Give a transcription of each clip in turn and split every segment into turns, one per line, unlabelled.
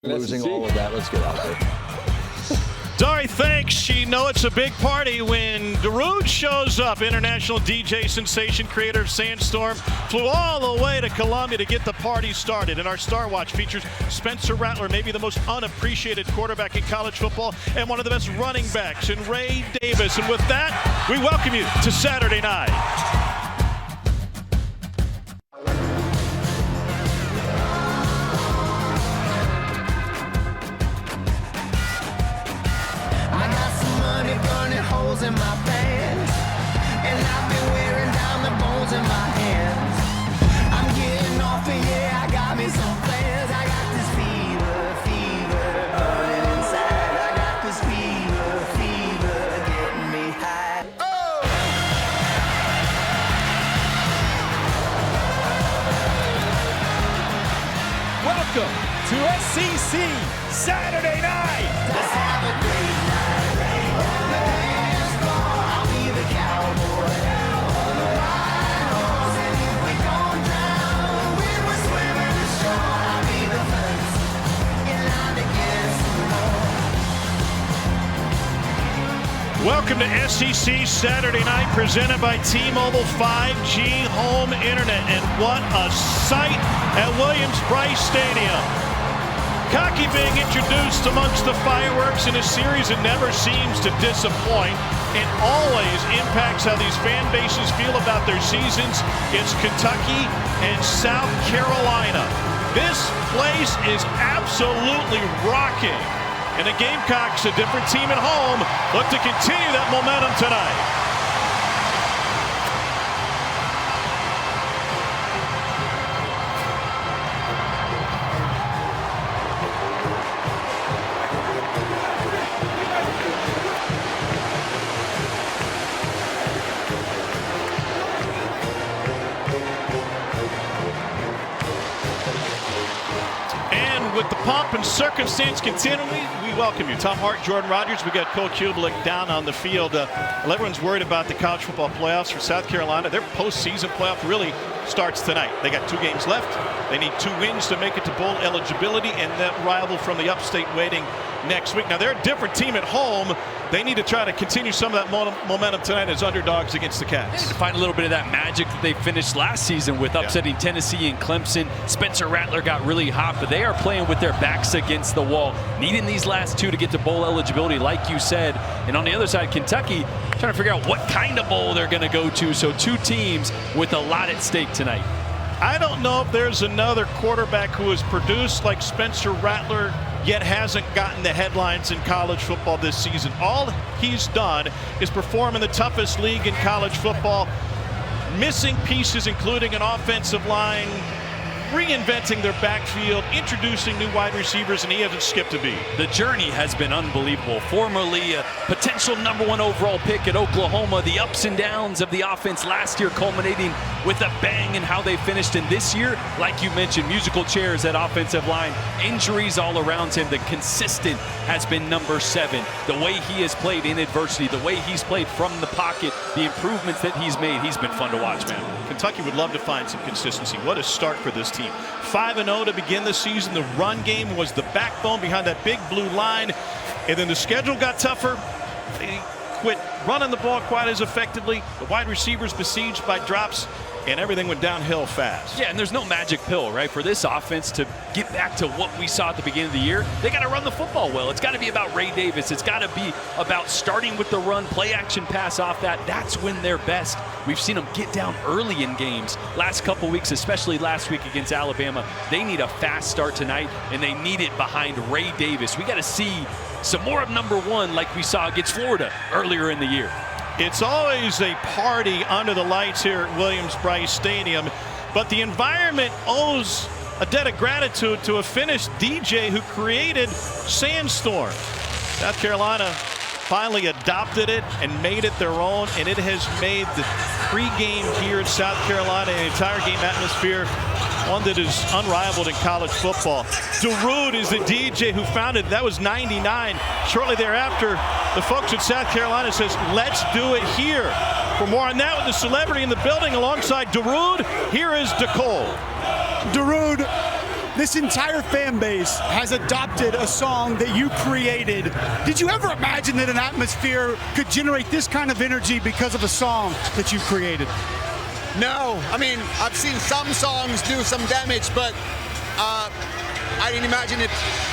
Losing all of that. Let's get out there.
Dari thinks you know it's a big party when Darude shows up. International DJ sensation, creator of Sandstorm, flew all the way to Columbia to get the party started. And our Star Watch features Spencer Rattler, maybe the most unappreciated quarterback in college football, and one of the best running backs in Ray Davis. And with that, we welcome you to Saturday night.
In my pants, and I've been wearing down the bones in my hands. I'm getting off and yeah, I got me some plans. I got this fever burning inside. I got this fever getting me high. Oh!
Welcome to SEC Saturday night.
Let's have a great night.
Welcome to SEC Saturday Night, presented by T-Mobile 5G Home Internet. And what a sight at Williams-Brice Stadium. Cocky being introduced amongst the fireworks in a series that never seems to disappoint and always impacts how these fan bases feel about their seasons. It's Kentucky and South Carolina. This place is absolutely rocking. And the Gamecocks, a different team at home, look to continue that momentum tonight. With the pomp and circumstance continuing, we welcome you. Tom Hart, Jordan Rogers. We got Cole Kubelik down on the field. Everyone's worried about the college football playoffs for South Carolina. Their postseason playoff really starts tonight. They got 2 games left. They need 2 wins to make it to bowl eligibility, and that rival from the upstate waiting next week. Now, they're a different team at home. They need to try to continue some of that momentum tonight as underdogs against the Cats.
They need to find a little bit of that magic that they finished last season with, upsetting Tennessee and Clemson. Spencer Rattler got really hot, but they are playing with their backs against the wall, needing these last 2 to get to bowl eligibility, like you said. And on the other side, Kentucky trying to figure out what kind of bowl they're going to go to. So 2 teams with a lot at stake tonight.
I don't know if there's another quarterback who has produced like Spencer Rattler, yet hasn't gotten the headlines in college football this season. All he's done is perform in the toughest league in college football, missing pieces including an offensive line, reinventing their backfield, introducing new wide receivers, and he hasn't skipped a beat.
The journey has been unbelievable. Formerly a potential #1 overall pick at Oklahoma, the ups and downs of the offense last year culminating with a bang in how they finished. And this year, like you mentioned, musical chairs at offensive line, injuries all around him. The consistent has been #7. The way he has played in adversity, the way he's played from the pocket, the improvements that he's made, he's been fun to watch, man.
Kentucky would love to find some consistency. What a start for this team. 5-0 to begin the season. The run game was the backbone behind that big blue line. And then the schedule got tougher. They quit running the ball quite as effectively. The wide receivers besieged by drops, and everything went downhill fast.
Yeah, and there's no magic pill, right? For this offense to get back to what we saw at the beginning of the year, they got to run the football well. It's got to be about Ray Davis. It's got to be about starting with the run, play action pass off that. That's when they're best. We've seen them get down early in games. Last couple weeks, especially last week against Alabama, they need a fast start tonight, and they need it behind Ray Davis. We got to see some more of #1 like we saw against Florida earlier in the year.
It's always a party under the lights here at Williams-Brice Stadium, but the environment owes a debt of gratitude to a Finnish DJ who created Sandstorm. South Carolina finally adopted it and made it their own, and it has made the pregame here in South Carolina and the entire game atmosphere one that is unrivaled in college football. Darude is the DJ who founded it. That was '99. Shortly thereafter, the folks at South Carolina says, let's do it here. For more on that, with the celebrity in the building alongside Darude, here is Nicole.
Darude, this entire fan base has adopted a song that you created. Did you ever imagine that an atmosphere could generate this kind of energy because of a song that you created?
No, I mean, I've seen some songs do some damage, but I didn't imagine it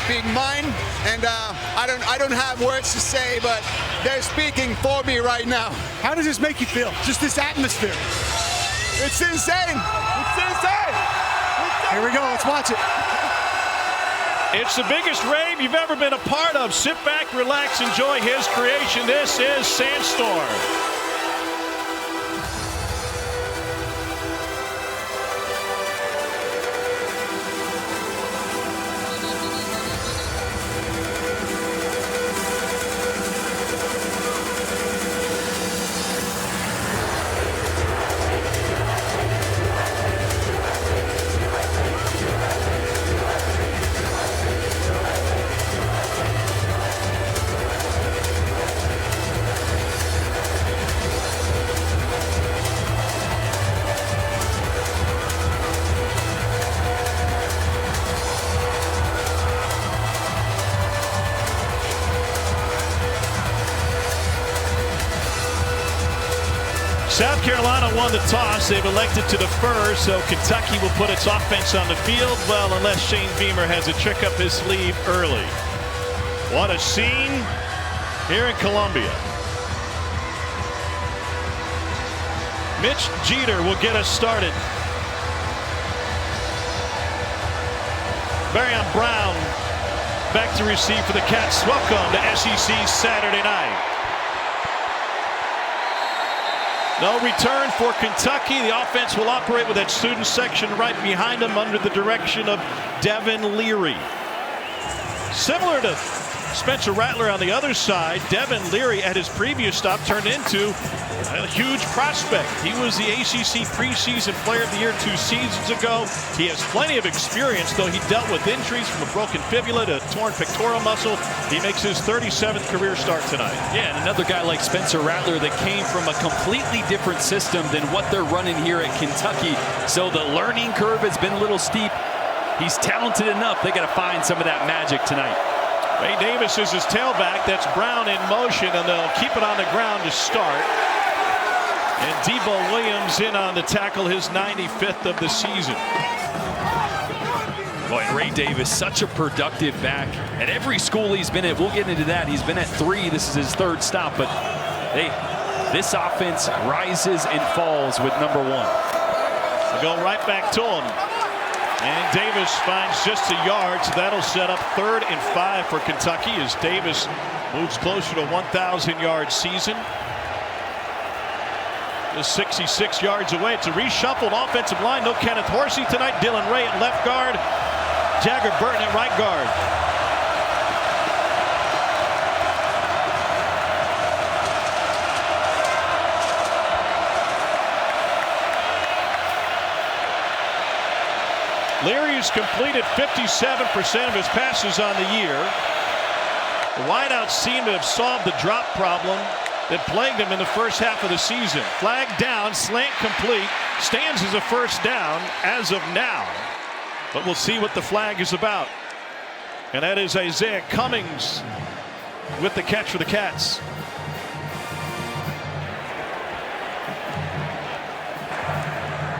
being mine, and I don't have words to say, but they're speaking for me right now.
How does this make you feel? Just this atmosphere.
It's insane. It's insane.
Here we go. Let's watch it.
It's the biggest rave you've ever been a part of. Sit back, relax, enjoy his creation. This is Sandstorm. South Carolina won the toss. They've elected to defer, so Kentucky will put its offense on the field. Well, unless Shane Beamer has a trick up his sleeve early. What a scene here in Columbia. Mitch Jeter will get us started. Barion Brown back to receive for the Cats. Welcome to SEC Saturday night. No return for Kentucky. The offense will operate with that student section right behind them under the direction of Devin Leary. Similar to Spencer Rattler on the other side, Devin Leary at his previous stop turned into a huge prospect. He was the ACC preseason player of the year 2 seasons ago. He has plenty of experience, though he dealt with injuries from a broken fibula to a torn pectoral muscle. He makes his 37th career start tonight.
Yeah, and another guy like Spencer Rattler that came from a completely different system than what they're running here at Kentucky. So the learning curve has been a little steep. He's talented enough. They got to find some of that magic tonight.
Ray Davis is his tailback. That's Brown in motion, and they'll keep it on the ground to start. And Debo Williams in on the tackle, his 95th of the season.
Boy, and Ray Davis, such a productive back. At every school he's been at, we'll get into that. He's been at 3. This is his 3rd stop. But, hey, this offense rises and falls with number 1.
They go right back to him. And Davis finds just a yard, so that'll set up 3rd and 5 for Kentucky as Davis moves closer to 1,000-yard season. Just 66 yards away. It's a reshuffled offensive line. No Kenneth Horsey tonight. Dylan Ray at left guard. Jagger Burton at right guard. Leary's completed 57% of his passes on the year. The wideouts seem to have solved the drop problem that plagued him in the first half of the season. Flag down, slant complete, stands as a first down as of now. But we'll see what the flag is about. And that is Isaiah Cummings with the catch for the Cats.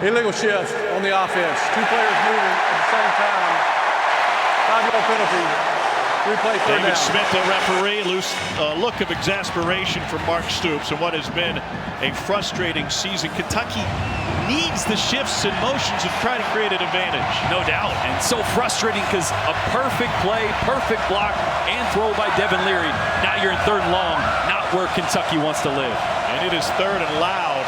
Illegal shift on the offense. 2 players moving at the same time. 5-yard penalty. Replay 3rd
David
down.
Smith, the referee, a look of exasperation from Mark Stoops and what has been a frustrating season. Kentucky needs the shifts and motions to try to create an advantage.
No doubt. And so frustrating because a perfect play, perfect block, and throw by Devin Leary. Now you're in 3rd and long, not where Kentucky wants to live.
And it is 3rd and loud.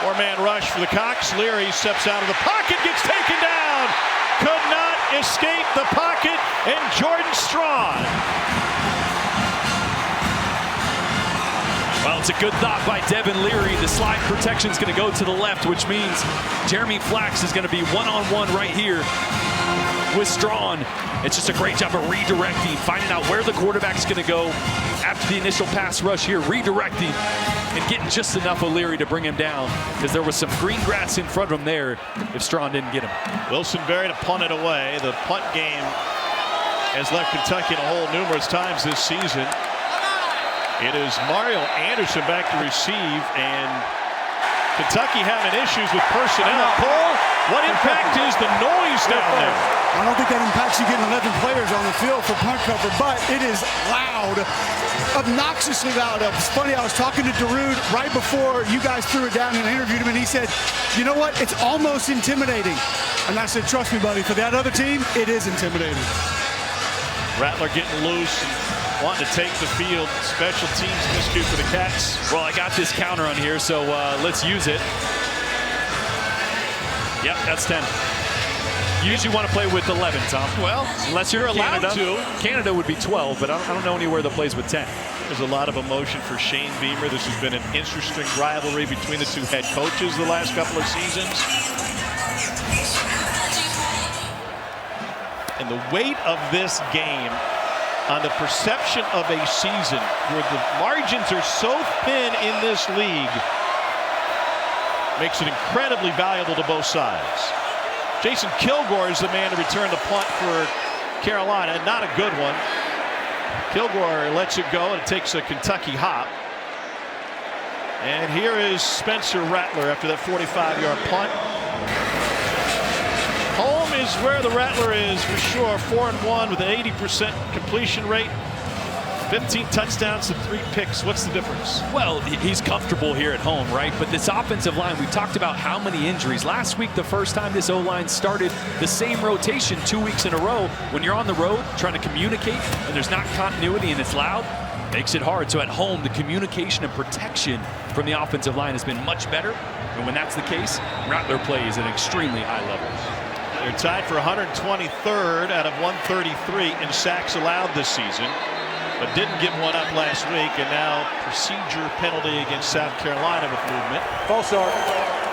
Four-man rush for the Cocks. Leary steps out of the pocket, gets taken down. Could not escape the pocket, and Jordan Strawn.
Well, it's a good thought by Devin Leary. The slide protection is going to go to the left, which means Jeremy Flax is going to be one-on-one right here with Strawn. It's just a great job of redirecting, finding out where the quarterback's going to go after the initial pass rush here, redirecting and getting just enough O'Leary to bring him down because there was some green grass in front of him there if Strawn didn't get him.
Wilson Berry to punt it away. The punt game has left Kentucky in a hole numerous times this season. It is Mario Anderson back to receive, and Kentucky having issues with personnel. Cole, what impact is the noise down there?
I don't think that impacts you getting 11 players on the field for punt cover, but it is loud, obnoxiously loud. It's funny, I was talking to Darude right before you guys threw it down and interviewed him, and he said, you know what, it's almost intimidating. And I said, trust me, buddy, for that other team, it is intimidating.
Rattler getting loose and wanting to take the field. Special teams miscue for the Cats.
Well, I got this counter on here, so let's use it. Yep, that's 10. You usually want to play with 11, Tom.
Well,
unless you're
allowed
Canada.
to.
Canada would be 12, but I don't know anywhere that plays with 10.
There's a lot of emotion for Shane Beamer. This has been an interesting rivalry between the two head coaches the last couple of seasons. And the weight of this game on the perception of a season where the margins are so thin in this league makes it incredibly valuable to both sides. Jason Kilgore is the man to return the punt for Carolina. Not a good one. Kilgore lets it go, and it takes a Kentucky hop. And here is Spencer Rattler after that 45-yard punt. Home is where the Rattler is for sure. 4-1 with an 80% completion rate. 15 touchdowns to 3 picks. What's the difference?
Well, he's comfortable here at home, right? But this offensive line, we talked about how many injuries. Last week, the first time this O-line started the same rotation 2 weeks in a row. When you're on the road trying to communicate and there's not continuity and it's loud, makes it hard. So at home, the communication and protection from the offensive line has been much better. And when that's the case, Rattler plays at an extremely high level.
They're tied for 123rd out of 133 in sacks allowed this season, but didn't give one up last week, and now procedure penalty against South Carolina with movement.
False start,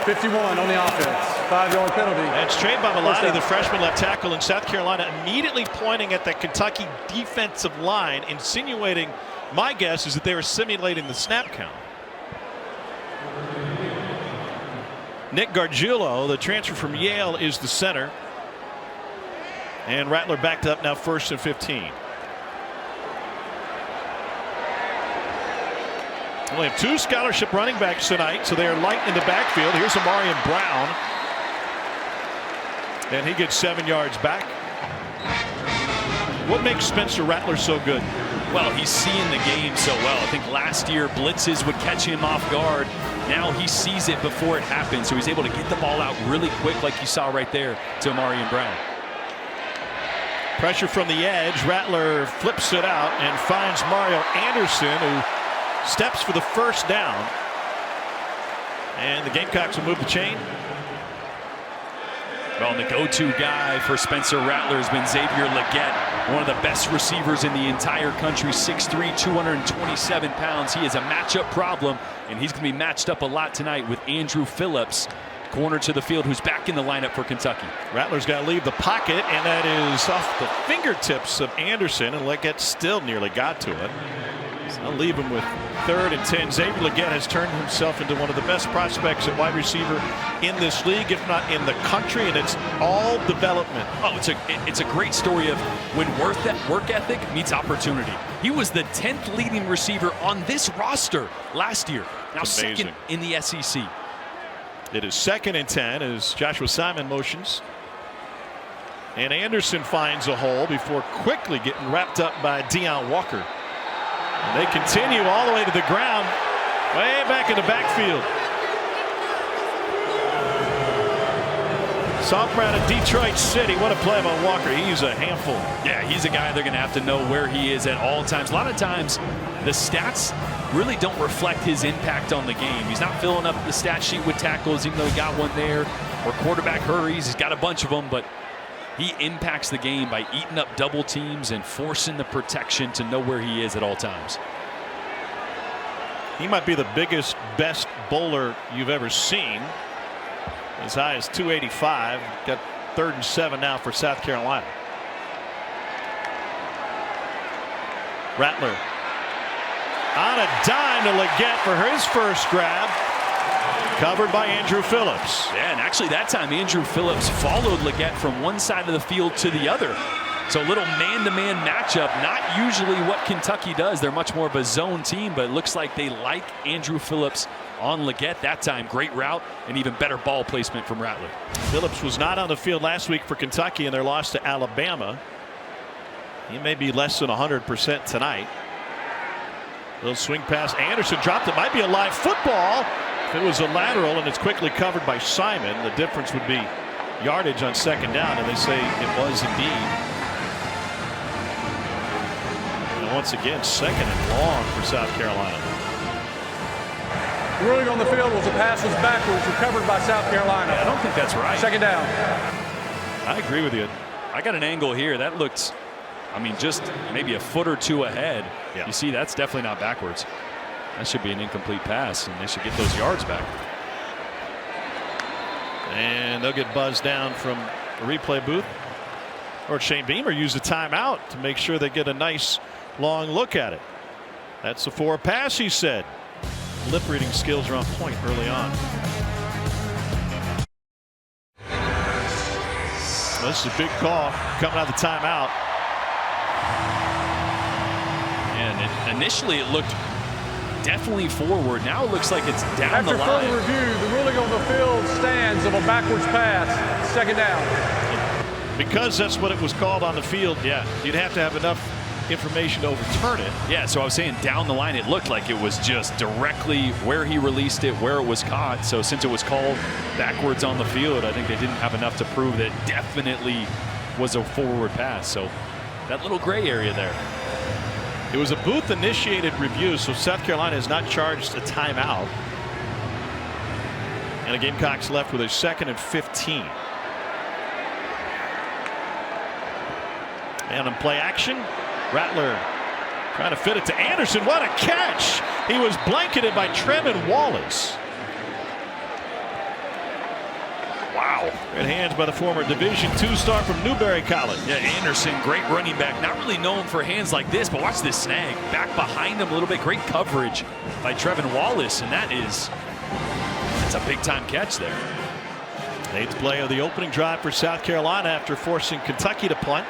51 on the offense, 5-yard penalty.
That's Trey Babalati, the freshman left tackle in South Carolina, immediately pointing at the Kentucky defensive line, insinuating, my guess is that they were simulating the snap count. Nick Gargiulo, the transfer from Yale, is the center. And Rattler backed up now 1st and 15. We have 2 scholarship running backs tonight, so they are light in the backfield. Here's Amarian Brown. And he gets 7 yards back. What makes Spencer Rattler so good?
Well, he's seeing the game so well. I think last year blitzes would catch him off guard. Now he sees it before it happens, so he's able to get the ball out really quick like you saw right there to Amarian Brown.
Pressure from the edge. Rattler flips it out and finds Mario Anderson, who steps for the first down. And the Gamecocks will move the chain.
Well, the go-to guy for Spencer Rattler has been Xavier Legette, one of the best receivers in the entire country, 6'3", 227 pounds. He is a matchup problem, and he's going to be matched up a lot tonight with Andrew Phillips, corner to the field, who's back in the lineup for Kentucky. Rattler's
got to leave the pocket, and that is off the fingertips of Anderson, and Legette still nearly got to it. So I'll leave him with 3rd and 10. Xavier Legette has turned himself into one of the best prospects at wide receiver in this league, if not in the country, and it's all development.
Oh, it's a great story of when work ethic meets opportunity. He was the 10th leading receiver on this roster last year. Now 2nd in the SEC.
It is 2nd and 10 as Joshua Simon motions. And Anderson finds a hole before quickly getting wrapped up by Deion Walker. And they continue all the way to the ground, way back in the backfield. Sophomore out of Detroit City. What a play by Walker. He's a handful.
Yeah, he's a guy they're going to have to know where he is at all times. A lot of times, the stats really don't reflect his impact on the game. He's not filling up the stat sheet with tackles, even though he got one there, or quarterback hurries. He's got a bunch of them, but he impacts the game by eating up double teams and forcing the protection to know where he is at all times.
He might be the biggest, best bowler you've ever seen. As high as 285. Got 3rd and 7 now for South Carolina. Rattler on a dime to Leggett for his first grab. Covered by Andrew Phillips.
Yeah, and actually that time Andrew Phillips followed Leggett from one side of the field to the other. So a little man-to-man matchup, not usually what Kentucky does. They're much more of a zone team, but it looks like they like Andrew Phillips on Leggett that time. Great route and even better ball placement from Rattler.
Phillips was not on the field last week for Kentucky in their loss to Alabama. He may be less than 100% tonight. Little swing pass. Anderson dropped it. Might be a live football. If it was a lateral and it's quickly covered by Simon, the difference would be yardage on 2nd down, and they say it was indeed. And once again, 2nd and long for South Carolina.
The ruling on the field was the pass was backwards, recovered by South Carolina.
I don't think that's right.
2nd down.
I agree with you.
I got an angle here that looks, I mean, just maybe a foot or two ahead.
Yeah.
You see, that's definitely not backwards. That should be an incomplete pass, and they should get those yards back.
And they'll get buzzed down from the replay booth. Or Shane Beamer used a timeout to make sure they get a nice long look at it. That's a 4 pass, he said. Lip reading skills are on point early on. Well, this is a big call coming out of the timeout.
And initially it looked definitely forward. Now it looks like it's down the line.
After further review, the ruling on the field stands of a backwards pass. 2nd down.
Because that's what it was called on the field, yeah, you'd have to have enough information to overturn it.
Yeah, so I was saying down the line, it looked like it was just directly where he released it, where it was caught. So since it was called backwards on the field, I think they didn't have enough to prove that it definitely was a forward pass. So that little gray area there.
It was a booth-initiated review, so South Carolina has not charged a timeout. And the Gamecocks left with a 2nd and 15. And in play action, Rattler trying to fit it to Anderson. What a catch! He was blanketed by Trevin Wallace. Wow. Good hands by the former Division II star from Newberry College.
Yeah, Anderson, great running back. Not really known for hands like this, but watch this snag. Back behind him a little bit. Great coverage by Trevin Wallace, and that's a big-time catch there.
8th play of the opening drive for South Carolina after forcing Kentucky to punt.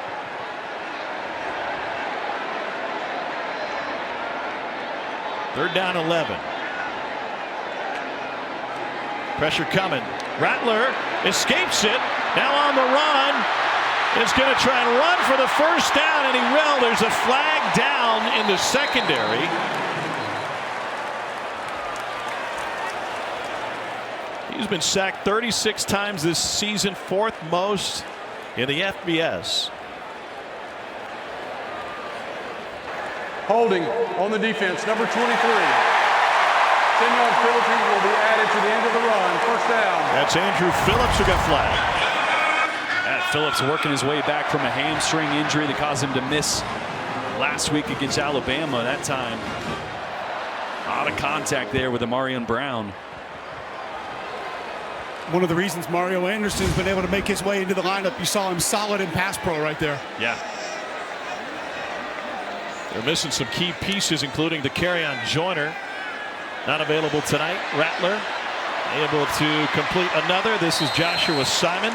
Third down 11. Pressure coming. Rattler escapes it. Now on the run. Is going to try and run for the first down, and he will. There's a flag down in the secondary. He's been sacked 36 times this season, 4th most in the FBS.
Holding on the defense, number 23. 10-yard penalty will be added to the end of the run. First down.
That's Andrew Phillips who got flagged.
Yeah, Phillips working his way back from a hamstring injury that caused him to miss last week against Alabama. That time, out of contact there with Amarian Brown.
One of the reasons Mario Anderson's been able to make his way into the lineup. You saw him solid in pass pro right there.
Yeah.
They're missing some key pieces, including the carry-on Joyner. Not available tonight. Rattler able to complete another. This is Joshua Simon.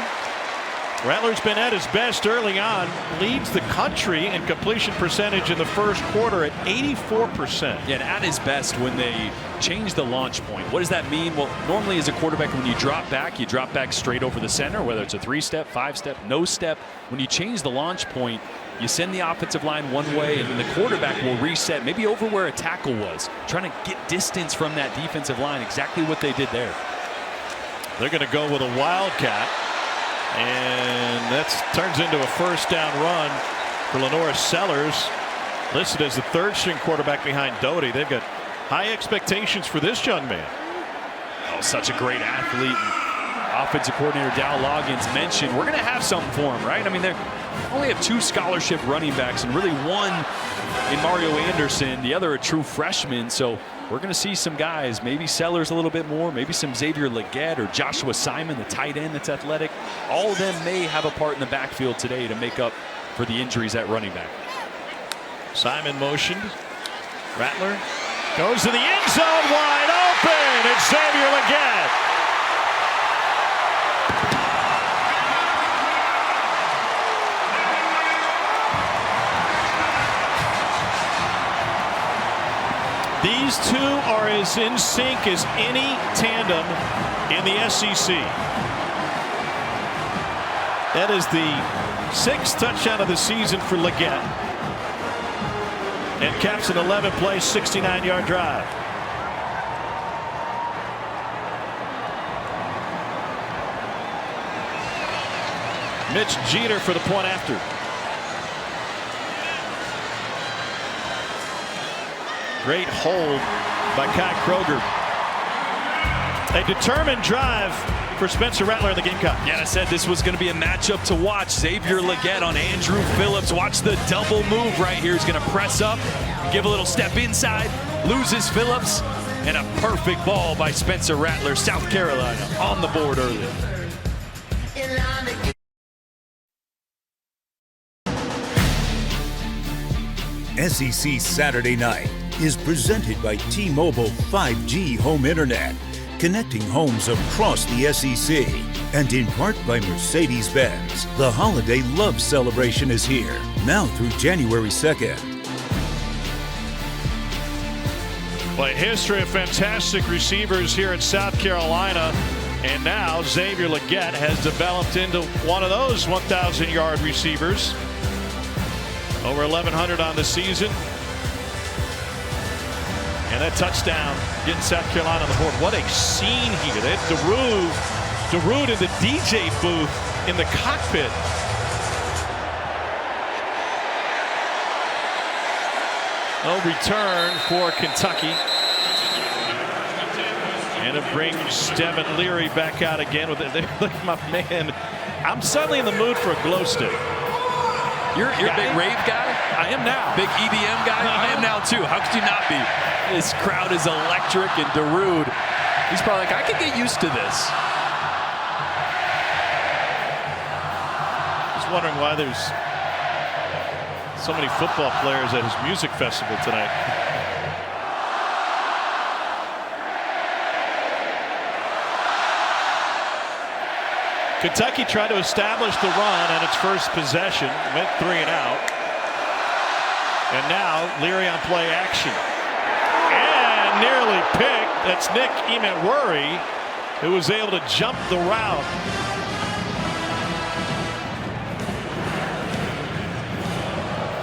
Rattler's been at his best early on. Leads the country in completion percentage in the first quarter at 84%.
Yeah, and at his best when they change the launch point. What does that mean? Well, normally as a quarterback, when you drop back straight over the center, whether it's a 3-step, 5-step, no step. When you change the launch point, you send the offensive line one way, and then the quarterback will reset, maybe over where a tackle was, trying to get distance from that defensive line. Exactly what they did there.
They're going to go with a Wildcat, and that turns into a first down run for Lenora Sellers, listed as the 3rd-string quarterback behind Doty. They've got high expectations for this young man.
Oh, such a great athlete. Offensive coordinator Dow Loggins mentioned we're going to have something for him, right? I mean, only have 2 scholarship running backs and really one in Mario Anderson, the other a true freshman. So we're going to see some guys, maybe Sellers a little bit more, maybe some Xavier Legette or Joshua Simon, the tight end that's athletic. All of them may have a part in the backfield today to make up for the injuries at running back.
Simon motioned. Rattler goes to the end zone, wide open. It's Xavier Legette. These two are as in sync as any tandem in the SEC. That is the 6th touchdown of the season for Legette, and caps an 11-play, 69-yard drive. Mitch Jeter for the point after. Great hold by Kai Kroger. A determined drive for Spencer Rattler in the Gamecocks.
Yeah, I said this was going to be a matchup to watch. Xavier Legette on Andrew Phillips. Watch the double move right here. He's going to press up, give a little step inside, loses Phillips, and a perfect ball by Spencer Rattler. South Carolina on the board early.
SEC Saturday Night is presented by T-Mobile 5G Home Internet, connecting homes across the SEC, and in part by Mercedes-Benz. The holiday love celebration is here, now through January 2nd.
But history of fantastic receivers here in South Carolina, and now Xavier Legette has developed into one of those 1,000-yard receivers. Over 1,100 on the season. And that touchdown getting South Carolina on the board. What a scene here. They had Darude in the DJ booth in the cockpit. No return for Kentucky. And it brings Devin Leary back out again with it. Look, my man, I'm suddenly in the mood for a glow stick.
You're a big rave guy?
I am now.
Big EDM guy? I am now too. How could you not be? This crowd is electric, and Darude, he's probably like, I could get used to this.
Just wondering why there's so many football players at his music festival tonight. Kentucky tried to establish the run on its first possession, went 3 and out. And now Leary on play action. And nearly picked. That's Nick Emantwuri, who was able to jump the route.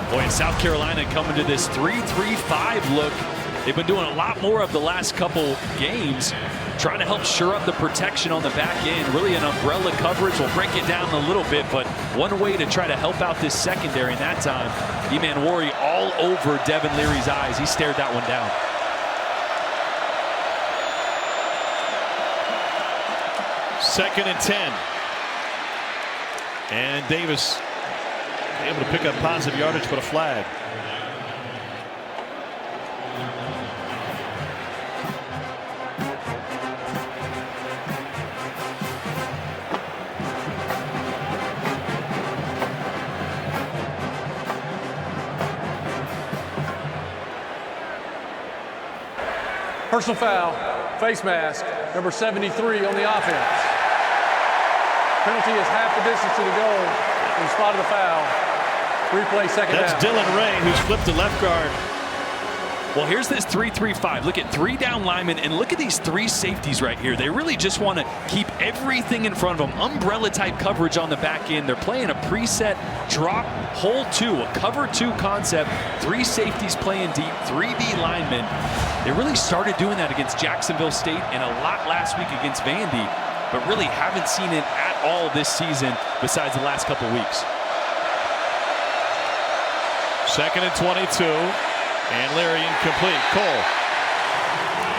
Boy, in South Carolina coming to this 3-3-5 look. They've been doing a lot more of the last couple games, trying to help shore up the protection on the back end. Really an umbrella coverage. We'll break it down a little bit, but one way to try to help out this secondary in that time, Emantwuri all over Devin Leary's eyes. He stared that one down.
Second and 10. And Davis able to pick up positive yardage, but a flag.
Personal foul, face mask, number 73 on the offense. Penalty is half the distance to the goal in the spot of the foul. Replay second down.
That's Dylan Ray, who's flipped to left guard.
Well, here's this 3-3-5. Look at 3 down linemen, and look at these 3 safeties right here. They really just want to keep everything in front of them. Umbrella-type coverage on the back end. They're playing a preset drop, hold 2, a cover 2 concept. 3 safeties playing deep, 3B linemen. They really started doing that against Jacksonville State and a lot last week against Vandy, but really haven't seen it at all this season besides the last couple weeks.
Second and 22. And Leary incomplete. Cole.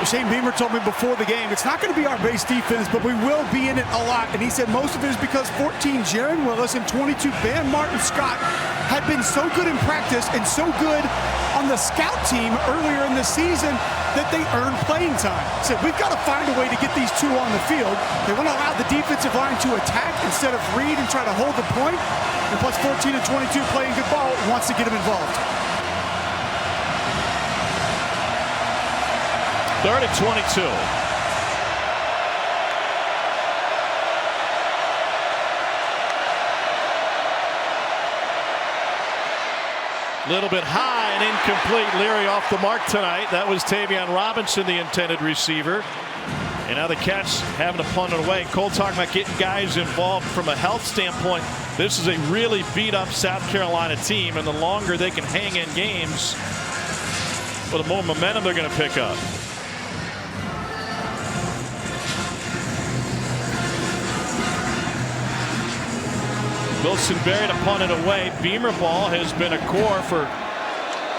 Shane Beamer told me before the game, it's not going to be our base defense, but we will be in it a lot. And he said most of it is because 14 Jaron Willis and 22 Van Martin Scott had been so good in practice and so good on the scout team earlier in the season that they earned playing time. He said, we've got to find a way to get these two on the field. They want to allow the defensive line to attack instead of read and try to hold the point. And plus 14 and 22 playing good ball, wants to get them involved.
3rd and 22. Little bit high and incomplete. Leary off the mark tonight. That was Tavion Robinson, the intended receiver. And now the Cats having to punt it away. Cole talking about getting guys involved from a health standpoint. This is a really beat up South Carolina team, and the longer they can hang in games, well, the more momentum they're going to pick up. Wilson Berry to punt it away. Beamer ball has been a core for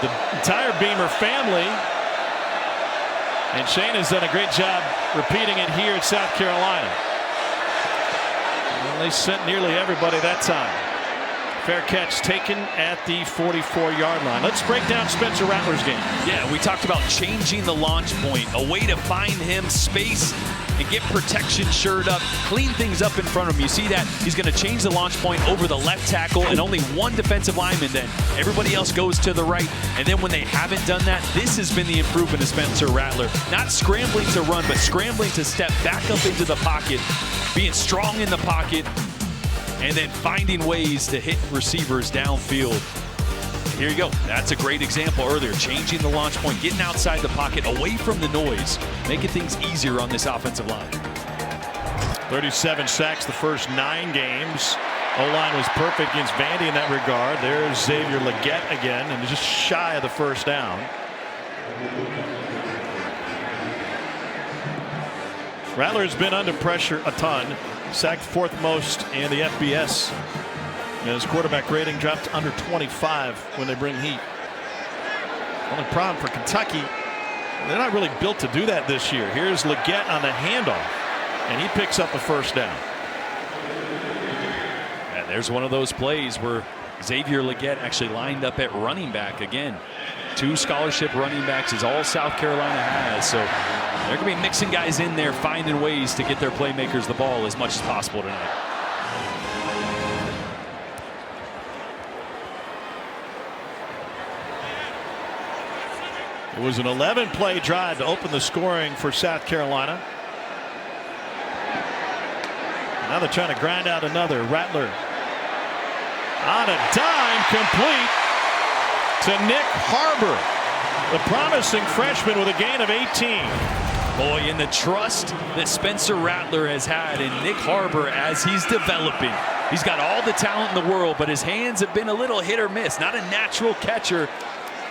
the entire Beamer family. And Shane has done a great job repeating it here at South Carolina. Well, they sent nearly everybody that time. Fair catch taken at the 44-yard line. Let's break down Spencer Rattler's game.
Yeah, we talked about changing the launch point, a way to find him space and get protection shored up, clean things up in front of him. You see that he's going to change the launch point over the left tackle and only one defensive lineman then. Everybody else goes to the right. And then when they haven't done that, this has been the improvement of Spencer Rattler. Not scrambling to run, but scrambling to step back up into the pocket, being strong in the pocket, and then finding ways to hit receivers downfield. Here you go. That's a great example earlier. Changing the launch point, getting outside the pocket, away from the noise, making things easier on this offensive line.
37 sacks the first 9 games. O-line was perfect against Vandy in that regard. There's Xavier Legette again, and just shy of the first down. Rattler has been under pressure a ton. Sacked 4th most in the FBS. And his quarterback rating dropped under 25 when they bring heat. Only problem for Kentucky, they're not really built to do that this year. Here's Legette on the handoff, and he picks up a first down.
And there's one of those plays where Xavier Legette actually lined up at running back again. 2 scholarship running backs is all South Carolina has. So they're going to be mixing guys in there, finding ways to get their playmakers the ball as much as possible tonight.
It was an 11-play drive to open the scoring for South Carolina. Now they're trying to grind out another. Rattler on a dime, complete to Nick Harbor, the promising freshman with a gain of 18.
Boy, and the trust that Spencer Rattler has had in Nick Harbor as he's developing. He's got all the talent in the world, but his hands have been a little hit or miss. Not a natural catcher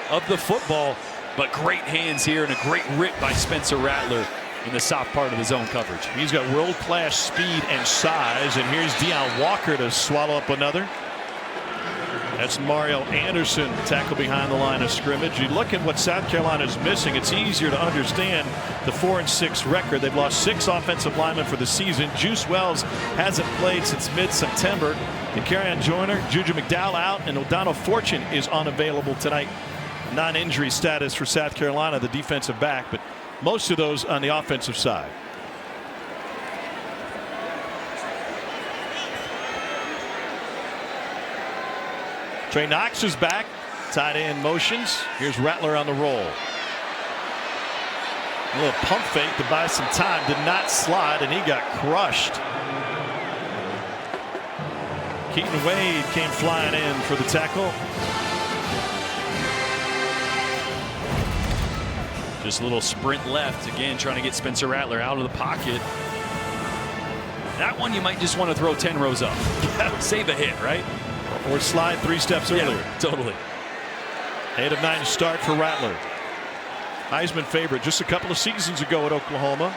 of the football, but great hands here and a great rip by Spencer Rattler in the soft part of the zone coverage.
He's got world-class speed and size, and here's Deion Walker to swallow up another. That's Mario Anderson, tackle behind the line of scrimmage. You look at what South Carolina's missing, it's easier to understand the 4-6 record. They've lost 6 offensive linemen for the season. Juice Wells hasn't played since mid-September. Carrion Joyner, Juju McDowell out, and O'Donnell Fortune is unavailable tonight. Non-injury status for South Carolina, the defensive back, but most of those on the offensive side. Trey Knox is back. Tight end motions. Here's Rattler on the roll. A little pump fake to buy some time. Did not slide, and he got crushed. Keaton Wade came flying in for the tackle.
Just a little sprint left. Again, trying to get Spencer Rattler out of the pocket. That one you might just want to throw 10 rows up. Save a hit, right?
Or slide 3 steps earlier.
Yeah, totally.
8 of 9 start for Rattler. Heisman favorite just a couple of seasons ago at Oklahoma.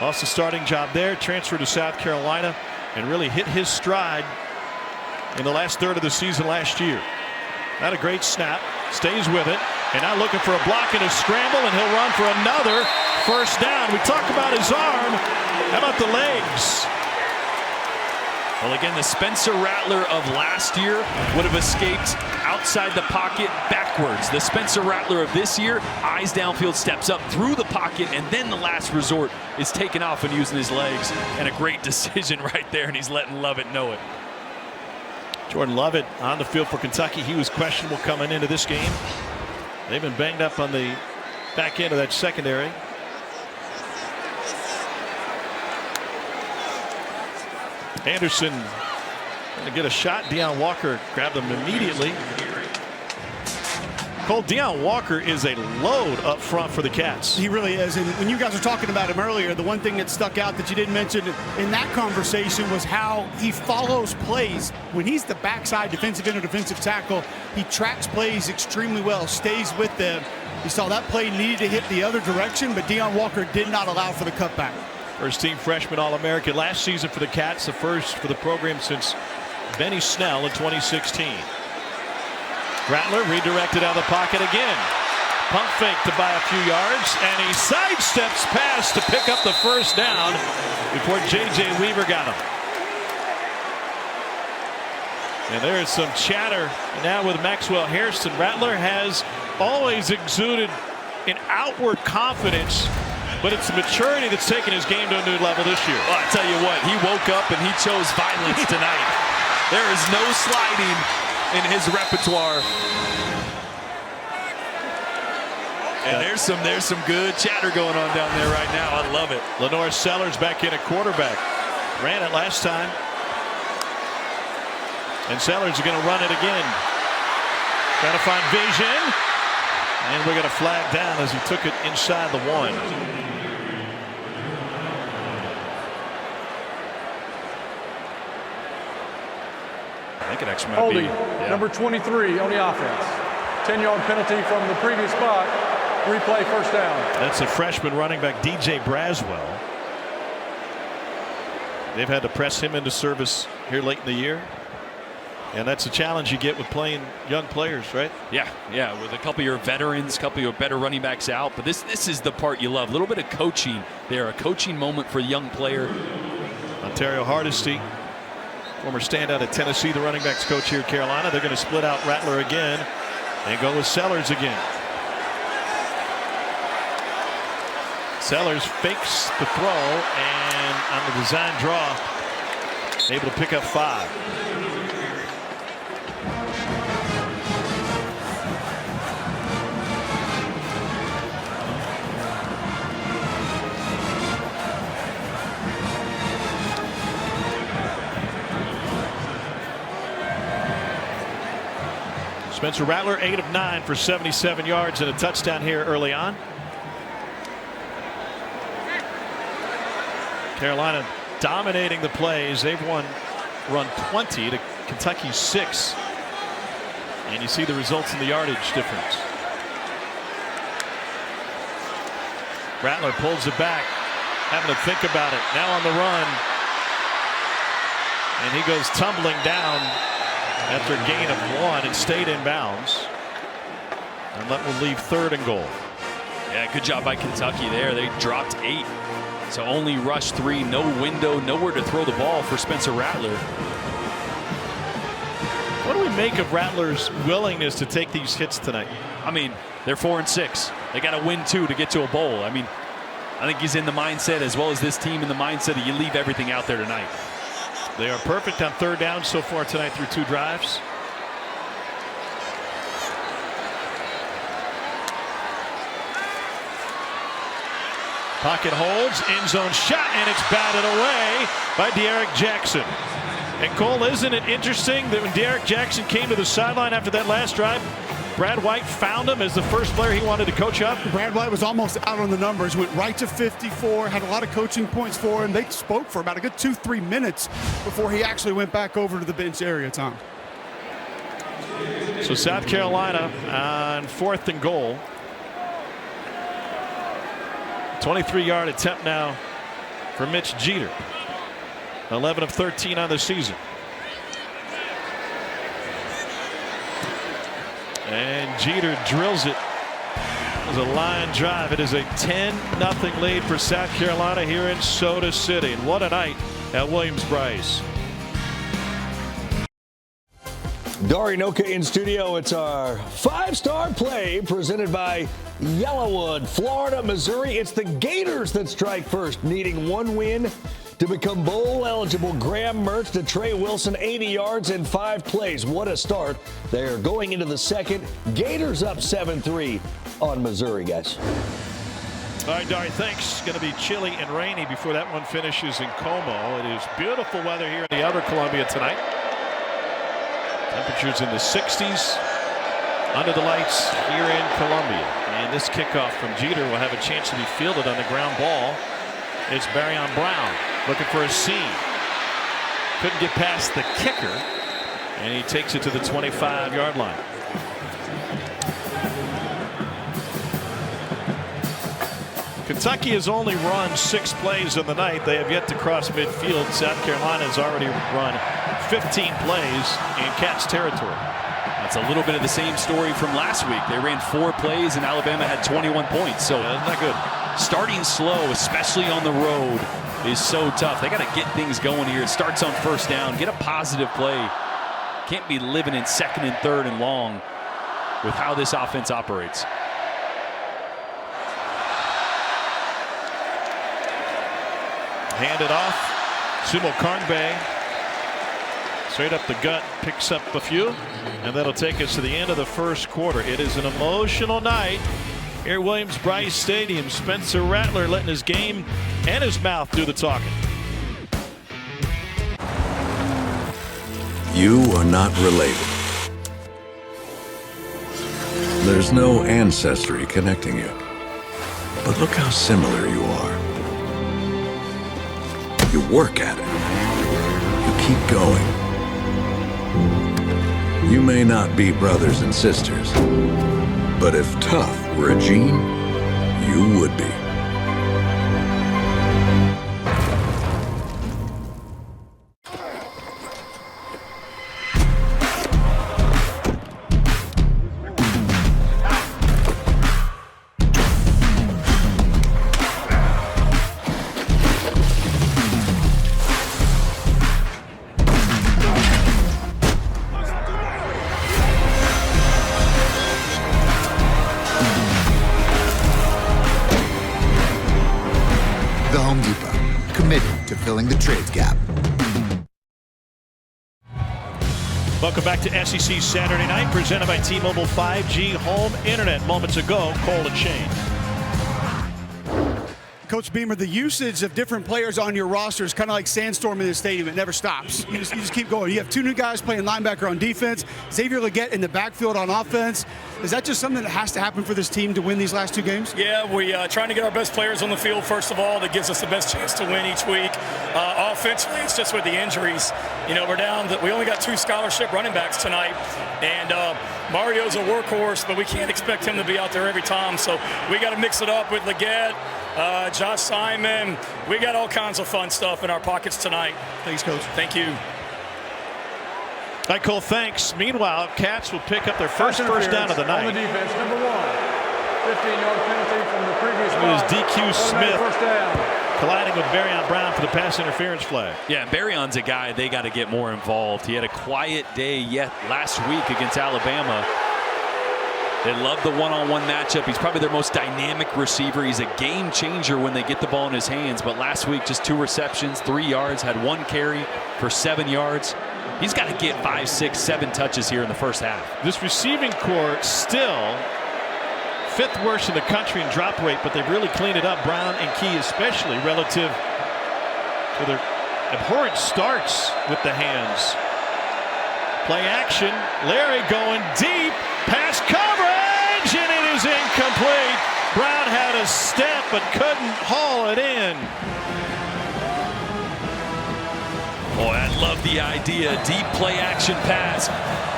Lost the starting job there, transferred to South Carolina, and really hit his stride in the last third of the season last year. Not a great snap, stays with it, and now looking for a block and a scramble, and he'll run for another First down. We talk about his arm. How about the legs?
Well, again, the Spencer Rattler of last year would have escaped outside the pocket backwards. The Spencer Rattler of this year, eyes downfield, steps up through the pocket, and then the last resort is taking off and using his legs. And a great decision right there, and he's letting Lovett know it.
Jordan Lovett on the field for Kentucky. He was questionable coming into this game. They've been banged up on the back end of that secondary. Anderson going to get a shot. Deion Walker grabbed him immediately. Cole, Deion Walker is a load up front for the Cats.
He really is. And when you guys were talking about him earlier, the one thing that stuck out that you didn't mention in that conversation was how he follows plays. When he's the backside defensive end or defensive tackle, he tracks plays extremely well, stays with them. You saw that play needed to hit the other direction, but Deion Walker did not allow for the cutback.
First team freshman All-American last season for the Cats, the first for the program since Benny Snell in 2016. Rattler redirected out of the pocket again. Pump fake to buy a few yards, and he sidesteps past to pick up the first down before J.J. Weaver got him. And there is some chatter now with Maxwell Hairston. Rattler has always exuded an outward confidence, but it's the maturity that's taken his game to a new level this year.
Well, I tell you what, he woke up and he chose violence tonight. There is no sliding in his repertoire. And there's some good chatter going on down there right now. I love it.
Lenore Sellers back in at quarterback. Ran it last time. And Sellers is going to run it again. Trying to find vision. And we're going to flag down as he took it inside the 1.
I think it actually might
Holding,
be.
number 23 on the offense. 10-yard penalty from the previous spot. Replay first down.
That's a freshman running back, DJ Braswell. They've had to press him into service here late in the year. And that's a challenge you get with playing young players, right?
Yeah, with a couple of your veterans, a couple of your better running backs out. But this is the part you love. A little bit of coaching there, a coaching moment for a young player.
Ontario Hardesty, former standout at Tennessee, the running backs coach here at Carolina. They're going to split out Rattler again and go with Sellers again. Sellers fakes the throw, and on the design draw, able to pick up 5. Spencer Rattler 8 of 9 for 77 yards and a touchdown here early on. Carolina dominating the plays. They've run 20 to Kentucky's 6. And you see the results in the yardage difference. Rattler pulls it back, having to think about it. Now on the run. And he goes tumbling down after a gain of 1 and stayed in bounds. And that will leave 3rd and goal.
Yeah, good job by Kentucky there. They dropped 8. So only rush 3, no window, nowhere to throw the ball for Spencer Rattler.
What do we make of Rattler's willingness to take these hits tonight?
I mean, they're 4-6. They got to win 2 to get to a bowl. I mean, I think he's in the mindset, as well as this team in the mindset, that you leave everything out there tonight.
They are perfect on 3rd down so far tonight through 2 drives. Pocket holds, end zone shot, and it's batted away by De'Aaron Jackson. And Cole, isn't it interesting that when De'Aaron Jackson came to the sideline after that last drive, Brad White found him as the first player he wanted to coach up?
Brad White was almost out on the numbers, went right to 54, had a lot of coaching points for him. They spoke for about a good 2-3 minutes before he actually went back over to the bench area, Tom.
So South Carolina on 4th and goal. 23-yard attempt now for Mitch Jeter. 11 of 13 on the season. And Jeter drills it It's a line drive. It is a 10-0 lead for South Carolina here in Soda City. And what a night at Williams-Brice.
Dari Noka in studio. It's our 5-star play presented by Yellowwood, Florida, Missouri. It's the Gators that strike first, needing one win to become bowl eligible. Graham Mertz to Trey Wilson, 80 yards in 5 plays. What a start. They're going into the second. Gators up 7-3 on Missouri, guys.
All right, Dari, thanks. Going to be chilly and rainy before that one finishes in Como. It is beautiful weather here in the Outer Columbia tonight. Temperatures in the 60s under the lights here in Columbia. And this kickoff from Jeter will have a chance to be fielded on the ground ball. It's Barrion Brown looking for a seam. Couldn't get past the kicker. And he takes it to the 25-yard line. Kentucky has only run 6 plays in the night. They have yet to cross midfield. South Carolina has already run 15 plays in Cats territory.
That's a little bit of the same story from last week. They ran 4 plays and Alabama had 21 points. So
that's not good.
Starting slow, especially on the road, is so tough. They got to get things going here. It starts on first down. Get a positive play. Can't be living in second and third and long with how this offense operates.
Handed off. Sumo Karngbe straight up the gut, picks up a few, and that'll take us to the end of the first quarter. It is an emotional night here at Williams-Brice Stadium. Spencer Rattler letting his game and his mouth do the talking.
You are not related. There's no ancestry connecting you. But look how similar you are. You work at it. You keep going. You may not be brothers and sisters, but if tough were a gene, you would be.
Filling the trades gap.
Welcome back to SEC Saturday Night, presented by T-Mobile 5G Home Internet. Moments ago, Cole and Shane.
Coach Beamer, the usage of different players on your roster is kind of like sandstorm in the stadium. It never stops. You just keep going. You have 2 new guys playing linebacker on defense, Xavier Legette in the backfield on offense. Is that just something that has to happen for this team to win these last 2 games?
Yeah, we trying to get our best players on the field, first of all. That gives us the best chance to win each week. Offensively, it's just with the injuries. You know, we're down. We only got 2 scholarship running backs tonight. And Mario's a workhorse, but we can't expect him to be out there every time. So we got to mix it up with Legette, Josh Simon. We got all kinds of fun stuff in our pockets tonight.
Thanks, Coach.
Thank you.
All right, Cole, thanks. Meanwhile, Cats will pick up their first down of the night.
On the defense, number 1. 15-yard penalty from the previous
It was DQ Smith
first down.
colliding with Barrion Brown for the pass interference flag.
Yeah, Barrion's a guy they got to get more involved. He had a quiet day yet last week against Alabama. They love the one-on-one matchup. He's probably their most dynamic receiver. He's a game changer when they get the ball in his hands. But last week, just 2 receptions, 3 yards, had 1 carry for 7 yards. He's got to get 5, 6, 7 touches here in the first half.
This receiving core still 5th worst in the country in drop rate, but they've really cleaned it up. Brown and Key especially relative to their abhorrent starts with the hands. Play action. Larry going deep. Pass coverage, and it is incomplete. Brown had a step but couldn't haul it in.
Boy, I love the idea. Deep play action pass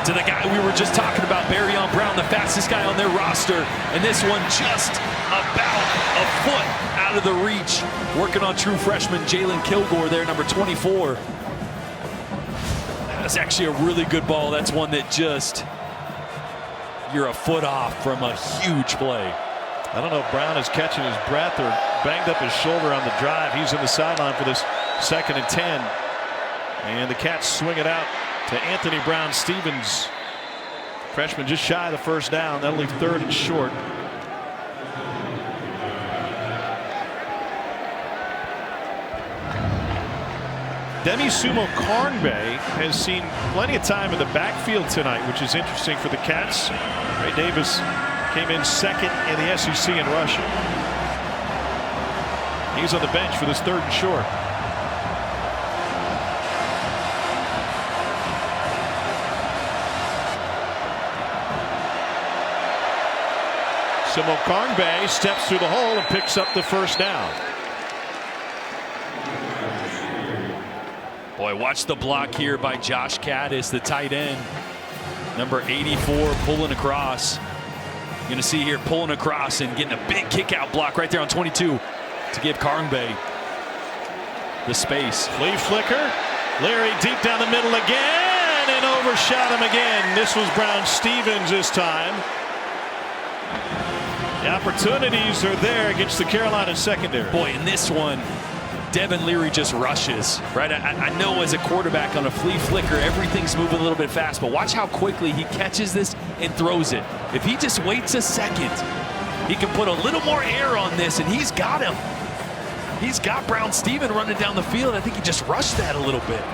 to the guy we were just talking about, Barrion Brown, the fastest guy on their roster. And this one just about a foot out of the reach. Working on true freshman Jalen Kilgore there, number 24. That's actually a really good ball. That's one that just, you're a foot off from a huge play.
I don't know if Brown is catching his breath or banged up his shoulder on the drive. He's in the sideline for this 2nd and 10. And the Cats swing it out to Anthony Brown-Stevens. Freshman just shy of the first down. That'll leave 3rd and short. Demi Sumo Carnbay has seen plenty of time in the backfield tonight, which is interesting for the Cats. Ray Davis came in 2nd in the SEC in rushing. He's on the bench for this 3rd and short. Sumo Carnbay steps through the hole and picks up the first down.
Boy, watch the block here by Josh Caddis, the tight end. Number 84 pulling across. You're going to see here pulling across and getting a big kick out block right there on 22 to give Carnbay the space.
Flea flicker. Leary deep down the middle again and overshot him again. This was Brown-Stevens this time. The opportunities are there against the Carolina secondary.
Boy, in this one, Devin Leary just rushes, right? I know as a quarterback on a flea flicker, everything's moving a little bit fast, but watch how quickly he catches this and throws it. If he just waits a second, he can put a little more air on this, and he's got him. He's got Brown-Stevens running down the field. I think he just rushed that a little bit.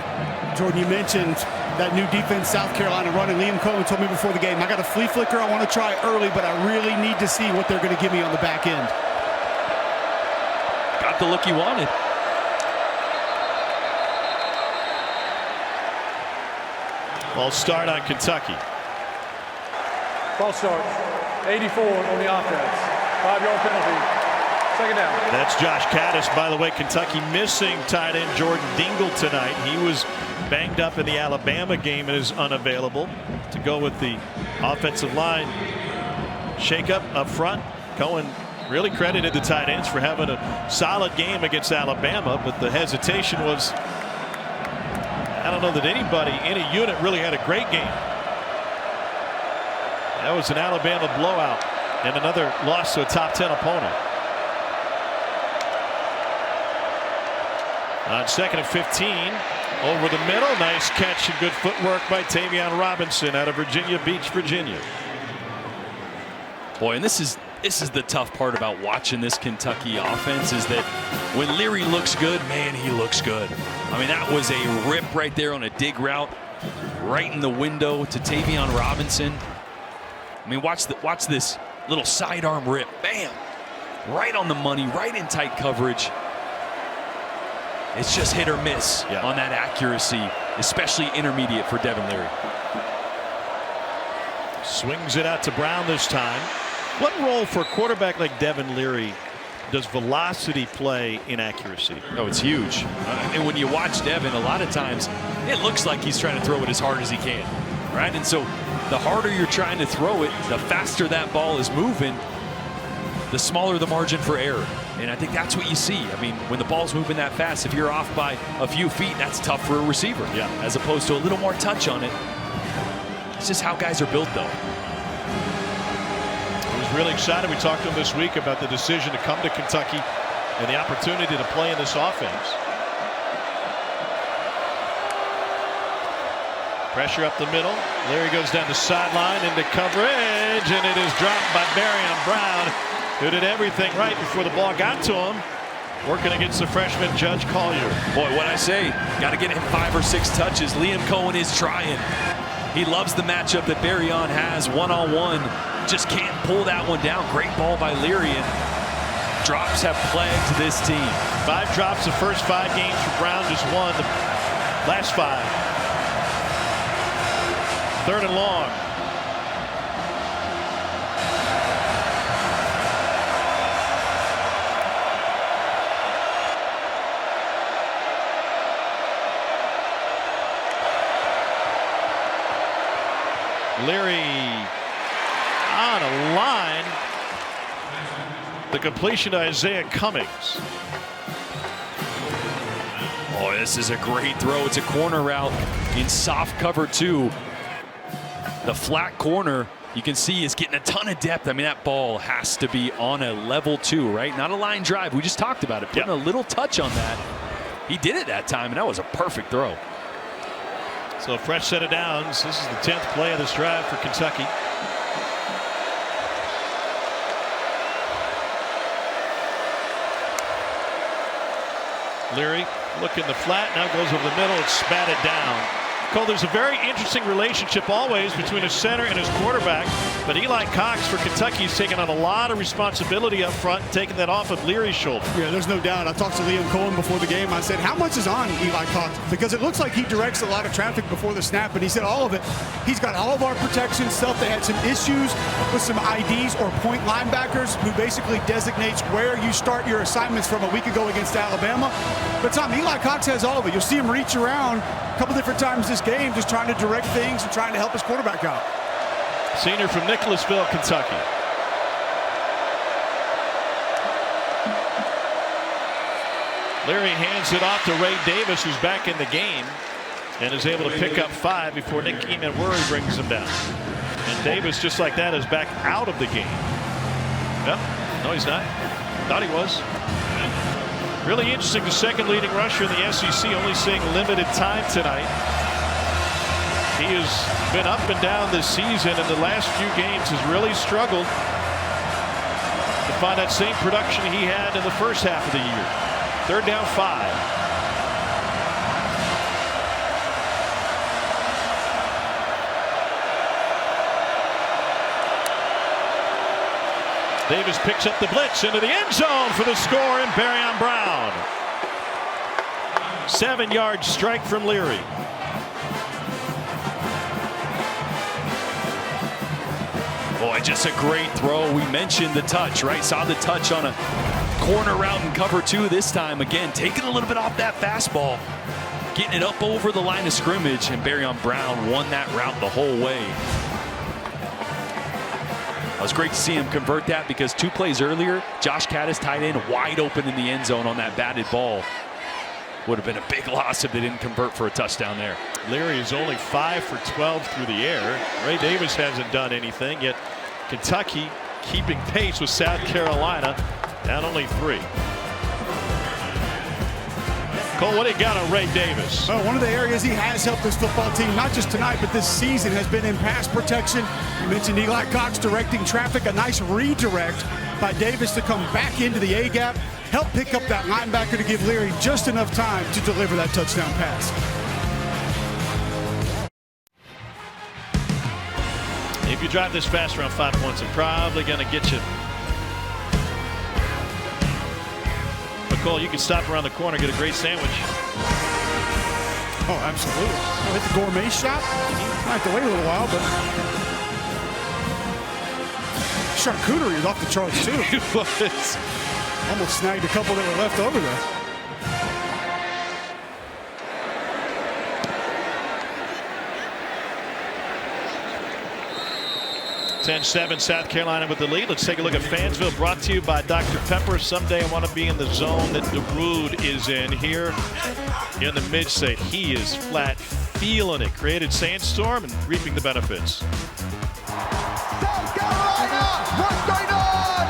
Jordan, you mentioned that new defense South Carolina running. Liam Cohen told me before the game, I got a flea flicker I want to try early, but I really need to see what they're going to give me on the back end.
Got the look he wanted.
False start on Kentucky.
False start. 84 on the offense. 5-yard penalty. 2nd down.
That's Josh Caddis. By the way, Kentucky missing tight end Jordan Dingle tonight. He was banged up in the Alabama game and is unavailable to go with the offensive line shakeup up front. Cohen really credited the tight ends for having a solid game against Alabama, but the hesitation was, I don't know that anybody, any unit really had a great game. That was an Alabama blowout and another loss to a top 10 opponent. On 2nd and 15, over the middle, nice catch and good footwork by Tavion Robinson out of Virginia Beach, Virginia.
Boy, and this is the tough part about watching this Kentucky offense, is that when Leary looks good, man, he looks good. I mean, that was a rip right there on a dig route, right in the window to Tavion Robinson. I mean, watch this little sidearm rip, bam, right on the money, right in tight coverage. It's just hit or miss on that accuracy, especially intermediate for Devin Leary.
Swings it out to Brown this time. What role for a quarterback like Devin Leary does velocity play in accuracy?
Oh, it's huge. And when you watch Devin, a lot of times it looks like he's trying to throw it as hard as he can, right? And so the harder you're trying to throw it, the faster that ball is moving, the smaller the margin for error. And I think that's what you see. I mean, when the ball's moving that fast, if you're off by a few feet, that's tough for a receiver.
Yeah.
As opposed to a little more touch on it. It's just how guys are built, though.
I was really excited. We talked to him this week about the decision to come to Kentucky and the opportunity to play in this offense. Pressure up the middle. Leary goes down the sideline into coverage, and it is dropped by Barrion Brown, who did everything right before the ball got to him, working against the freshman Judge Collier.
Boy, what I say, got to get him 5 or 6 touches. Liam Cohen is trying. He loves the matchup that Barrion has one-on-one. Just can't pull that one down. Great ball by Leary, and drops have plagued this team.
5 drops the first 5 games for Brown, just 1 the last 5. 3rd and long. Leary on a line. The completion to Isaiah Cummings.
Oh, this is a great throw. It's a corner route in soft cover 2. The flat corner You can see he's getting a ton of depth. I mean, that ball has to be on a level 2, right? Not a line drive. We just talked about it. Putting a little touch on that. He did it that time, and that was a perfect throw.
So a fresh set of downs. This is the 10th play of this drive for Kentucky. Leary looking the flat, now goes over the middle, it's spatted down. Cole, there's a very interesting relationship always between his center and his quarterback, but Eli Cox for Kentucky is taking on a lot of responsibility up front, taking that off of Leary's shoulder.
Yeah, there's no doubt. I talked to Liam Cohen before the game. I said, how much is on Eli Cox? Because it looks like he directs a lot of traffic before the snap, and he said all of it. He's got all of our protection stuff. They had some issues with some IDs or point linebackers who basically designates where you start your assignments from a week ago against Alabama. But Tom, Eli Cox has all of it. You'll see him reach around a couple different times this game, just trying to direct things and trying to help his quarterback out.
Senior from Nicholasville, Kentucky. Leary hands it off to Ray Davis, who's back in the game and is able to pick up 5 before Nick Eman-Worry brings him down. And Davis, just like that, is back out of the game. Yep. No, he's not. Thought he was. Really interesting, the second leading rusher in the SEC, only seeing limited time tonight. He has been up and down this season, and the last few games has really struggled to find that same production he had in the first half of the year. 3rd down 5. Davis picks up the blitz into the end zone for the score, and Barion Brown. 7-yard strike from Leary.
Boy, just a great throw. We mentioned the touch, right? Saw the touch on a corner route in cover 2 this time. Again, taking a little bit off that fastball, getting it up over the line of scrimmage, and Barion Brown won that route the whole way. It was great to see him convert that, because 2 plays earlier, Josh Caddis tight end wide open in the end zone on that batted ball. Would have been a big loss if they didn't convert for a touchdown there.
Leary is only 5 for 12 through the air. Ray Davis hasn't done anything yet. Kentucky keeping pace with South Carolina, down only 3. Cole, what do you got on Ray Davis?
Well, one of the areas he has helped this football team, not just tonight, but this season, has been in pass protection. You mentioned Eli Cox directing traffic, a nice redirect by Davis to come back into the A-gap, help pick up that linebacker to give Leary just enough time to deliver that touchdown pass.
If you drive this fast around 5 points, it's probably going to get you. But Cole, you can stop around the corner, get a great sandwich.
Oh, absolutely. We'll hit the gourmet shop. Might have to wait a little while, but charcuterie is off the charts too.
It was.
Almost snagged a couple that were left over there.
10-7 South Carolina with the lead. Let's take a look at Fansville, brought to you by Dr. Pepper. Someday I want to be in the zone that DeRude is in here in the mid-state. He is flat feeling it. Created Sandstorm and reaping the benefits.
South Carolina, what's going on?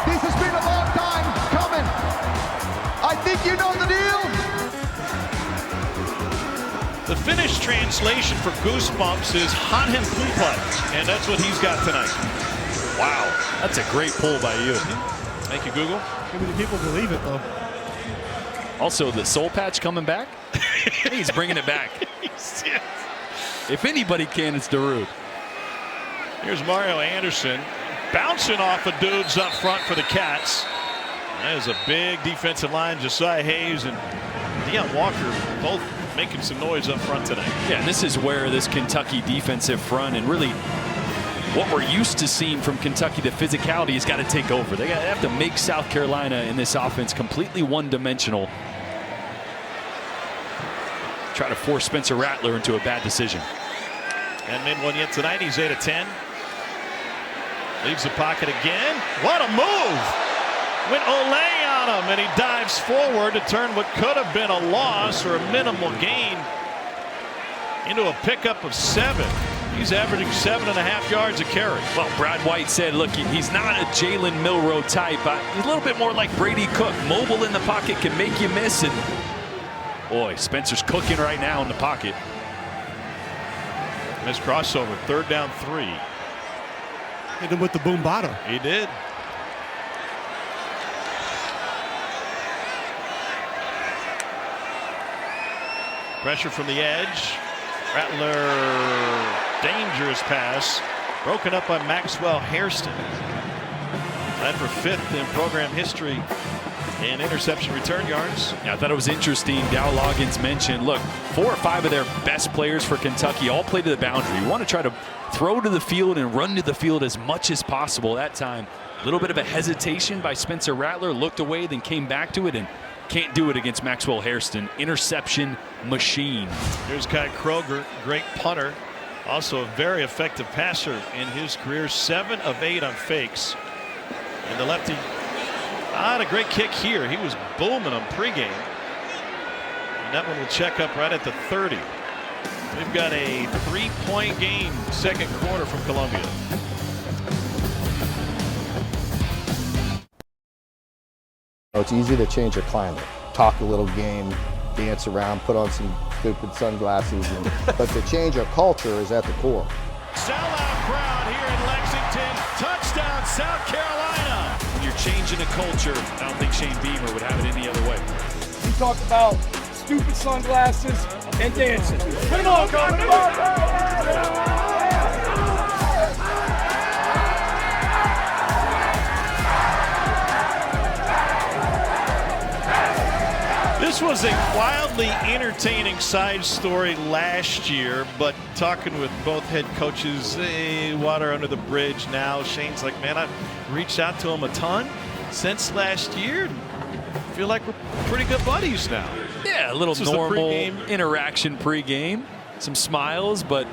This has been a long time coming. I think you know the deal.
The Finnish translation for Goosebumps is Hanhen Puplat, and that's what he's got tonight.
Wow, that's a great pull by you.
Thank you, Google.
Too many people believe it, though.
Also, the soul patch coming back. He's bringing it back. If anybody can, it's DeRude.
Here's Mario Anderson bouncing off of dudes up front for the Cats. That is a big defensive line. Josiah Hayes and Deion Walker both making some noise up front tonight.
Yeah, and this is where this Kentucky defensive front and really what we're used to seeing from Kentucky, the physicality, has got to take over. They have to make South Carolina in this offense completely one-dimensional. Try to force Spencer Rattler into a bad decision.
And made one yet tonight. He's 8 of 10. Leaves the pocket again. What a move! Went Olay on him, and he dives forward to turn what could have been a loss or a minimal gain into a pickup of 7. He's averaging 7.5 yards a carry.
Well, Brad White said, look, he's not a Jalen Milroe type. He's a little bit more like Brady Cook. Mobile in the pocket, can make you miss. And boy, Spencer's cooking right now in the pocket.
Nice crossover, 3rd down 3.
Hit him with the boom bottom.
He did. Pressure from the edge. Rattler, dangerous pass. Broken up by Maxwell Hairston. That for 5th in program history in interception return yards.
Yeah, I thought it was interesting. Dow Loggins mentioned, look, 4 or 5 of their best players for Kentucky all play to the boundary. You want to try to throw to the field and run to the field as much as possible. That time, a little bit of a hesitation by Spencer Rattler, looked away, then came back to it, and can't do it against Maxwell Hairston. Interception machine.
Here's Kai Kroger, great punter. Also a very effective passer in his career. 7 of 8 on fakes. And the lefty had a great kick here. He was booming on pregame. And that one will check up right at the 30. We've got a 3-point game, 2nd quarter from Columbia.
It's easy to change your climate. Talk a little game, dance around, put on some stupid sunglasses. But to change our culture is at the core.
Sellout crowd here in Lexington. Touchdown, South Carolina.
When you're changing a culture, I don't think Shane Beamer would have it any other way.
We talked about stupid sunglasses and dancing. Come on, come on.
This was a wildly entertaining side story last year, but talking with both head coaches, water under the bridge now. Shane's like, man, I've reached out to him a ton since last year. I feel like we're pretty good buddies now.
Yeah, a little normal interaction pregame, some smiles, but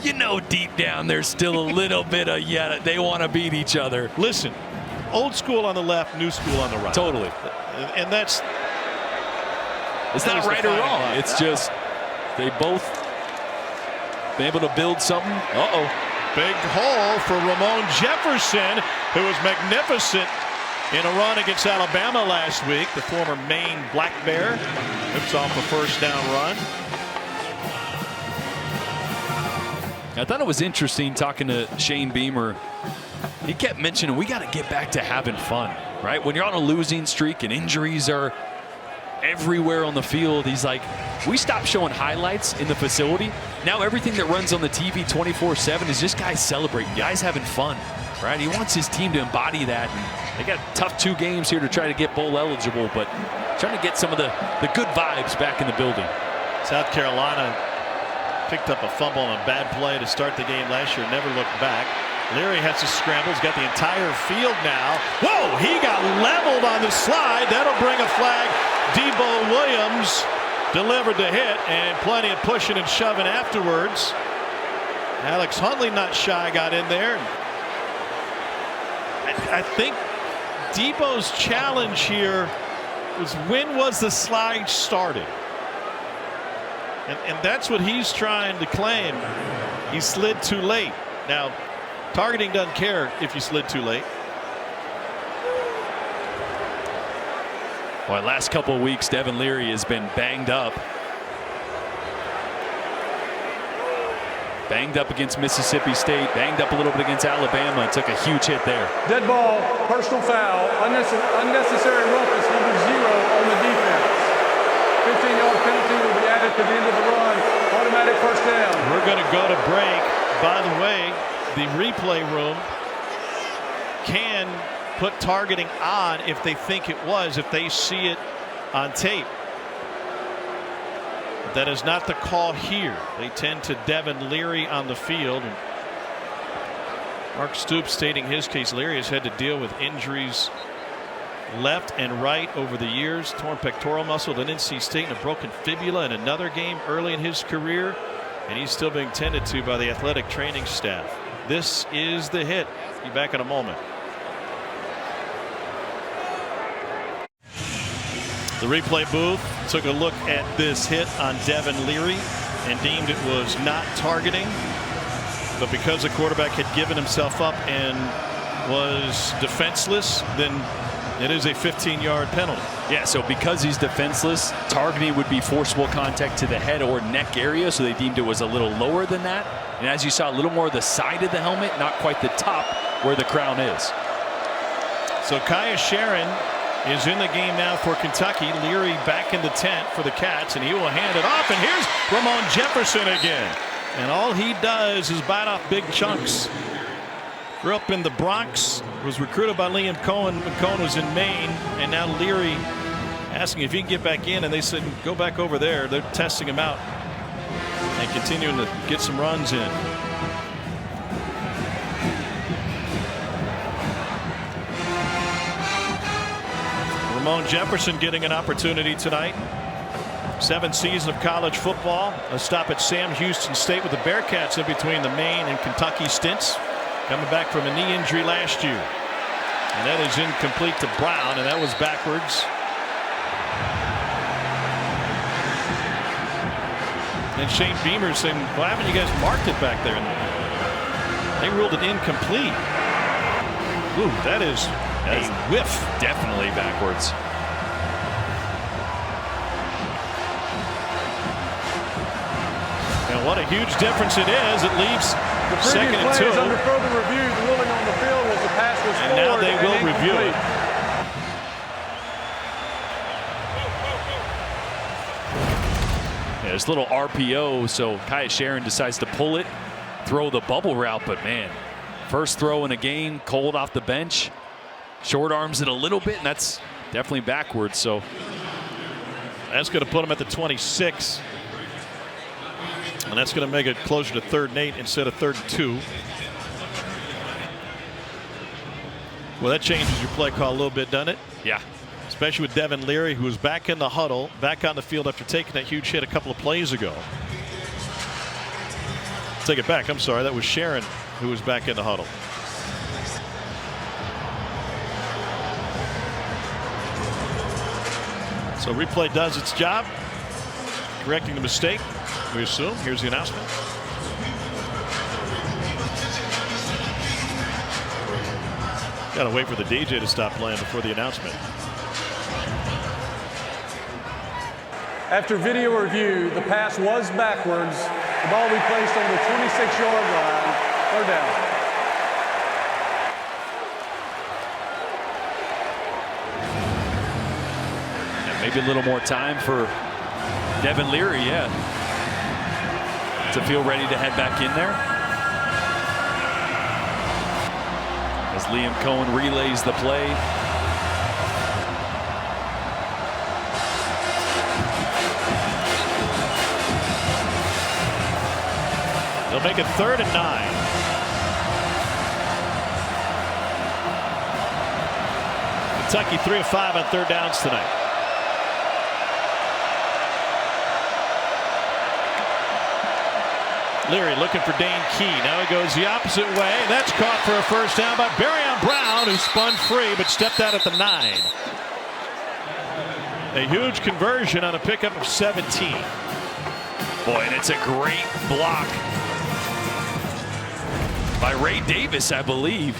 you know deep down there's still a little bit of, yeah, they want to beat each other.
Listen, old school on the left, new school on the right.
Totally.
And that's...
It's not right or wrong. It's just they both been able to build something.
Big hole for Ramon Jefferson, who was magnificent in a run against Alabama last week. The former Maine Black Bear whips off a 1st down run.
I thought it was interesting talking to Shane Beamer. He kept mentioning we got to get back to having fun, right? When you're on a losing streak and injuries are everywhere on the field, he's like, we stopped showing highlights in the facility. Now everything that runs on the TV 24/7 is just guys celebrating, guys having fun, right? He wants his team to embody that. And they got a tough 2 games here to try to get bowl eligible, but trying to get some of the good vibes back in the building.
South Carolina picked up a fumble on a bad play to start the game last year, never looked back. Leary has to scramble. He's got the entire field now. Whoa, he got leveled on the slide. That'll bring a flag. Debo Williams delivered the hit, and plenty of pushing and shoving afterwards. Alex Huntley, not shy, got in there. I think Debo's challenge here was, when was the slide started? And that's what he's trying to claim. He slid too late. Now, targeting doesn't care if you slid too late.
Boy, last couple of weeks, Devin Leary has been banged up. Banged up against Mississippi State, banged up a little bit against Alabama, and took a huge hit there.
Dead ball, personal foul, unnecessary rumpus, number 0 on the defense. 15-yard penalty will be added to the end of the run. Automatic 1st down.
We're going to go to break. By the way, the replay room can put targeting on if they think it was, if they see it on tape. That is not the call here. They tend to Devin Leary on the field. And Mark Stoops stating his case. Leary has had to deal with injuries left and right over the years. Torn pectoral muscle at NC State and a broken fibula in another game early in his career. And he's still being tended to by the athletic training staff. This is the hit. Be back in a moment. The replay booth took a look at this hit on Devin Leary and deemed it was not targeting. But because the quarterback had given himself up and was defenseless, then it is a 15-yard penalty.
Yeah, so because he's defenseless, targeting would be forcible contact to the head or neck area, so they deemed it was a little lower than that. And as you saw, a little more the side of the helmet, not quite the top where the crown is.
So Kaya Sharon is in the game now for Kentucky. Leary back in the tent for the Cats, and he will hand it off. And here's Ramon Jefferson again. And all he does is bite off big chunks. Grew up in the Bronx, was recruited by Liam Cohen when Cohen was in Maine, and now Leary asking if he can get back in, and they said go back over there. They're testing him out and continuing to get some runs in. Ramon Jefferson getting an opportunity tonight. 7th season of college football. A stop at Sam Houston State with the Bearcats in between the Maine and Kentucky stints. Coming back from a knee injury last year. And that is incomplete to Brown, and that was backwards. And Shane Beamer saying, why haven't you guys marked it back there? And they ruled it incomplete. Ooh, that is a whiff.
Definitely backwards.
And what a huge difference it is. It leaves second and 2.
Under further review, the ruling on the field was the pass was
and now they will review it.
Yeah, this little RPO, so Kaya Sharon decides to pull it, throw the bubble route, but man, first throw in a game, cold off the bench, short arms it a little bit, and that's definitely backwards. So
that's going to put him at the 26. And that's going to make it closer to 3rd and 8 instead of 3rd and 2. Well, that changes your play call a little bit, doesn't it?
Yeah.
Especially with Devin Leary, who was back in the huddle, back on the field after taking that huge hit a couple of plays ago. Take it back. I'm sorry. That was Sharon who was back in the huddle. So replay does its job, correcting the mistake. We assume. Here's the announcement. Got to wait for the DJ to stop playing before the announcement.
After video review, the pass was backwards. The ball will be placed on the 26-yard line. 3rd down.
And maybe a little more time for Devin Leary, yeah, to feel ready to head back in there. As Liam Cohen relays the play.
They'll make it 3rd and 9. Kentucky 3 of 5 on 3rd downs tonight. Leary looking for Dane Key. Now he goes the opposite way. That's caught for a first down by Barrion Brown, who spun free but stepped out at the 9. A huge conversion on a pickup of 17.
Boy, and it's a great block by Ray Davis, I believe.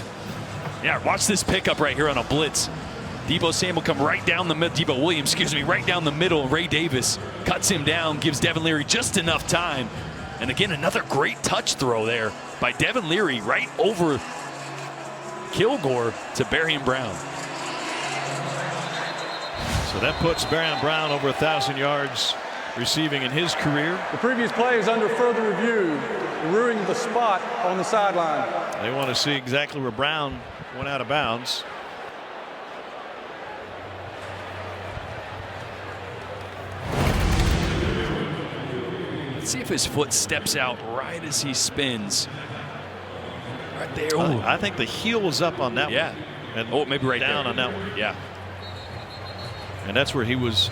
Yeah, watch this pickup right here on a blitz. Debo Samuel come right down the middle. Debo Williams, excuse me, right down the middle. Ray Davis cuts him down, gives Devin Leary just enough time. And again, another great touch throw there by Devin Leary right over Kilgore to Barrion Brown.
So that puts Barrion Brown over 1,000 yards receiving in his career.
The previous play is under further review, ruining the spot on the sideline.
They want to see exactly where Brown went out of bounds.
Let's see if his foot steps out right as he spins. Right there.
Ooh. I think the heel was up on that one.
Yeah.
And
maybe right
down
there.
on that one.
Yeah.
And that's where he was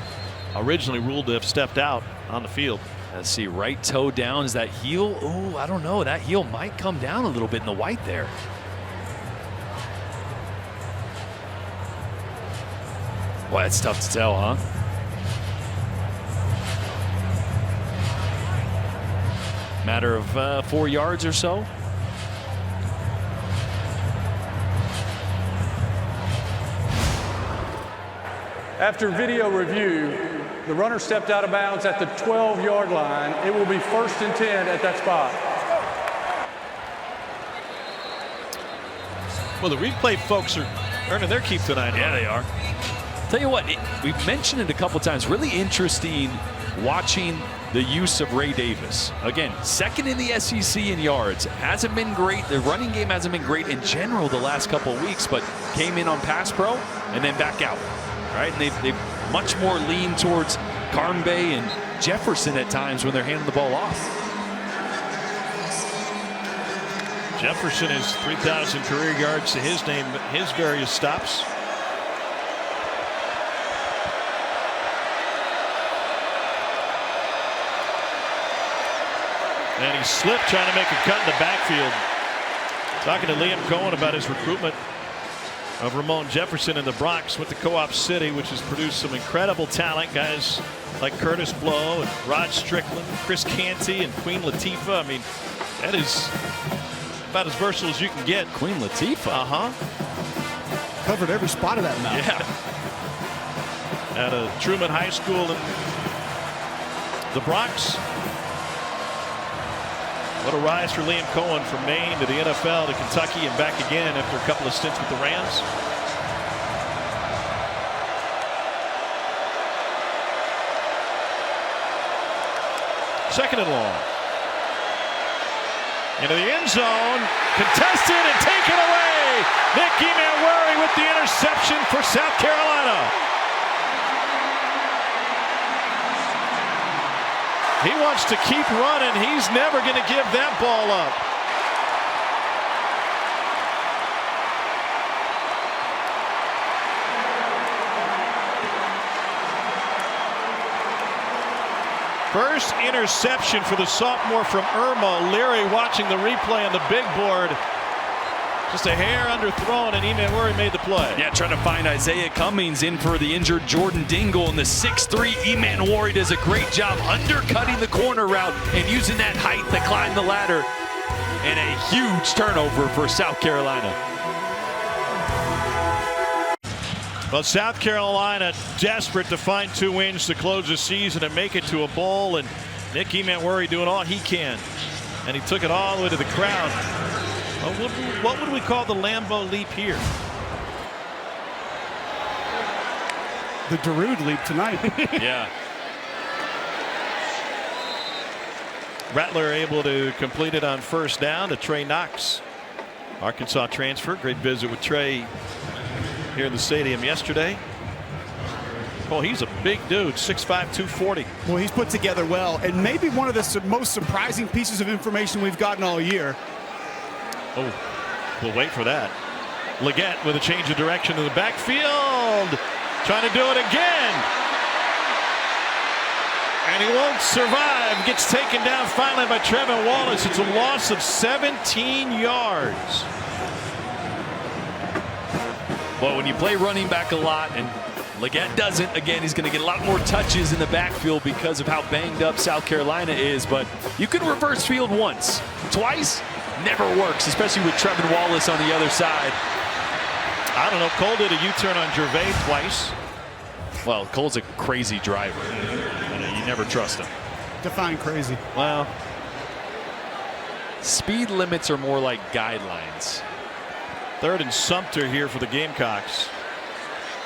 originally ruled to have stepped out on the field.
Let's see, right toe down. Is that heel? Oh, I don't know. That heel might come down a little bit in the white there. Boy, that's tough to tell, huh? Matter of 4 yards or so.
After video review, the runner stepped out of bounds at the 12-yard line. It will be 1st and 10 at that spot.
Well, the replay folks are earning their keep tonight.
Yeah, they are. Tell you what, we've mentioned it a couple times. Really interesting watching the use of Ray Davis. Again, 2nd in the SEC in yards. Hasn't been great. The running game hasn't been great in general the last couple of weeks, but came in on pass pro and then back out. Right? And they've much more lean towards Garmbe and Jefferson at times when they're handing the ball off.
Jefferson has 3,000 career yards to his name, his various stops. And he slipped trying to make a cut in the backfield. Talking to Liam Cohen about his recruitment of Ramon Jefferson in the Bronx. Went to Co-op City, which has produced some incredible talent. Guys like Curtis Blow and Rod Strickland, Chris Canty and Queen Latifah. I mean, that is about as versatile as you can get.
Queen Latifah?
Covered every spot of that map.
Yeah. At a Truman High School in the Bronx. What a rise for Liam Cohen from Maine to the NFL to Kentucky and back again after a couple of stints with the Rams. Second and long. Into the end zone. Contested and taken away. Nick Emanwari with the interception for South Carolina. He wants to keep running. He's never going to give that ball up. First interception for the sophomore from Irma. Leary watching the replay on the big board. Just a hair underthrown, and Emanwari made the play.
Yeah, trying to find Isaiah Cummings in for the injured Jordan Dingle, and the 6'3" Emanwari does a great job undercutting the corner route and using that height to climb the ladder. And a huge turnover for South Carolina.
Well, South Carolina desperate to find 2 wins to close the season and make it to a bowl, and Nick Emanwari doing all he can. And he took it all the way to the crowd. What would we call the Lambeau leap here?
The Darude leap tonight.
Yeah.
Rattler able to complete it on first down to Trey Knox. Arkansas transfer. Great visit with Trey here in the stadium yesterday. Oh, he's a big dude, 6'5", 240.
Well, he's put together well, and maybe one of the most surprising pieces of information we've gotten all year.
Oh, we'll wait for that. Leggett with a change of direction in the backfield. Trying to do it again. And he won't survive. Gets taken down finally by Trevin Wallace. It's a loss of 17 yards.
Well, when you play running back a lot, and Leggett doesn't, again, he's going to get a lot more touches in the backfield because of how banged up South Carolina is. But you can reverse field once. Twice, never works, especially with Trevin Wallace on the other side.
I don't know. Cole did a U-turn on Gervais twice.
Well, Cole's a crazy driver. You never trust him.
Define crazy.
Well,
speed limits are more like guidelines.
3rd and Sumter here for the Gamecocks.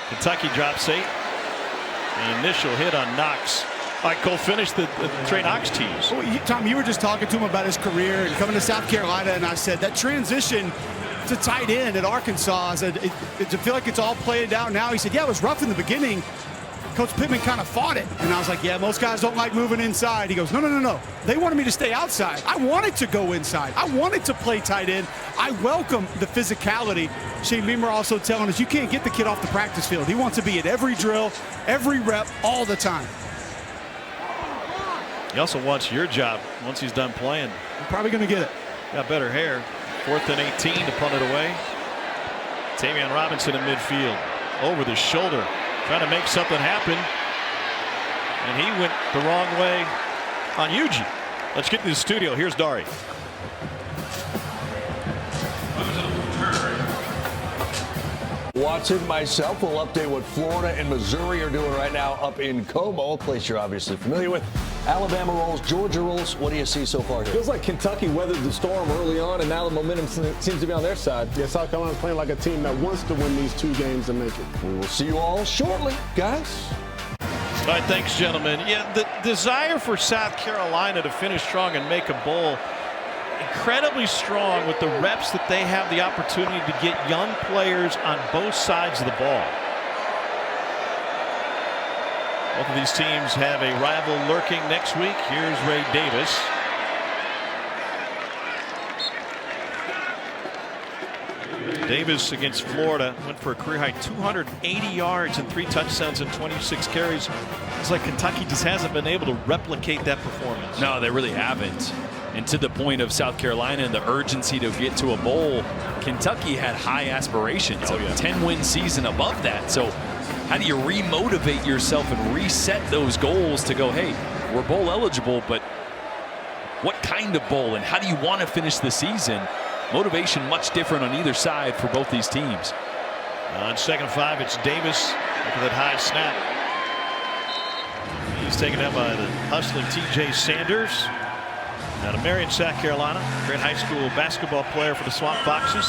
Kentucky drops 8. An initial hit on Knox. All right, Cole, finish the Trey Knox tease.
Well, Tom, you were just talking to him about his career and coming to South Carolina, and I said that transition to tight end at Arkansas, I said, I feel like it's all played out now. He said, yeah, it was rough in the beginning. Coach Pittman kind of fought it. And I was like, yeah, most guys don't like moving inside. He goes, no. They wanted me to stay outside. I wanted to go inside. I wanted to play tight end. I welcome the physicality. Shane Beamer also telling us you can't get the kid off the practice field. He wants to be at every drill, every rep, all the time.
He also wants your job once he's done playing.
I'm probably going to get it.
Got better hair. 4th and 18 to punt it away. Tamion Robinson in midfield. Over the shoulder. Trying to make something happen. And he went the wrong way on Yuji. Let's get to the studio. Here's Dari.
Watson, myself, will update what Florida and Missouri are doing right now up in Como, a place you're obviously familiar with. Alabama rolls, Georgia rolls. What do you see so far here?
Feels like Kentucky weathered the storm early on, and now the momentum seems to be on their side.
Yeah, South Carolina's playing like a team that wants to win these 2 games and make it.
We will see you all shortly, guys.
All right, thanks, gentlemen. Yeah, the desire for South Carolina to finish strong and make a bowl, incredibly strong with the reps that they have the opportunity to get young players on both sides of the ball. Both of these teams have a rival lurking next week. Here's Ray Davis. Davis against Florida went for a career high 280 yards and 3 touchdowns and 26 carries. It's like Kentucky just hasn't been able to replicate that performance.
No, they really haven't. And to the point of South Carolina and the urgency to get to a bowl, Kentucky had high aspirations, a 10-win season above that. So how do you remotivate yourself and reset those goals to go, hey, we're bowl eligible, but what kind of bowl and how do you want to finish the season? Motivation much different on either side for both these teams.
On 2nd and 5, it's Davis after that high snap. He's taken out by the hustling T.J. Sanders. Out of Marion, South Carolina. Great high school basketball player for the Swamp Foxes.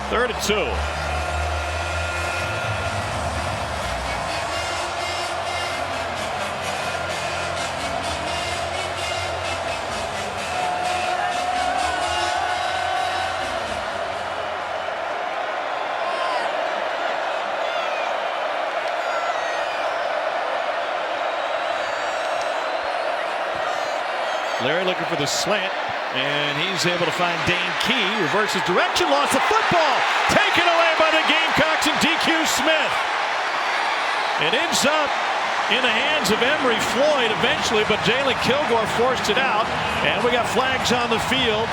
3rd and 2. Larry looking for the slant, and he's able to find Dane Key. Reverses direction, lost the football. Taken away by the Gamecocks and DQ Smith. It ends up in the hands of Emory Floyd eventually, but Jalen Kilgore forced it out, and we got flags on the field.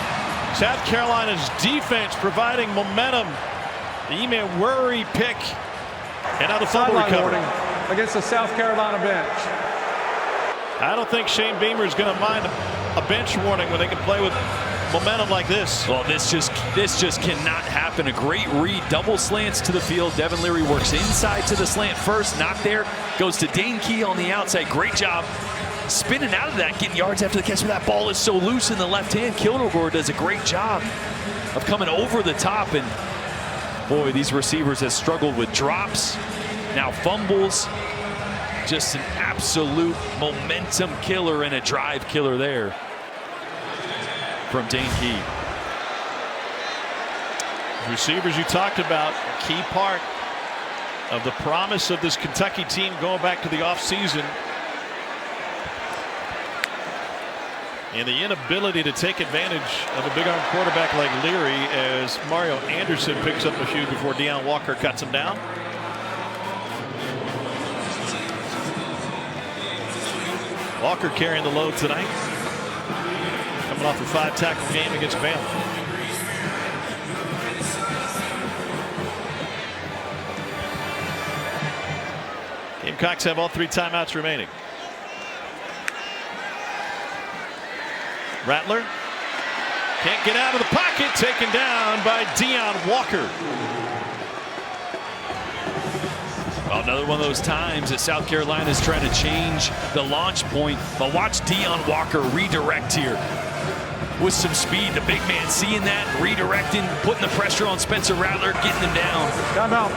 South Carolina's defense providing momentum. The Worry pick, and now the fumble recovery
against the South Carolina bench.
I don't think Shane Beamer is going to mind a bench warning when they can play with momentum like this.
Well, this just cannot happen. A great read, double slants to the field. Devin Leary works inside to the slant first, not there. Goes to Dane Key on the outside. Great job spinning out of that, getting yards after the catch. But that ball is so loose in the left hand. Kilgore does a great job of coming over the top. And boy, these receivers have struggled with drops, now fumbles. Just an absolute momentum killer and a drive killer there from Dane Key.
Receivers you talked about, a key part of the promise of this Kentucky team going back to the offseason. And the inability to take advantage of a big arm quarterback like Leary as Mario Anderson picks up a few before Deion Walker cuts him down. Walker carrying the load tonight. Coming off a 5-tackle game against Bama. Gamecocks have all 3 timeouts remaining. Rattler can't get out of the pocket. Taken down by Deion Walker.
Well, another one of those times that South Carolina is trying to change the launch point. But watch Deion Walker redirect here with some speed. The big man seeing that, redirecting, putting the pressure on Spencer Rattler, getting him down.
Timeout.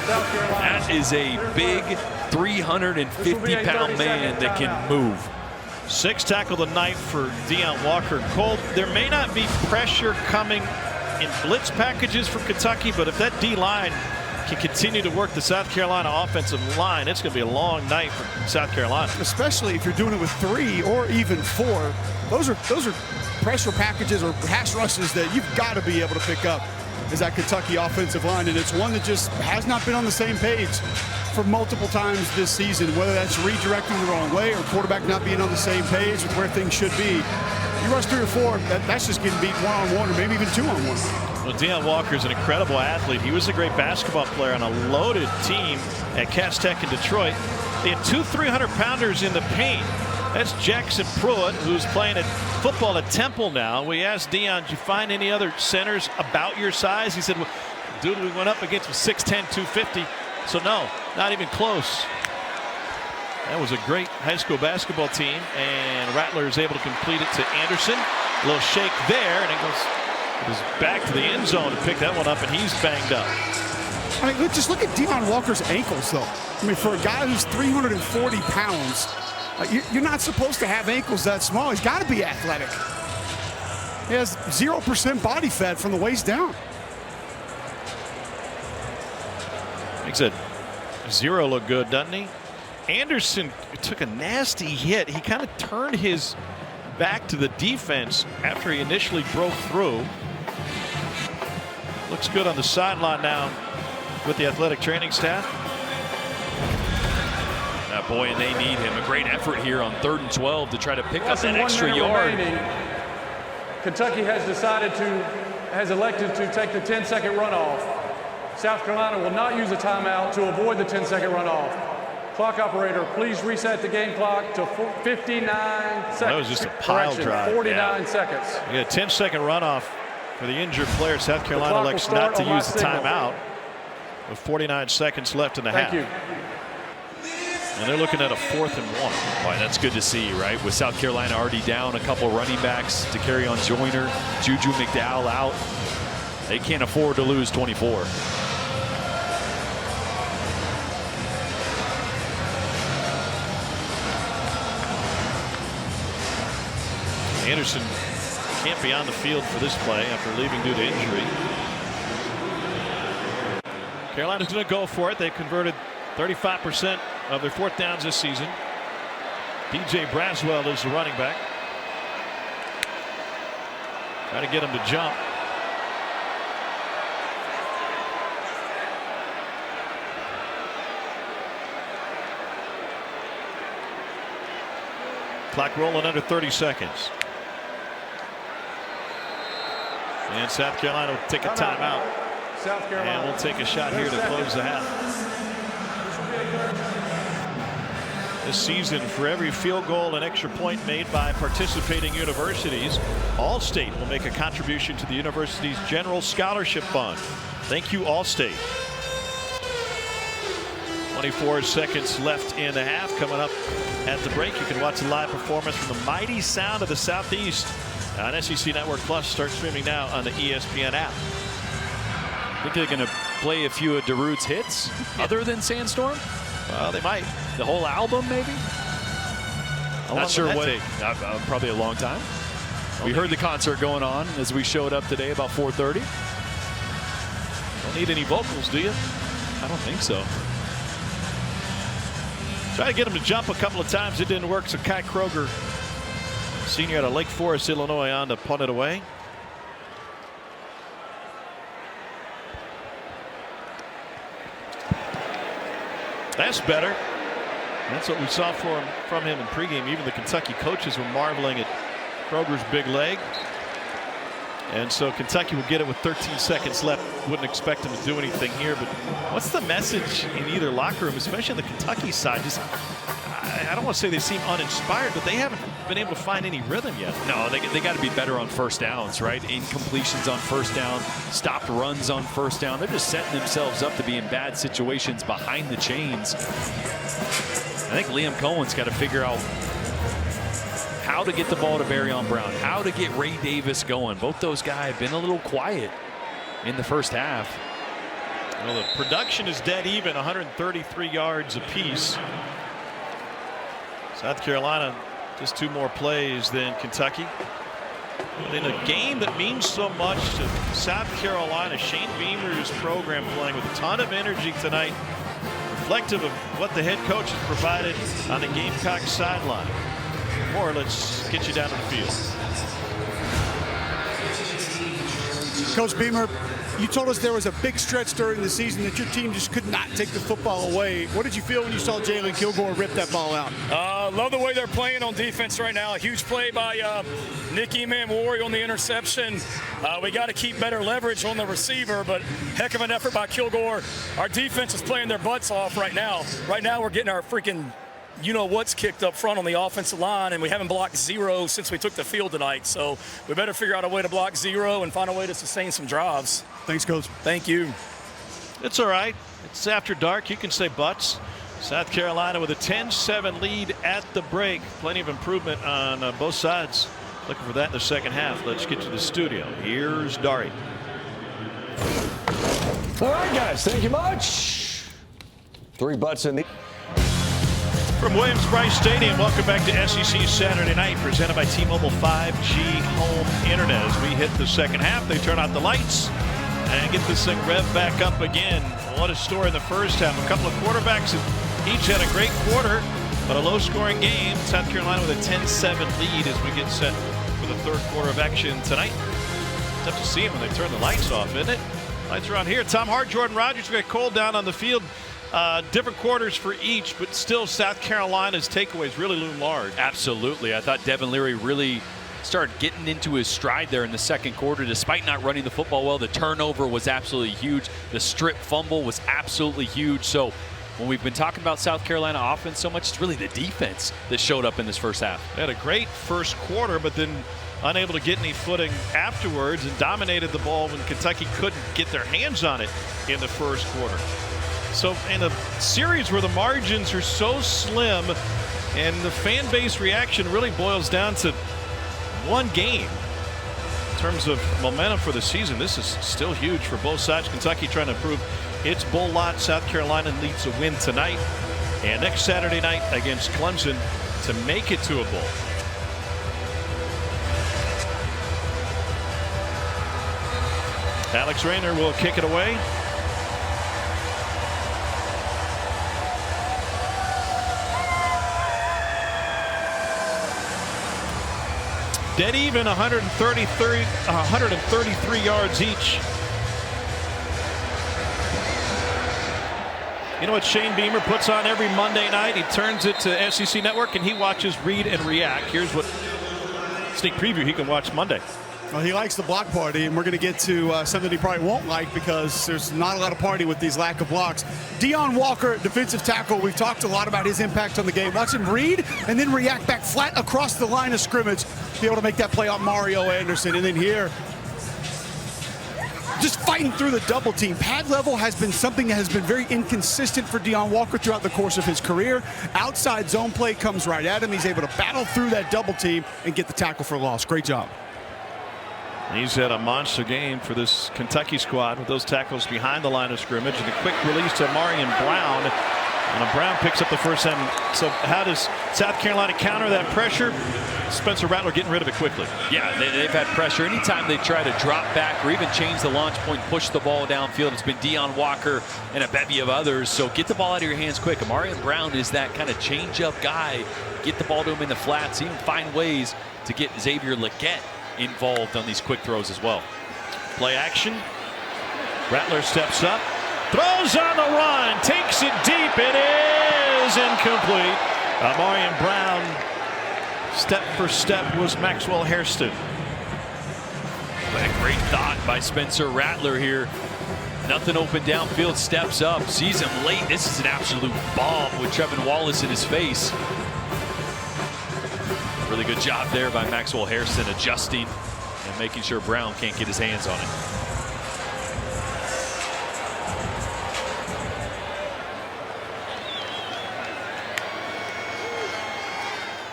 South Carolina.
That is a big 350-pound man that can move.
6th tackle of the night for Deion Walker. Cole, there may not be pressure coming in blitz packages for Kentucky, but if that D-line can continue to work the South Carolina offensive line, it's going to be a long night for South Carolina.
Especially if you're doing it with 3 or even 4. Those are pressure packages or hash rushes that you've got to be able to pick up as that Kentucky offensive line. And it's one that just has not been on the same page for multiple times this season, whether that's redirecting the wrong way or quarterback not being on the same page with where things should be. You rush 3 or 4, that's just getting beat 1-on-1 or maybe even 2-on-1.
Well, Deion Walker is an incredible athlete. He was a great basketball player on a loaded team at Cass Tech in Detroit. They had 2 300-pounders in the paint. That's Jackson Pruitt, who's playing at football at Temple now. We asked Deion, did you find any other centers about your size? He said, well, dude we went up against was 6'10", 250. So no, not even close. That was a great high school basketball team, and Rattler is able to complete it to Anderson. A little shake there, and he goes back to the end zone to pick that one up, and he's banged up.
I mean, just look at Deion Walker's ankles, though. I mean, for a guy who's 340 pounds, you're not supposed to have ankles that small. He's got to be athletic. He has 0% body fat from the waist down.
Makes it 0 look good, doesn't he? Anderson took a nasty hit. He kind of turned his back to the defense after he initially broke through. Looks good on the sideline now with the athletic training staff.
Boy, and they need him. A great effort here on 3rd and 12 to try to pick up that extra yard.
Kentucky has elected to take the 10-second runoff. South Carolina will not use a timeout to avoid the 10-second runoff. Clock operator, please reset the game clock to 59 seconds.
That was just a pile drive.
49 seconds.
Yeah, 10-second runoff for the injured player. South Carolina elects not to use the timeout with 49 seconds left in the half.
Thank you.
And they're looking at a 4th and 1.
Boy, that's good to see, right? With South Carolina already down a couple running backs to carry on Joyner, Juju McDowell out. They can't afford to lose 24.
Anderson can't be on the field for this play after leaving due to injury. Carolina's going to go for it. They've converted 35% of their 4th downs this season. DJ Braswell is the running back. Try to get him to jump. Clock rolling under 30 seconds. And South Carolina will take a timeout. And we'll take a shot here to close the half. This season, for every field goal and extra point made by participating universities, Allstate will make a contribution to the university's general scholarship fund. Thank you, Allstate. 24 seconds left in the half. Coming up at the break, you can watch a live performance from the mighty sound of the Southeast on SEC Network Plus. Start streaming now on the ESPN app.
I think they're going to play a few of Darude's hits other than Sandstorm.
Well, they might.
The whole album, maybe? I'm not sure what. Probably a long time. We heard the concert going on as we showed up today about 4:30.
Don't need any vocals, do you?
I don't think so.
Try to get him to jump a couple of times. It didn't work, so Kai Kroger, senior out of Lake Forest, Illinois, on to punt it away. That's better. That's what we saw from him in pregame. Even the Kentucky coaches were marveling at Kroger's big leg. And so Kentucky will get it with 13 seconds left. Wouldn't expect him to do anything here. But what's the message in either locker room, especially on the Kentucky side? Just, I don't want to say they seem uninspired, but they haven't been able to find any rhythm yet.
No, they got to be better on first downs, right? Incompletions on first down, stopped runs on first down. They're just setting themselves up to be in bad situations behind the chains. I think Liam Cohen's got to figure out how to get the ball to Barryon Brown, how to get Ray Davis going. Both those guys have been a little quiet in the first half.
Well, the production is dead even, 133 yards apiece. South Carolina just 2 more plays than Kentucky. In a game that means so much to South Carolina, Shane Beamer's program playing with a ton of energy tonight, reflective of what the head coach has provided on the Gamecocks sideline. Or let's get you down to the field.
Coach Beamer, you told us there was a big stretch during the season that your team just could not take the football away. What did you feel when you saw Jalen Kilgore rip that ball out?
Love the way they're playing on defense right now. A huge play by Nicky Manwari on the interception. We got to keep better leverage on the receiver, but heck of an effort by Kilgore. Our defense is playing their butts off right now. Right now we're getting our freaking what's kicked up front on the offensive line, and we haven't blocked 0 since we took the field tonight. So we better figure out a way to block 0 and find a way to sustain some drives.
Thanks, Coach.
Thank you.
It's all right. It's after dark. You can say butts. South Carolina with a 10-7 lead at the break. Plenty of improvement on both sides. Looking for that in the second half. Let's get to the studio. Here's Dari.
All right, guys. Thank you much. 3 butts in the.
From Williams-Brice Stadium, welcome back to SEC Saturday Night, presented by T-Mobile 5G Home Internet. As we hit the second half, they turn out the lights and get this thing revved back up again. What a story in the first half. A couple of quarterbacks each had a great quarter, but a low-scoring game. South Carolina with a 10-7 lead as we get set for the third quarter of action tonight. Tough to see them when they turn the lights off, isn't it? Lights are on here. Tom Hart, Jordan Rogers. We got Cole down on the field. Different quarters for each, but still South Carolina's takeaways really loom large.
Absolutely. I thought Devin Leary really started getting into his stride there in the second quarter, despite not running the football well. The turnover was absolutely huge. The strip fumble was absolutely huge. So when we've been talking about South Carolina offense so much, it's really the defense that showed up in this first half.
They had a great first quarter, but then unable to get any footing afterwards and dominated the ball when Kentucky couldn't get their hands on it in the first quarter. So in a series where the margins are so slim and the fan base reaction really boils down to one game in terms of momentum for the season, this is still huge for both sides. Kentucky trying to improve its bowl lot. South Carolina needs a win tonight and next Saturday night against Clemson to make it to a bowl. Alex Rayner will kick it away. Dead even, 133 yards each. You know what Shane Beamer puts on every Monday night? He turns it to SEC Network and he watches Read and React. Here's what sneak preview he can watch Monday.
Well, he likes the block party, and we're going to get to something he probably won't like because there's not a lot of party with these lack of blocks. Deion Walker, defensive tackle. We've talked a lot about his impact on the game. Watch him read and then react back flat across the line of scrimmage. Be able to make that play on Mario Anderson. And then here, just fighting through the double team. Pad level has been something that has been very inconsistent for Deion Walker throughout the course of his career. Outside zone play comes right at him. He's able to battle through that double team and get the tackle for loss. Great job.
He's had a monster game for this Kentucky squad with those tackles behind the line of scrimmage and a quick release to Marion Brown. And Brown picks up the first down. So how does South Carolina counter that pressure? Spencer Rattler getting rid of it quickly.
Yeah, they've had pressure. Anytime they try to drop back or even change the launch point, push the ball downfield, it's been Deion Walker and a bevy of others. So get the ball out of your hands quick. Marion Brown is that kind of change-up guy. Get the ball to him in the flats. Even find ways to get Xavier Legette involved on these quick throws as well.
Play action. Rattler steps up, throws on the run, takes it deep. It is incomplete. Marion Brown, step for step, was Maxwell Hairston.
What a great thought by Spencer Rattler here. Nothing open downfield, steps up, sees him late. This is an absolute bomb with Trevin Wallace in his face. Really good job there by Maxwell Hairston adjusting and making sure Brown can't get his hands on it.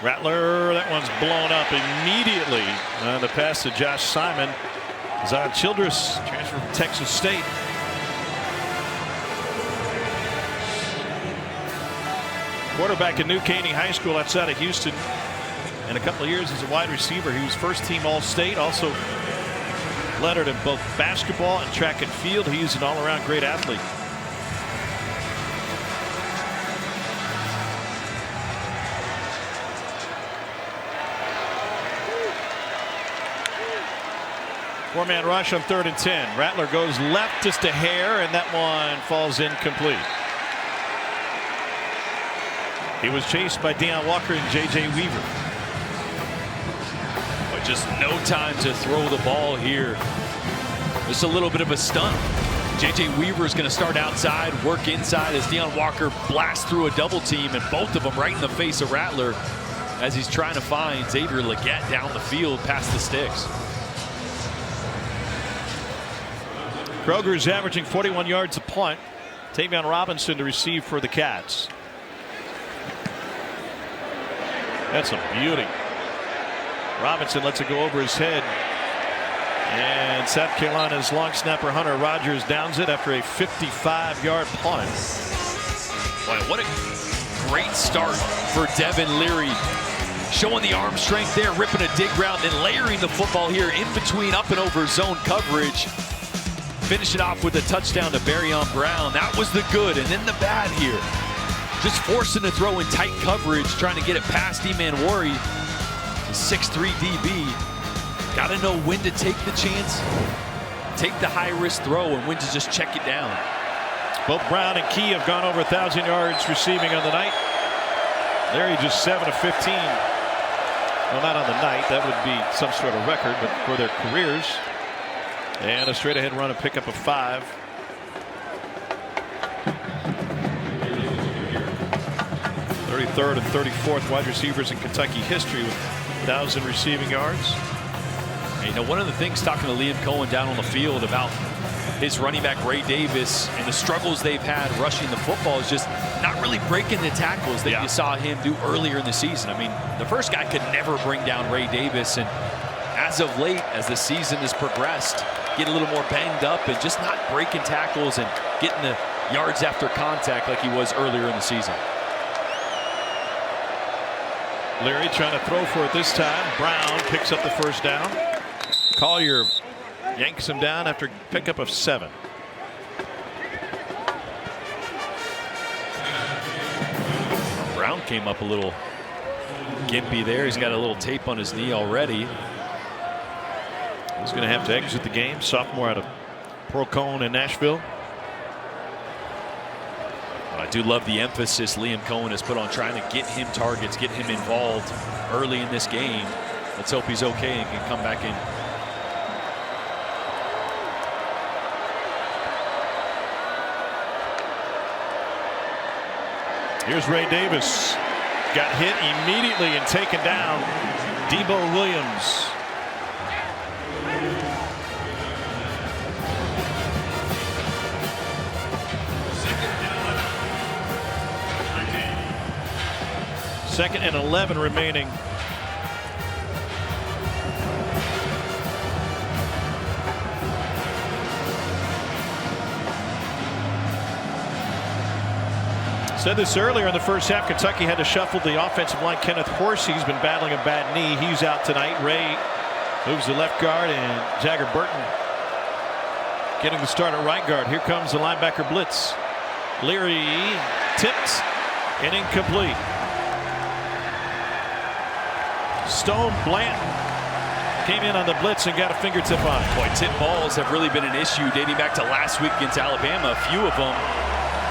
Rattler, that one's blown up immediately. The pass to Josh Simon. Zion Childress, transfer from Texas State. Quarterback at New Caney High School outside of Houston. In a couple of years as a wide receiver, he was first team All-State, also lettered in both basketball and track and field. He's an all-around great athlete. Four-man rush on 3rd and 10. Rattler goes left just a hair, and that one falls incomplete. He was chased by Deion Walker and J.J. Weaver.
Just no time to throw the ball here. Just a little bit of a stunt. J.J. Weaver is going to start outside, work inside as Deion Walker blasts through a double team, and both of them right in the face of Rattler as he's trying to find Xavier Legette down the field past the sticks.
Kroger's averaging 41 yards a punt. Tavion Robinson to receive for the Cats. That's a beauty. Robinson lets it go over his head. And South Carolina's long snapper Hunter Rogers downs it after a 55-yard punt.
Boy, what a great start for Devin Leary. Showing the arm strength there, ripping a dig route, and layering the football here in between up and over zone coverage. Finish it off with a touchdown to Barryon Brown. That was the good, and then the bad here. Just forcing to throw in tight coverage, trying to get it past E-Man Worry. The 6'3 DB. Got to know when to take the chance, take the high-risk throw, and when to just check it down.
Both Brown and Key have gone over 1,000 yards receiving on the night. Larry just 7 of 15. Well, not on the night. That would be some sort of record, but for their careers. And a straight ahead run, a pickup of 5. Third and 34th wide receivers in Kentucky history with 1,000 receiving yards.
And, you know, one of the things talking to Liam Cohen down on the field about his running back Ray Davis and the struggles they've had rushing the football is just not really breaking the tackles that you saw him do earlier in the season. I mean, the first guy could never bring down Ray Davis, and as of late, as the season has progressed, get a little more banged up and just not breaking tackles and getting the yards after contact like he was earlier in the season.
Leary trying to throw for it this time. Brown picks up the first down. Collier yanks him down after pickup of 7.
Brown came up a little gimpy there. He's got a little tape on his knee already.
He's going to have to exit the game. Sophomore out of Procone in Nashville.
I do love the emphasis Liam Cohen has put on trying to get him targets, get him involved early in this game. Let's hope he's okay and can come back in.
Here's Ray Davis. Got hit immediately and taken down. Debo Williams. Second and 11 remaining. Said this earlier in the first half. Kentucky had to shuffle the offensive line. Kenneth Horsey's been battling a bad knee. He's out tonight. Ray moves to left guard, and Jagger Burton getting the start at right guard. Here comes the linebacker blitz. Leary tipped and incomplete. Stone Blanton came in on the blitz and got a fingertip on it.
Boy, tip balls have really been an issue dating back to last week against Alabama. A few of them.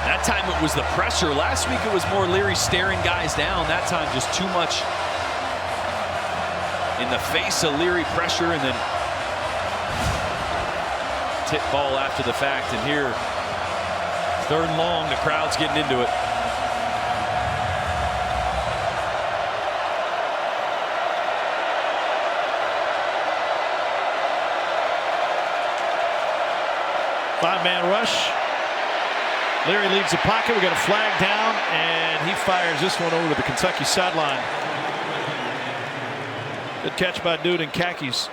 That time it was the pressure. Last week it was more Leary staring guys down. That time just too much in the face of Leary pressure, and then tip ball after the fact. And here, 3rd and long, the crowd's getting into it.
Five-man rush. Leary leaves the pocket. We got a flag down, and he fires this one over to the Kentucky sideline. Good catch by a dude in khakis.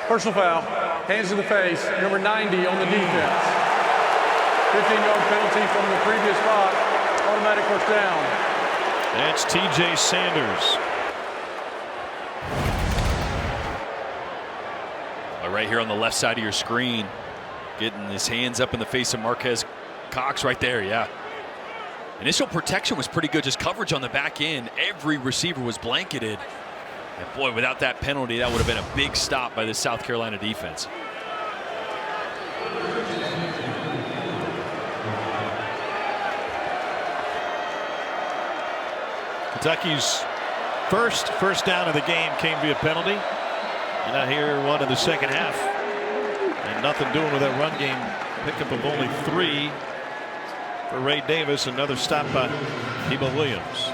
Personal foul, hands in the face, number 90 on the defense. 15-yard penalty from the previous spot, automatic first down.
That's TJ Sanders.
Right here on the left side of your screen, getting his hands up in the face of Marquez Cox right there. Yeah. Initial protection was pretty good. Just coverage on the back end. Every receiver was blanketed. And boy, without that penalty, that would have been a big stop by the South Carolina defense.
Kentucky's first down of the game came via penalty. And now here one in the second half. And nothing doing with that run game. Pickup of only 3 for Ray Davis. Another stop by Debo Williams.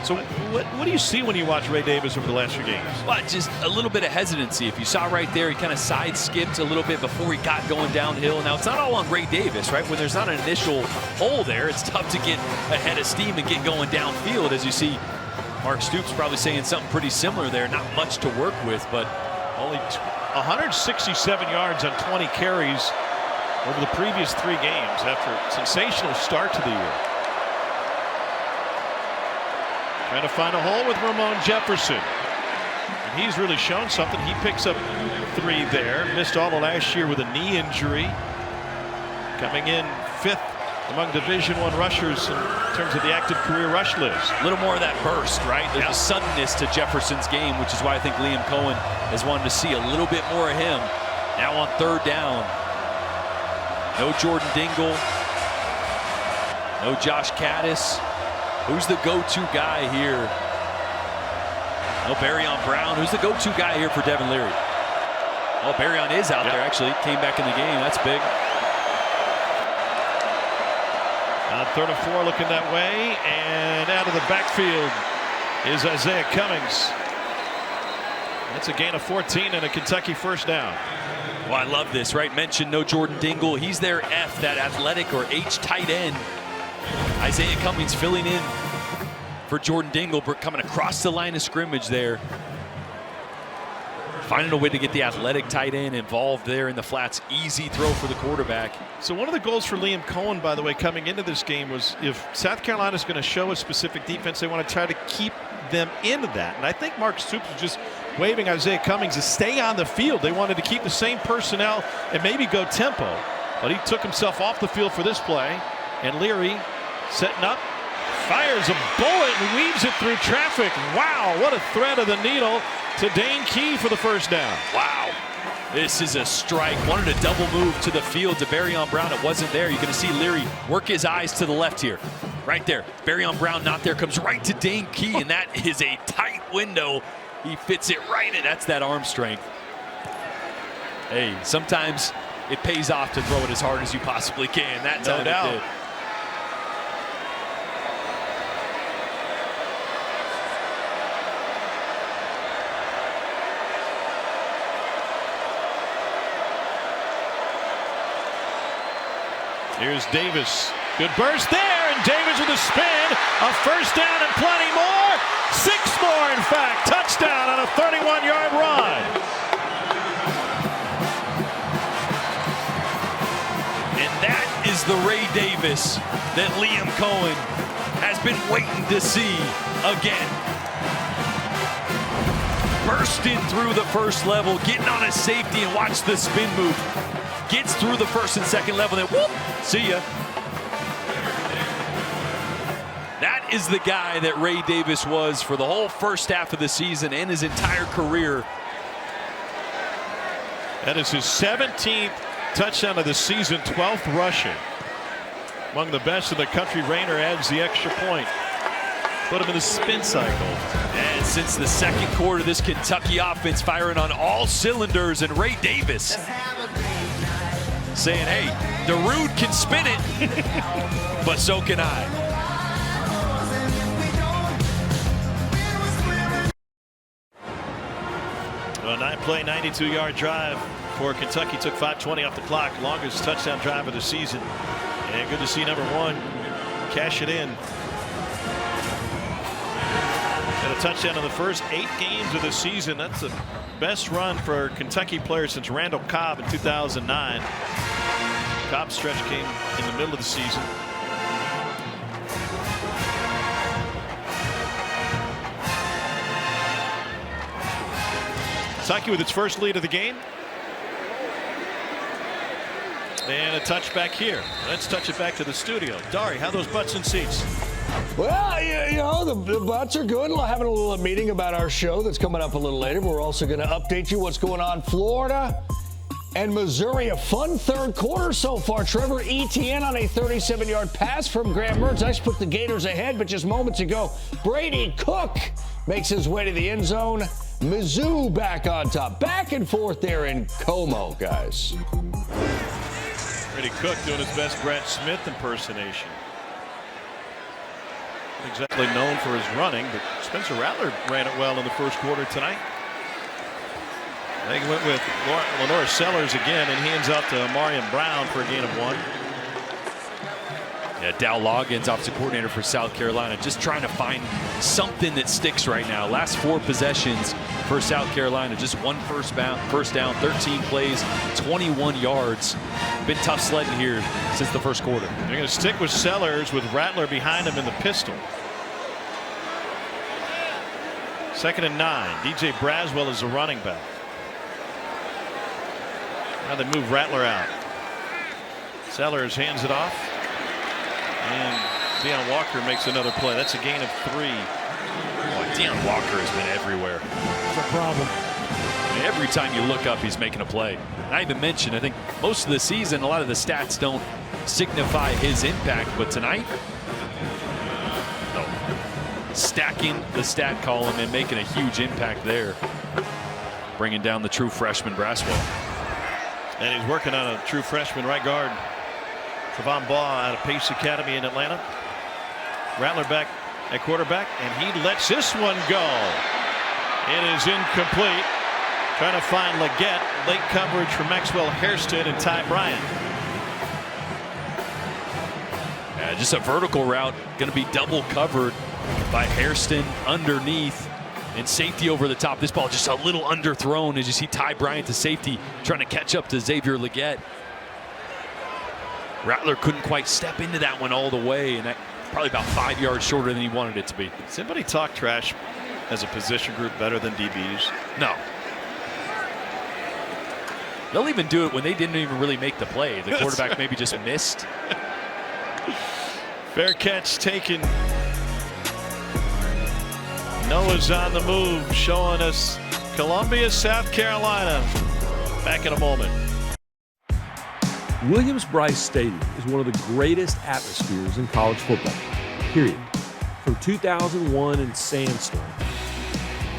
So what do you see when you watch Ray Davis over the last few games?
Well, just a little bit of hesitancy. If you saw right there, he kind of side skipped a little bit before he got going downhill. Now, it's not all on Ray Davis, right? When there's not an initial hole there, it's tough to get ahead of steam and get going downfield. As you see, Mark Stoops probably saying something pretty similar there. Not much to work with, but
only 167 yards on 20 carries over the previous 3 games after a sensational start to the year. Trying to find a hole with Ramon Jefferson. And he's really shown something. He picks up 3 there. Missed all of last year with a knee injury. Coming in 5th among Division I rushers in terms of the active career rush list.
A little more of that burst, right? There's a suddenness to Jefferson's game, which is why I think Liam Cohen has wanted to see a little bit more of him. Now on 3rd down. No Jordan Dingle. No Josh Caddis. Who's the go-to guy here? No Barryon Brown. Who's the go-to guy here for Devin Leary? Oh, Barryon is out there, actually. Came back in the game. That's big.
3rd and 4 looking that way. And out of the backfield is Isaiah Cummings. That's a gain of 14 and a Kentucky first down.
Well, I love this, right? Mentioned no Jordan Dingle. He's their F, that athletic or H tight end. Isaiah Cummings filling in for Jordan Dingle, coming across the line of scrimmage there. Finding a way to get the athletic tight end involved there in the flats. Easy throw for the quarterback.
So one of the goals for Liam Cohen, by the way, coming into this game was if South Carolina's going to show a specific defense, they want to try to keep them into that. And I think Mark Stoops was just waving Isaiah Cummings to stay on the field. They wanted to keep the same personnel and maybe go tempo. But he took himself off the field for this play. And Leary setting up, fires a bullet and weaves it through traffic. Wow, what a thread of the needle to Dane Key for the first down.
Wow. This is a strike. Wanted a double move to the field to Barryon Brown. It wasn't there. You're going to see Leary work his eyes to the left here. Right there. Barryon Brown not there. Comes right to Dane Key, and that is a tight window. He fits it right in. That's that arm strength. Hey, sometimes it pays off to throw it as hard as you possibly can. That time
no doubt.
It did.
Here's Davis. Good burst there, and Davis with a spin. A first down and plenty more. 6 more, in fact. Touchdown on a 31-yard run.
And that is the Ray Davis that Liam Cohen has been waiting to see again. Bursting through the first level, getting on his safety, and watch the spin move. Gets through the first and second level, then whoop, see ya. That is the guy that Ray Davis was for the whole first half of the season and his entire career.
That is his 17th touchdown of the season, 12th rushing. Among the best in the country. Rayner adds the extra point. Put him in the spin cycle.
And since the second quarter, this Kentucky offense firing on all cylinders, and Ray Davis saying, hey, Darude can spin it, but so can I.
A 9-play, 92-yard drive for Kentucky. Took 5:20 off the clock. Longest touchdown drive of the season. And good to see number 1 cash it in. And a touchdown in the first 8 games of the season. That's the best run for Kentucky players since Randall Cobb in 2009. Cobb's stretch came in the middle of the season. Kentucky with its first lead of the game. And a touch back here. Let's touch it back to the studio. Dari, how are those butts and seats?
Well, you know, the butts are good. We're having a little meeting about our show that's coming up a little later. We're also going to update you what's going on in Florida And Missouri, a fun third quarter so far. Trevor Etienne on a 37-yard pass from Graham Mertz. Nice put the Gators ahead, but just moments ago, Brady Cook makes his way to the end zone. Mizzou back on top. Back and forth there in Como, guys.
Brady Cook doing his best Brad Smith impersonation. Not exactly known for his running, but Spencer Rattler ran it well in the first quarter tonight. They went with Lenore Sellers again, and hands off to Marion Brown for a gain of 1.
Yeah, Dow Loggins, offensive coordinator for South Carolina, just trying to find something that sticks right now. Last 4 possessions for South Carolina, just 1 first down, 13 plays, 21 yards. Been tough sledding here since the first quarter.
They're going to stick with Sellers with Rattler behind him in the pistol. 2nd and 9. DJ Braswell is the running back. Now they move Rattler out. Sellers hands it off. And Deion Walker makes another play. That's a gain of 3.
Boy, Deion Walker has been everywhere.
It's a problem.
I mean, every time you look up, he's making a play. And I even mentioned, I think most of the season, a lot of the stats don't signify his impact, but tonight, no. Stacking the stat column and making a huge impact there. Bringing down the true freshman Braswell.
And he's working on a true freshman right guard, Trevon Baugh, out of Pace Academy in Atlanta. Rattler back at quarterback, and he lets this one go. It is incomplete. Trying to find Leggett. Late coverage from Maxwell Hairston and Ty Bryant.
Yeah, just a vertical route, going to be double covered by Hairston underneath. And safety over the top. This ball just a little underthrown as you see Ty Bryant to safety trying to catch up to Xavier Leggett. Rattler couldn't quite step into that one all the way, and that probably about 5 yards shorter than he wanted it to be.
Does anybody talk trash as a position group better than DBs?
No. They'll even do it when they didn't even really make the play. The quarterback maybe just missed.
Fair catch taken. Noah's on the move, showing us Columbia, South Carolina. Back in a moment.
Williams-Brice Stadium is one of the greatest atmospheres in college football, period. From 2001 and Sandstorm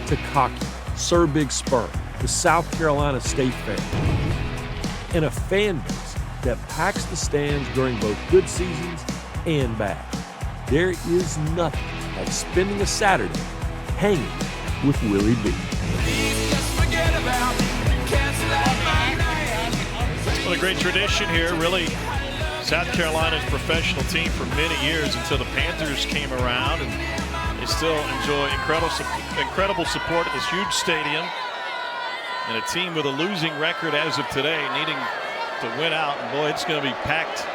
to Cocky, Sir Big Spur, the South Carolina State Fair, and a fan base that packs the stands during both good seasons and bad. There is nothing like spending a Saturday hanging with Willie B.
What a great tradition here. Really, South Carolina's professional team for many years until the Panthers came around, and they still enjoy incredible support at this huge stadium. And a team with a losing record as of today, needing to win out. And boy, it's going to be packed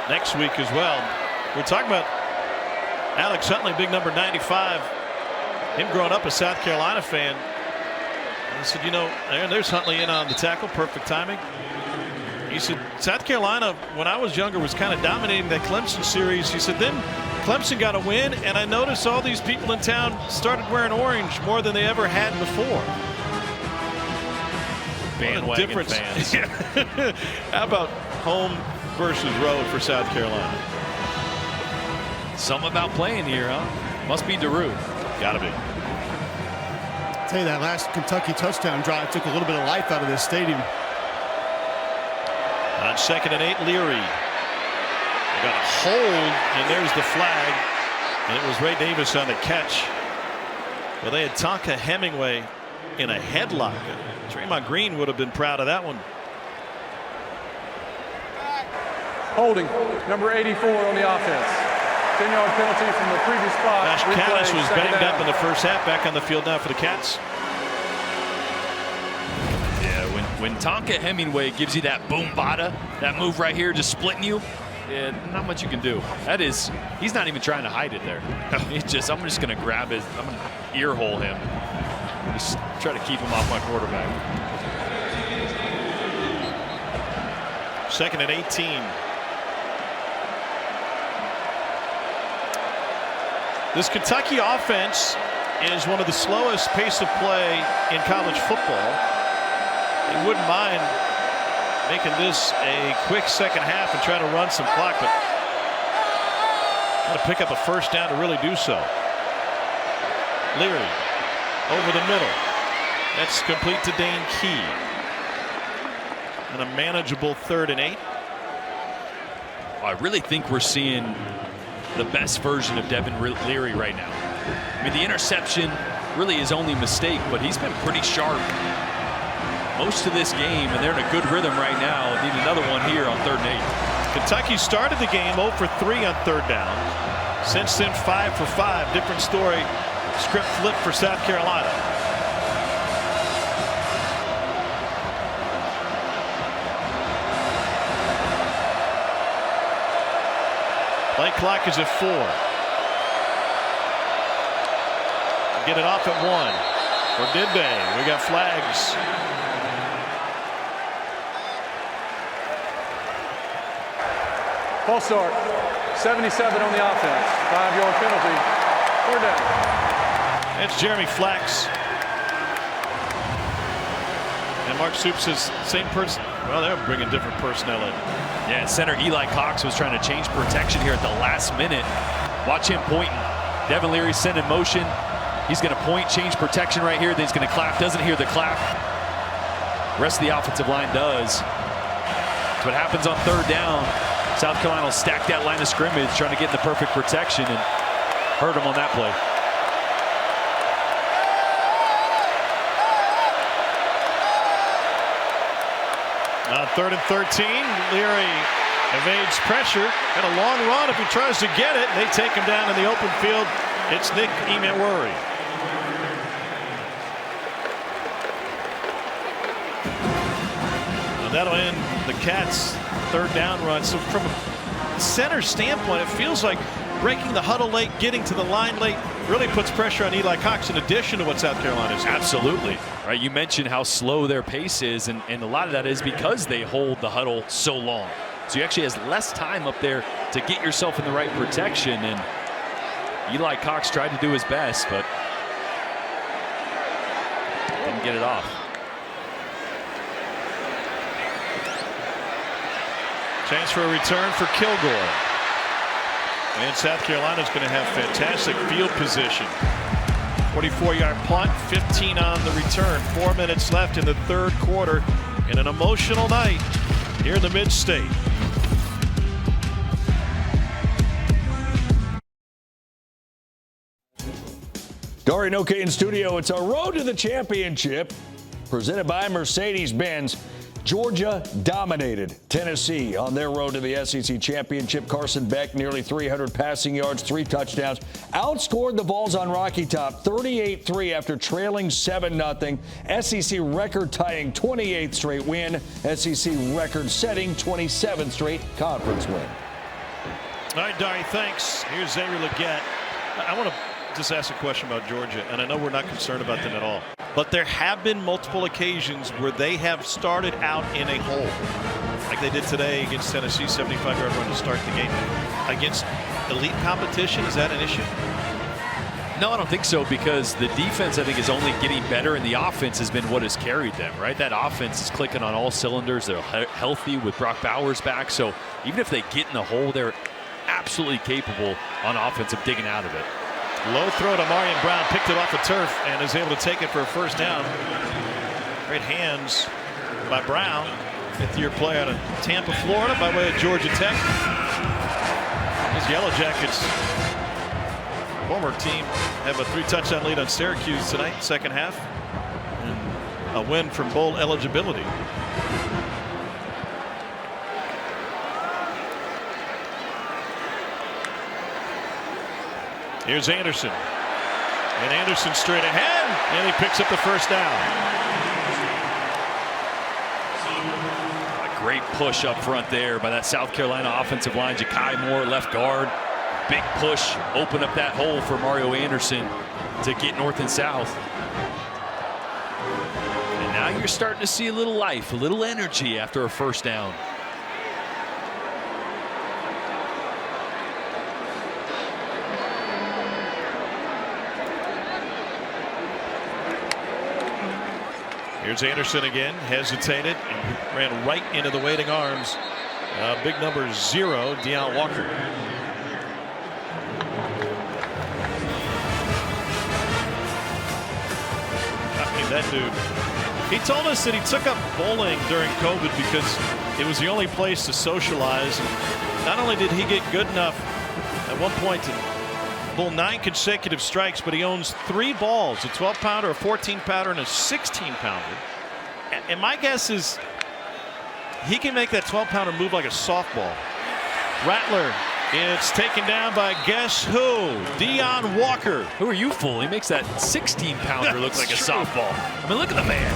next week as well. We're talking about Alex Huntley, big number 95. Him growing up a South Carolina fan. I said, you know, there's Huntley in on the tackle, perfect timing. He said, South Carolina, when I was younger, was kind of dominating that Clemson series. He said, then Clemson got a win, and I noticed all these people in town started wearing orange more than they ever had before.
Bandwagon fans.
How about home versus road for South Carolina?
Something about playing here, huh? Must be Daru.
Gotta be.
I'll tell you, that last Kentucky touchdown drive took a little bit of life out of this stadium.
On 2nd and 8, Leary. They got a hold, and there's the flag. And it was Ray Davis on the catch. Well, they had Tonka Hemingway in a headlock. Draymond Green would have been proud of that one.
Holding, number 84 on the offense. 10-yard penalty from the previous spot.
Josh Caddis was banged up in the first half. Back on the field now for the Cats.
Yeah, when Tonka Hemingway gives you that boom bada, that move right here, just splitting you, yeah, not much you can do. That is, he's not even trying to hide it there. He's just, I'm just going to grab his, I'm going to ear hole him. Just try to keep him off my quarterback.
2nd and 18. This Kentucky offense is one of the slowest pace of play in college football. They wouldn't mind making this a quick second half and try to run some clock, but got to pick up a first down to really do so. Leary over the middle. That's complete to Dane Key. And a manageable 3rd and 8.
I really think we're seeing the best version of Devin Leary right now. I mean, the interception really his only mistake, but he's been pretty sharp most of this game, and they're in a good rhythm right now. Need another one here on 3rd and 8.
Kentucky started the game 0 for 3 on 3rd down. Since then, 5 for 5. Different story. Script flip for South Carolina. Play clock is at 4. Get it off at 1. Or did they? We got flags.
False start. 77 on the offense. 5-yard penalty. 4th down.
That's Jeremy Flax. And Mark Soup says same person. Well, they're bringing different personnel in.
Yeah, center Eli Cox was trying to change protection here at the last minute. Watch him pointing. Devin Leary sent in motion. He's going to point, change protection right here. Then he's going to clap. Doesn't hear the clap. The rest of the offensive line does. That's what happens on 3rd down. South Carolina will stack that line of scrimmage, trying to get in the perfect protection, and hurt him on that play.
On 3rd and 13, Leary evades pressure. Got a long run if he tries to get it. They take him down in the open field. It's Nick Emmanwori. That'll end the Cats' 3rd down run. So from a center standpoint, it feels like breaking the huddle late, getting to the line late, really puts pressure on Eli Cox in addition to what South Carolina's doing.
Absolutely. Right, you mentioned how slow their pace is, and a lot of that is because they hold the huddle so long. So you actually has less time up there to get yourself in the right protection, and Eli Cox tried to do his best, but didn't get it off.
Chance for a return for Kilgore. And South Carolina's going to have fantastic field position. 44-yard punt, 15 on the return. 4 minutes left in the 3rd quarter in an emotional night here in the Mid-State.
Dory and OK in studio. It's our road to the championship presented by Mercedes-Benz. Georgia dominated Tennessee on their road to the SEC championship. Carson Beck, nearly 300 passing yards, 3 touchdowns. Outscored the Vols on Rocky Top 38-3 after trailing 7-0. SEC record-tying 28th straight win. SEC record-setting 27th straight conference win.
All right, Dari, thanks. Here's Xavier Legette. I want to just ask a question about Georgia, and I know we're not concerned about them at all. But there have been multiple occasions where they have started out in a hole, like they did today against Tennessee, 75-yard run to start the game. Against elite competition, is that an issue?
No, I don't think so, because the defense, I think, is only getting better, and the offense has been what has carried them, right? That offense is clicking on all cylinders. They're healthy with Brock Bowers back, so even if they get in the hole, they're absolutely capable on offense of digging out of it.
Low throw to Marion Brown, picked it off the turf and is able to take it for a first down. Great hands by Brown. 5th-year player out of Tampa, Florida, by way of Georgia Tech. His Yellow Jackets, former team, have a 3-touchdown lead on Syracuse tonight, second half. And a win from bowl eligibility. Here's Anderson. And Anderson straight ahead, and he picks up the first down.
A great push up front there by that South Carolina offensive line. Ja'Kai Moore, left guard. Big push, open up that hole for Mario Anderson to get north and south. And now you're starting to see a little life, a little energy after a first down.
Here's Anderson again, hesitated and ran right into the waiting arms. Big number 0, Deion Walker. I mean, that dude, he told us that he took up bowling during COVID because it was the only place to socialize. And not only did he get good enough at one point to bowl 9 consecutive strikes, but he owns 3 balls, a 12-pounder, a 14-pounder, and a 16-pounder. And my guess is he can make that 12-pounder move like a softball. Rattler, it's taken down by guess who? Deion Walker.
Who are you fooling? He makes that 16-pounder look like a softball. I mean, look at the man.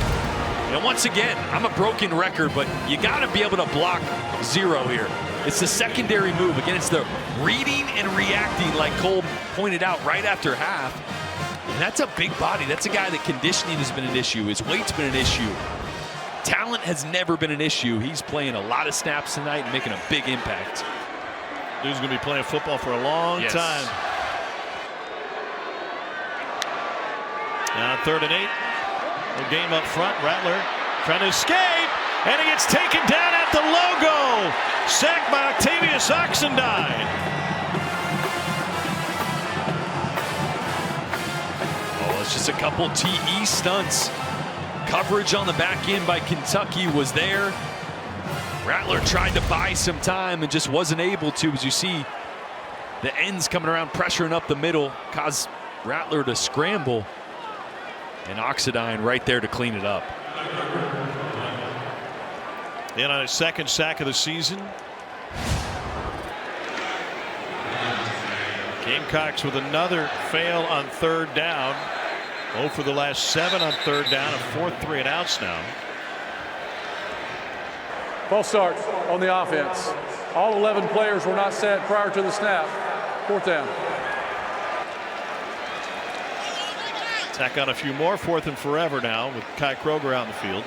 And once again, I'm a broken record, but you got to be able to block 0 here. It's the secondary move. Again, it's the reading and reacting, like Cole pointed out right after half. And that's a big body. That's a guy that conditioning has been an issue. His weight's been an issue. Talent has never been an issue. He's playing a lot of snaps tonight and making a big impact.
Dude's going to be playing football for a long time. Now 3rd and 8. The game up front. Rattler trying to escape, and he gets taken down at the logo. Sacked by Octavius Oxendine.
Oh, it's just a couple TE stunts. Coverage on the back end by Kentucky was there. Rattler tried to buy some time and just wasn't able to, as you see the ends coming around, pressuring up the middle, caused Rattler to scramble. And Oxendine right there to clean it up.
In on his 2nd sack of the season. Gamecocks with another fail on 3rd down. 0 for the last 7 on 3rd down, a 4th 3 and outs now.
False start on the offense. All 11 players were not set prior to the snap. 4th down.
Tack on a few more, 4th and forever now with Kai Kroger out in the field.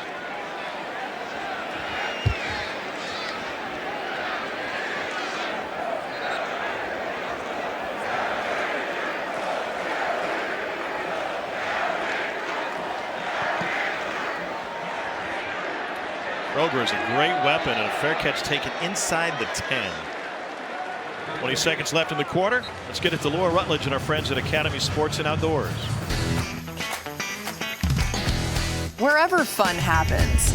Kroger is a great weapon and a fair catch taken inside the 10. 20 seconds left in the quarter. Let's get it to Laura Rutledge and our friends at Academy Sports and Outdoors.
Wherever fun happens,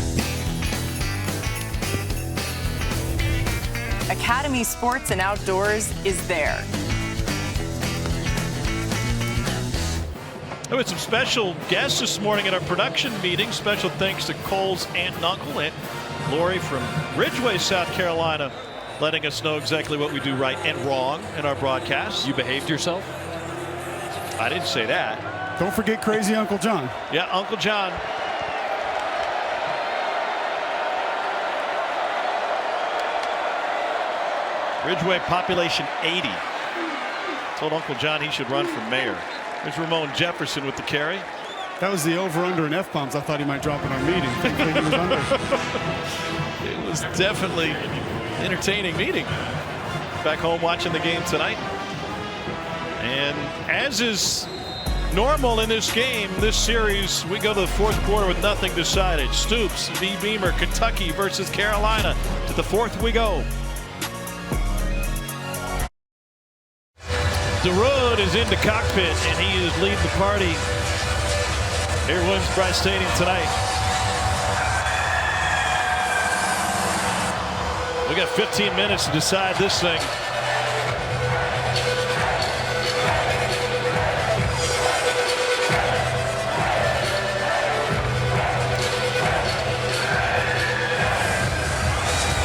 Academy Sports and Outdoors is there.
We had some special guests this morning at our production meeting. Special thanks to Cole's aunt and uncle, Aunt Lori from Ridgeway, South Carolina, letting us know exactly what we do right and wrong in our broadcasts.
You behaved yourself?
I didn't say that.
Don't forget crazy Uncle John.
Yeah, Uncle John. Ridgeway population 80. Told Uncle John he should run for mayor. There's Ramon Jefferson with the carry.
That was the over-under in F-bombs I thought he might drop in our meeting. He was under.
It was definitely an entertaining meeting. Back home watching the game tonight. And as is normal in this game, this series, we go to the 4th quarter with nothing decided. Stoops v. Beamer, Kentucky versus Carolina. To the 4th we go. DeRood is in the cockpit, and he is leading the party here at Williams-Brice Stadium tonight. We got 15 minutes to decide this thing.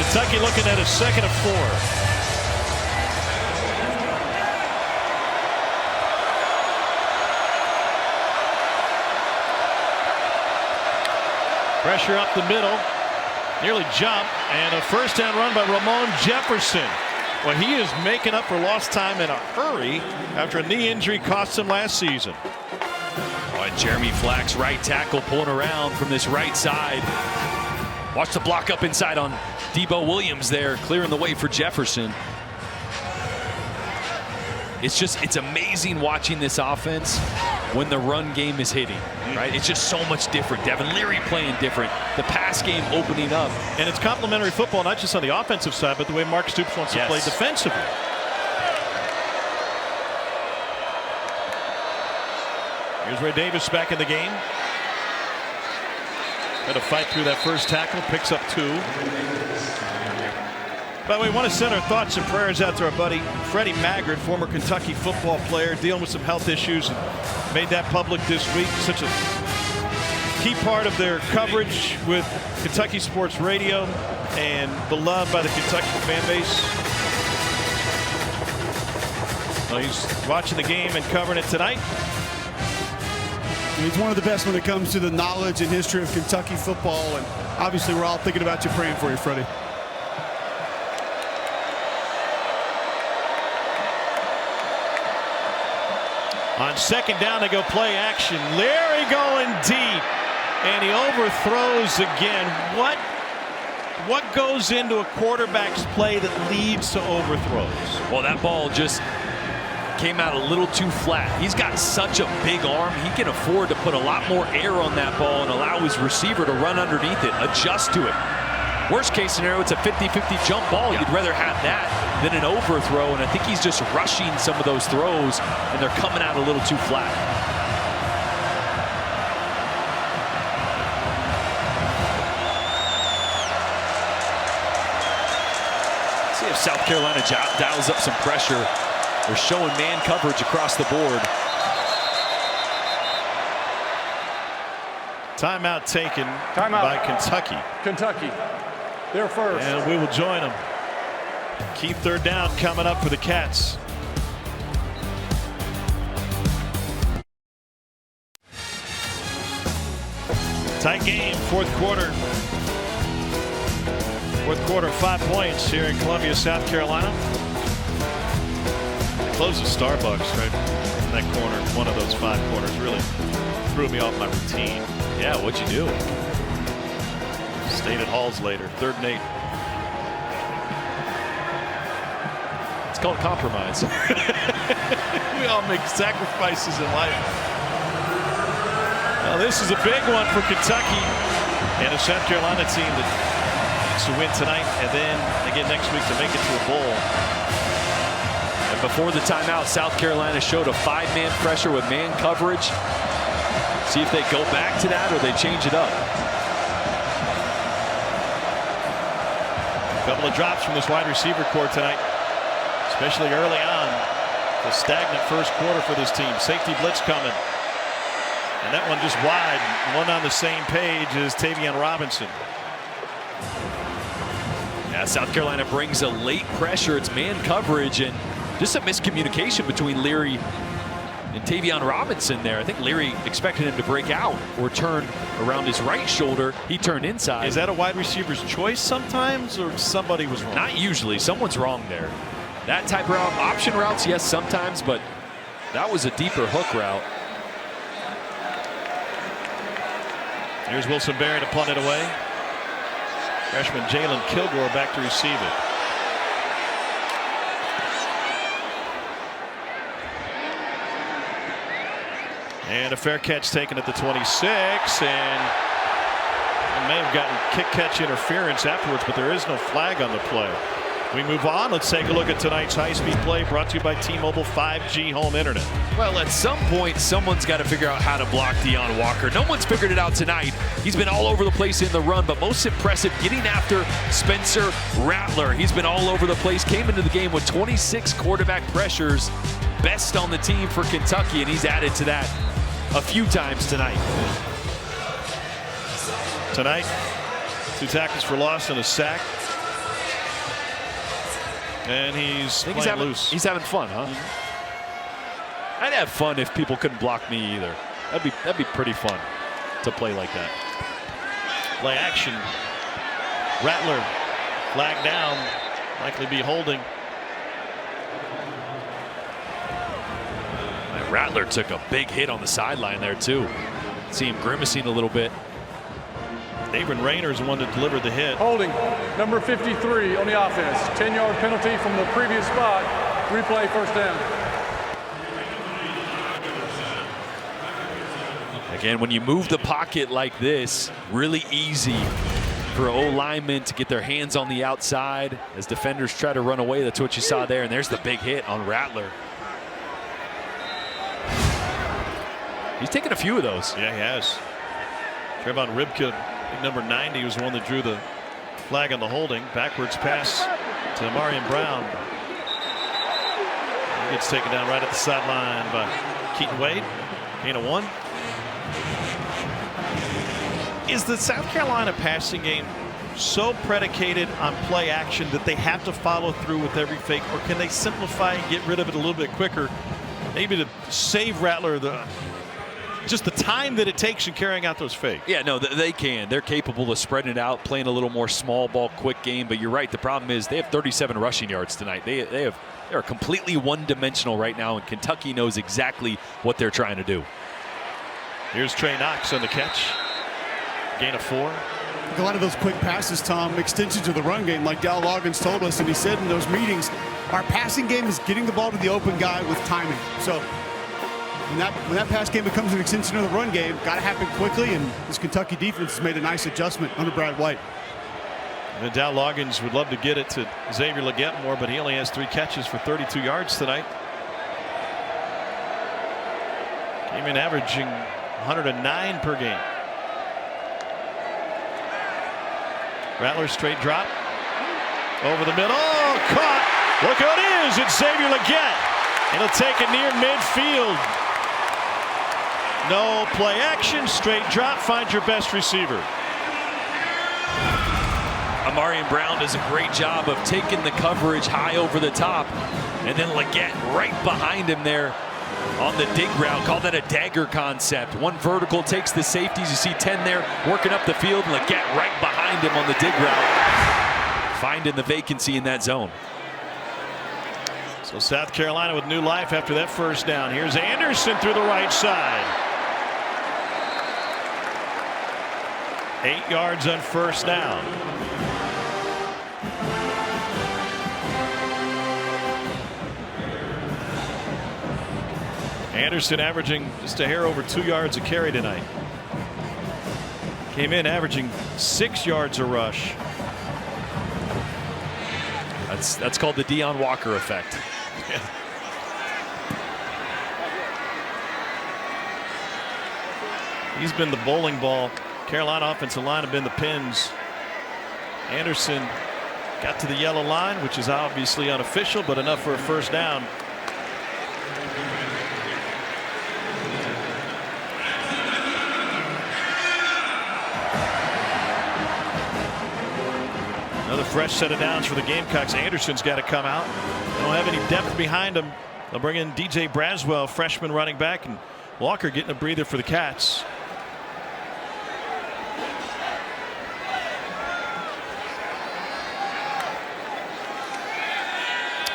Kentucky looking at a 2nd and 4. Pressure up the middle, nearly jumped, and a 1st down run by Ramon Jefferson. Well, he is making up for lost time in a hurry after a knee injury cost him last season.
Oh, and Jeremy Flack's right tackle pulling around from this right side. Watch the block up inside on Debo Williams there, clearing the way for Jefferson. It's amazing watching this offense when the run game is hitting, right? It's just so much different. Devin Leary playing different. The pass game opening up.
And it's complementary football, not just on the offensive side, but the way Mark Stoops wants to play defensively. Here's Ray Davis back in the game. Got to fight through that first tackle, picks up 2. By the way, we want to send our thoughts and prayers out to our buddy Freddie Maggard, former Kentucky football player, dealing with some health issues, and made that public this week. Such a key part of their coverage with Kentucky Sports Radio and beloved by the Kentucky fan base. Well, he's watching the game and covering it tonight.
He's one of the best when it comes to the knowledge and history of Kentucky football, and obviously we're all thinking about you, praying for you, Freddie.
On second down, they go play action. Leary going deep, and he overthrows again. What goes into a quarterback's play that leads to overthrows?
Well, that ball just came out a little too flat. He's got such a big arm. He can afford to put a lot more air on that ball and allow his receiver to run underneath it, adjust to it. Worst case scenario, it's a 50-50 jump ball. You'd rather have that than an overthrow, and I think he's just rushing some of those throws, and they're coming out a little too flat. See if South Carolina dials up some pressure. They're showing man coverage across the board.
Timeout taken by Kentucky.
Kentucky, they're first.
And we will join them. Key third down coming up for the Cats. Tight game, fourth quarter. Fourth quarter, 5 points here in Columbia, South Carolina. Close the Starbucks right in that corner. One of those 5 corners really threw me off my routine.
Yeah, what'd you do?
Stayed at Halls later. 3rd and 8.
It's called compromise.
We all make sacrifices in life. Well, this is a big one for Kentucky and a South Carolina team that needs to win tonight and then again next week to make it to a bowl.
Before the timeout, South Carolina showed a 5-man pressure with man coverage. See if they go back to that or they change it up.
A couple of drops from this wide receiver core tonight, especially early on. The stagnant first quarter for this team. Safety blitz coming. And that one just wide. One on the same page is Tavion Robinson.
Yeah, South Carolina brings a late pressure. It's man coverage and just a miscommunication between Leary and Tavion Robinson there. I think Leary expected him to break out or turn around his right shoulder. He turned inside.
Is that a wide receiver's choice sometimes, or somebody was wrong?
Not usually. Someone's wrong there. That type of route, option routes, yes, sometimes, but that was a deeper hook route.
Here's Wilson Berry to punt it away. Freshman Jalen Kilgore back to receive it. And a fair catch taken at the 26, and may have gotten kick catch interference afterwards, but there is no flag on the play. We move on. Let's take a look at tonight's high-speed play brought to you by T-Mobile 5G home internet.
Well, at some point, someone's got to figure out how to block Deion Walker. No one's figured it out tonight. He's been all over the place in the run, but most impressive getting after Spencer Rattler. He's been all over the place, came into the game with 26 quarterback pressures, best on the team for Kentucky, and he's added to that a few times tonight.
Tonight, 2 tackles for loss and a sack. And he's playing loose.
He's having fun, huh? Mm-hmm. I'd have fun if people couldn't block me either. That'd be pretty fun to play like that.
Play action. Rattler flagged down, likely be holding.
Rattler took a big hit on the sideline there too. See him grimacing a little bit.
David Rayner is the one that delivered the hit.
Holding, number 53 on the offense. 10-yard penalty from the previous spot. Replay, first down.
Again, when you move the pocket like this, really easy for O-linemen to get their hands on the outside as defenders try to run away. That's what you saw there, and there's the big hit on Rattler. He's taken a few of those.
Yeah, he has. Trevon Ribka, number 90, was the one that drew the flag on the holding. Backwards pass to Amarian Brown. He gets taken down right at the sideline by Keaton Wade. Gain of 1. Is the South Carolina passing game so predicated on play action that they have to follow through with every fake, or can they simplify and get rid of it a little bit quicker, maybe to save Rattler just the time that it takes in carrying out those fakes?
Yeah, no, they can. They're capable of spreading it out, playing a little more small ball, quick game. But you're right. The problem is they have 37 rushing yards tonight. They're completely one-dimensional right now, and Kentucky knows exactly what they're trying to do.
Here's Trey Knox on the catch. Gain of 4.
A lot of those quick passes, Tom, extensions of the run game, like Dal Loggins told us, and he said in those meetings, our passing game is getting the ball to the open guy with timing. So when that pass game becomes an extension of the run game, got to happen quickly, and this Kentucky defense has made a nice adjustment under Brad White.
And Dal Loggins would love to get it to Xavier Legette more, but he only has 3 catches for 32 yards tonight. Came in averaging 109 per game. Rattler straight drop over the middle. Oh, caught. Look who it is. It's Xavier Legette. It'll take it near midfield. No play action. Straight drop. Find your best receiver.
Amarian Brown does a great job of taking the coverage high over the top, and then Legette right behind him there on the dig route. Call that a dagger concept. One vertical takes the safeties. You see 10 there working up the field. Legette right behind him on the dig route, finding the vacancy in that zone.
So South Carolina with new life after that first down. Here's Anderson through the right side. 8 yards on first down. Anderson averaging just a hair over 2 yards a carry tonight. Came in averaging 6 yards a rush.
That's called the Deion Walker effect.
He's been the bowling ball. Carolina offensive line have been the pins. Anderson got to the yellow line, which is obviously unofficial, but enough for a first down. Another fresh set of downs for the Gamecocks. Anderson's got to come out. They don't have any depth behind him. They'll bring in DJ Braswell, freshman running back, and Walker getting a breather for the Cats.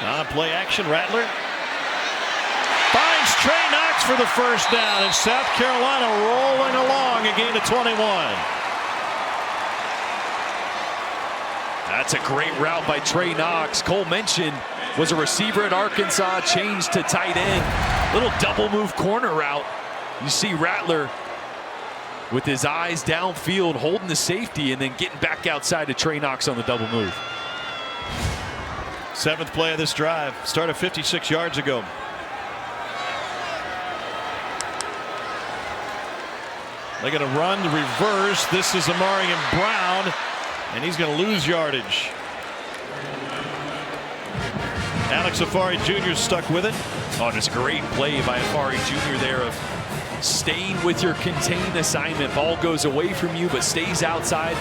On play action, Rattler finds Trey Knox for the first down, and South Carolina rolling along, a gain of 21.
That's a great route by Trey Knox. Cole mentioned was a receiver at Arkansas, changed to tight end. Little double move corner route. You see Rattler with his eyes downfield holding the safety and then getting back outside to Trey Knox on the double move.
7th play of this drive. Started 56 yards ago. They're going to run the reverse. This is Amarian Brown, and he's going to lose yardage. Alex Afari Jr. stuck with it.
Oh, just a great play by Afari Jr. there of staying with your contained assignment. Ball goes away from you but stays outside.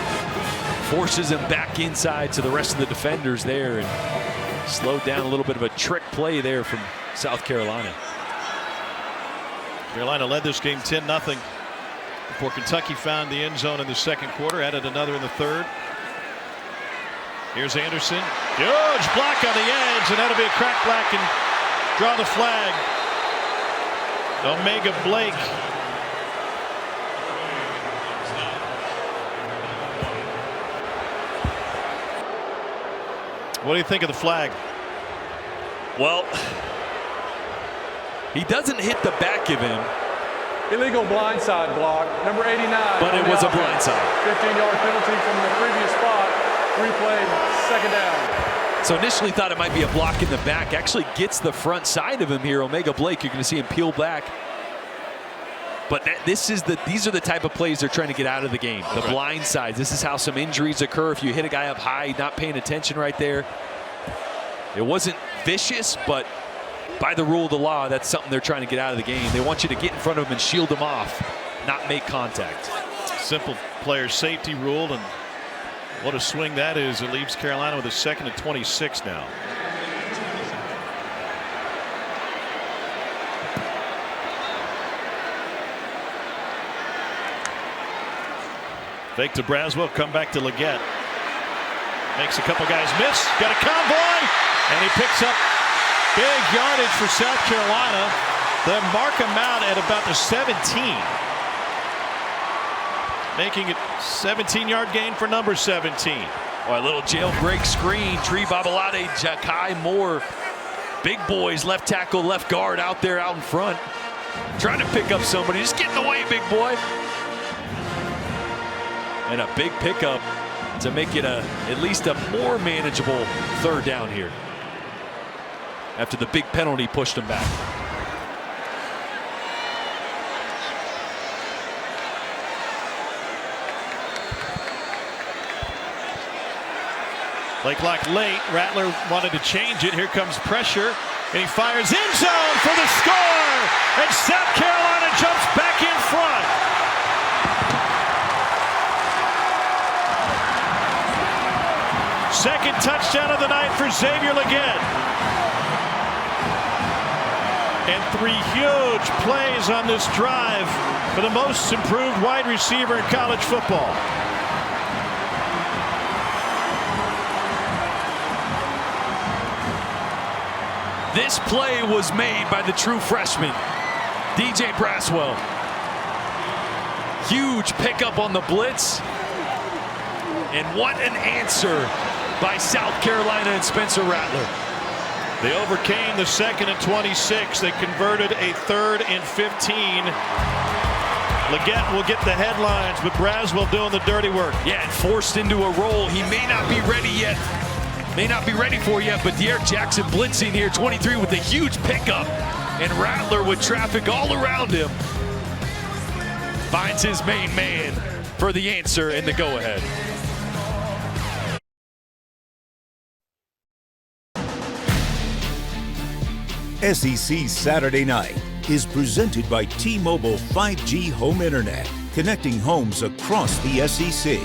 Forces him back inside to the rest of the defenders there and slowed down a little bit of a trick play there from South Carolina.
Carolina led this game 10-0 before Kentucky found the end zone in the second quarter, added another in the third. Here's Anderson. Huge block on the edge, and that'll be a crackback and draw the flag. Omega Blake. What do you think of the flag?
Well, he doesn't hit the back of him,
Illegal blindside block, number 89.
But it was a blindside.
15-yard penalty from the previous spot. Replay, second down.
So initially thought it might be a block in the back. Actually gets the front side of him here. Omega Blake, you're going to see him peel back. But these are the type of plays they're trying to get out of the game. The blind sides. This is how some injuries occur if you hit a guy up high, not paying attention right there. It wasn't vicious, but by the rule of the law, that's something they're trying to get out of the game. They want you to get in front of them and shield them off, not make contact.
Simple player safety rule, and what a swing that is. It leaves Carolina with a 2nd and 26 now. Fake to Braswell, come back to Leggett. Makes a couple guys miss. Got a convoy, and he picks up big yardage for South Carolina. They mark him out at about the 17. Making it 17-yard gain for number 17.
Boy, a little jailbreak screen. Tree Babalade, Jakai Moore. Big boys, left tackle, left guard out there out in front. Trying to pick up somebody. Just get in the way, big boy. And a big pickup to make it at least a more manageable 3rd down here. After the big penalty pushed him back.
Blake Lock late. Rattler wanted to change it. Here comes pressure. And he fires end zone for the score. And South Carolina jumps back in front. Second touchdown of the night for Xavier Leggett. And 3 huge plays on this drive for the most improved wide receiver in college football.
This play was made by the true freshman, DJ Braswell. Huge pickup on the blitz. And what an answer by South Carolina and Spencer Rattler.
They overcame the 2nd and 26. They converted a 3rd and 15. Leggett will get the headlines, but Braswell doing the dirty work.
Yeah, and forced into a roll. He may not be ready yet. May not be ready for yet, but De'Aaron Jackson blitzing here, 23 with a huge pickup. And Rattler with traffic all around him. Finds his main man for the answer and the go-ahead.
SEC Saturday Night is presented by T-Mobile 5G Home Internet, connecting homes across the SEC.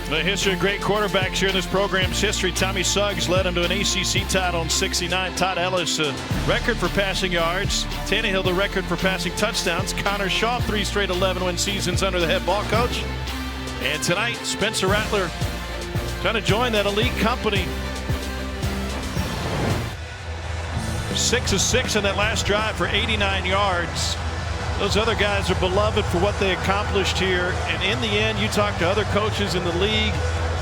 The history of great quarterbacks here in this program's history. Tommy Suggs led him to an ACC title in '69. Todd Ellis, record for passing yards. Tannehill, the record for passing touchdowns. Connor Shaw, 3 straight 11-win seasons under the head ball coach. And tonight, Spencer Rattler trying to join that elite company. 6 of 6 in that last drive for 89 yards. Those other guys are beloved for what they accomplished here. And in the end, you talk to other coaches in the league,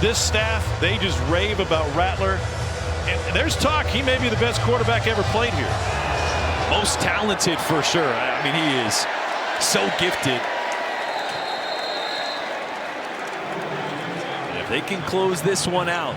this staff, they just rave about Rattler. And there's talk he may be the best quarterback ever played here.
Most talented for sure. I mean, he is so gifted. And if they can close this one out,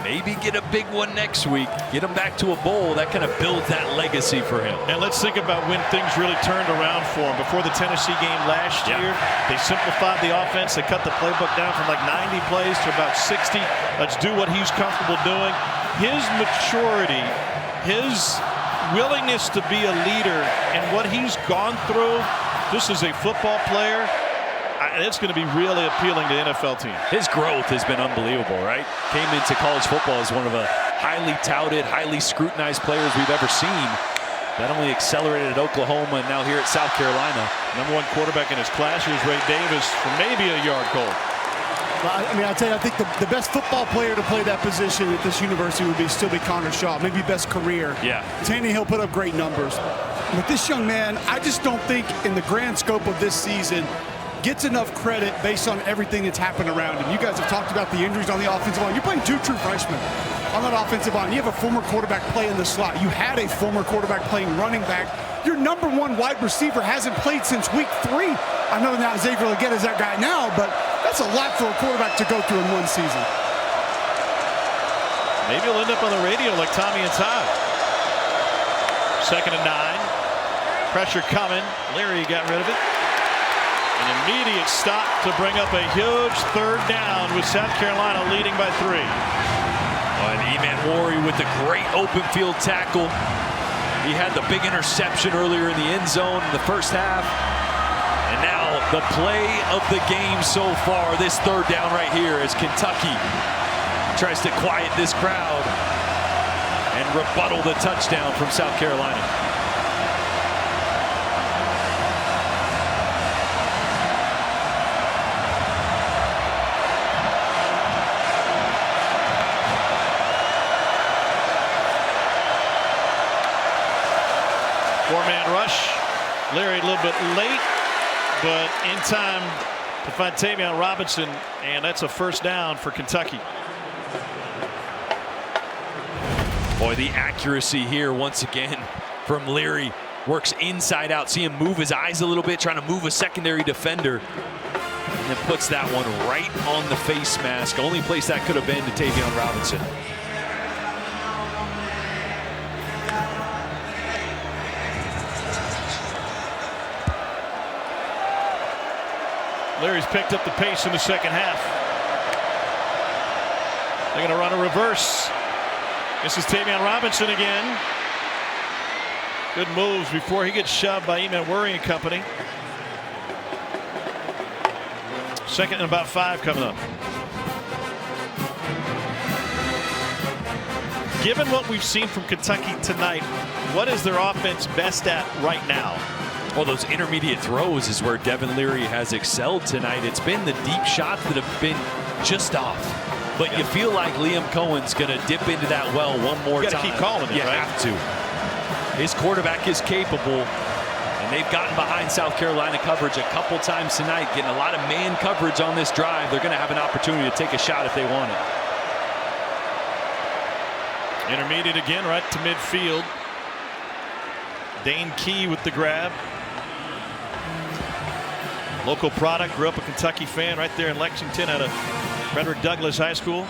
maybe get a big one next week, get him back to a bowl, that kind of builds that legacy for him.
And let's think about when things really turned around for him. Before the Tennessee game last year, they simplified the offense. They cut the playbook down from like 90 plays to about 60. Let's do what he's comfortable doing. His maturity, his willingness to be a leader, and what he's gone through just as a football player, it's going to be really appealing to NFL teams.
His growth has been unbelievable, right? Came into college football as one of the highly touted, highly scrutinized players we've ever seen. Not only accelerated at Oklahoma and now here at South Carolina.
#1 quarterback in his class. Here's Ray Davis for maybe a yard goal.
I mean, I tell you, I think the best football player to play that position at this university would still be Connor Shaw, maybe best career.
Yeah.
Tannehill put up great numbers. But this young man, I just don't think in the grand scope of this season gets enough credit based on everything that's happened around him. You guys have talked about the injuries on the offensive line. You're playing 2 true freshmen on that offensive line. You have a former quarterback play in the slot. You had a former quarterback playing running back. your number one wide receiver hasn't played since week 3. I know now Xavier Legette is that guy now, but that's a lot for a quarterback to go through in one season.
Maybe he'll end up on the radio like Tommy and Todd. 2nd and 9. Pressure coming. Leary got rid of it. An immediate stop to bring up a huge 3rd down with South Carolina leading by 3.
And Emmanwori with the great open field tackle. He had the big interception earlier in the end zone in the first half. And now the play of the game so far, this 3rd down right here as Kentucky tries to quiet this crowd and rebuttal the touchdown from South Carolina.
Four-man rush. Leary a little bit late, but in time to find Tavion Robinson, and that's a 1st down for Kentucky.
Boy, the accuracy here once again from Leary. Works inside out. See him move his eyes a little bit, trying to move a secondary defender. And then puts that one right on the face mask. Only place that could have been to Tavion Robinson.
Leary's picked up the pace in the 2nd half. They're going to run a reverse. This is Tavion Robinson again. Good moves before he gets shoved by Emmanwori and company. 2nd and about 5 coming up. Given what we've seen from Kentucky tonight, what is their offense best at right now?
Well, those intermediate throws is where Devin Leary has excelled tonight. It's been the deep shots that have been just off. But you feel like Liam Cohen's going to dip into that well one more time.
You got to keep calling it,
you
right?
have to. His quarterback is capable, and they've gotten behind South Carolina coverage a couple times tonight, getting a lot of man coverage on this drive. They're going to have an opportunity to take a shot if they want it.
Intermediate again, right to midfield. Dane Key with the grab. Local product, grew up a Kentucky fan right there in Lexington out of Frederick Douglass High School.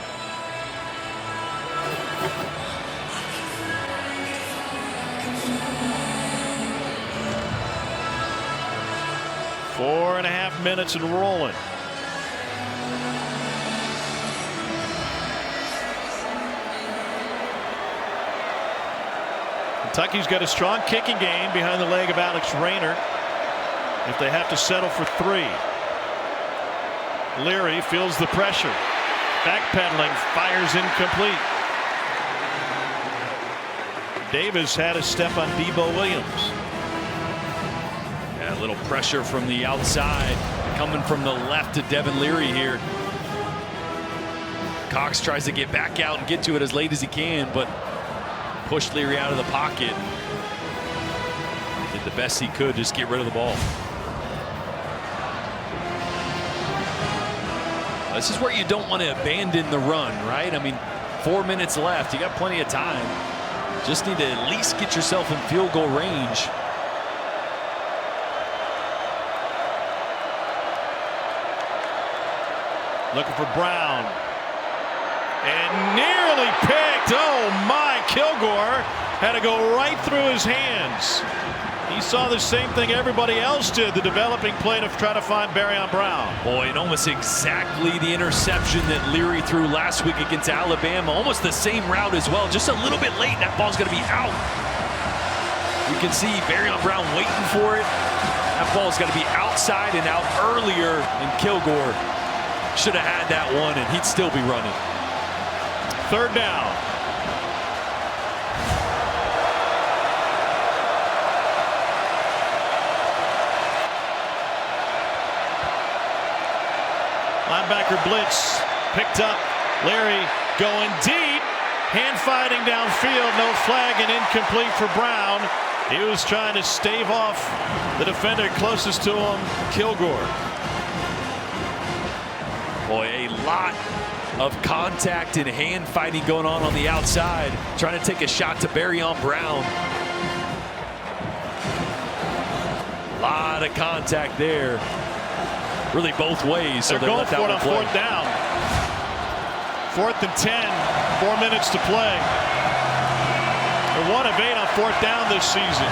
Four and a half minutes and rolling. Kentucky's got a strong kicking game behind the leg of Alex Rayner. If they have to settle for 3. Leary feels the pressure. Backpedaling, fires incomplete. Davis had a step on Debo Williams.
Yeah, a little pressure from the outside coming from the left to Devin Leary here. Cox tries to get back out and get to it as late as he can, but pushed Leary out of the pocket. Did the best he could, just get rid of the ball. This is where you don't want to abandon the run, right? I mean, 4 minutes left. You got plenty of time. Just need to at least get yourself in field goal range.
Looking for Brown. And nearly picked. Oh my, Kilgore had to go right through his hands. He saw the same thing everybody else did, the developing play to try to find Barrion Brown.
Boy, and almost exactly the interception that Leary threw last week against Alabama. Almost the same route as well. Just a little bit late. That ball's going to be out. You can see Barrion Brown waiting for it. That ball's got to be outside and out earlier, and Kilgore should have had that one, and he'd still be running.
3rd down. Linebacker blitz picked up. Leary going deep. Hand fighting downfield. No flag and incomplete for Brown. He was trying to stave off the defender closest to him, Kilgore.
Boy, a lot of contact and hand fighting going on the outside. Trying to take a shot to Barrion Brown. A lot of contact there. Really both ways. So
they're going
let that
for it on
play.
4th down. 4th and 10. 4 minutes to play. They're 1 of 8 on 4th down this season.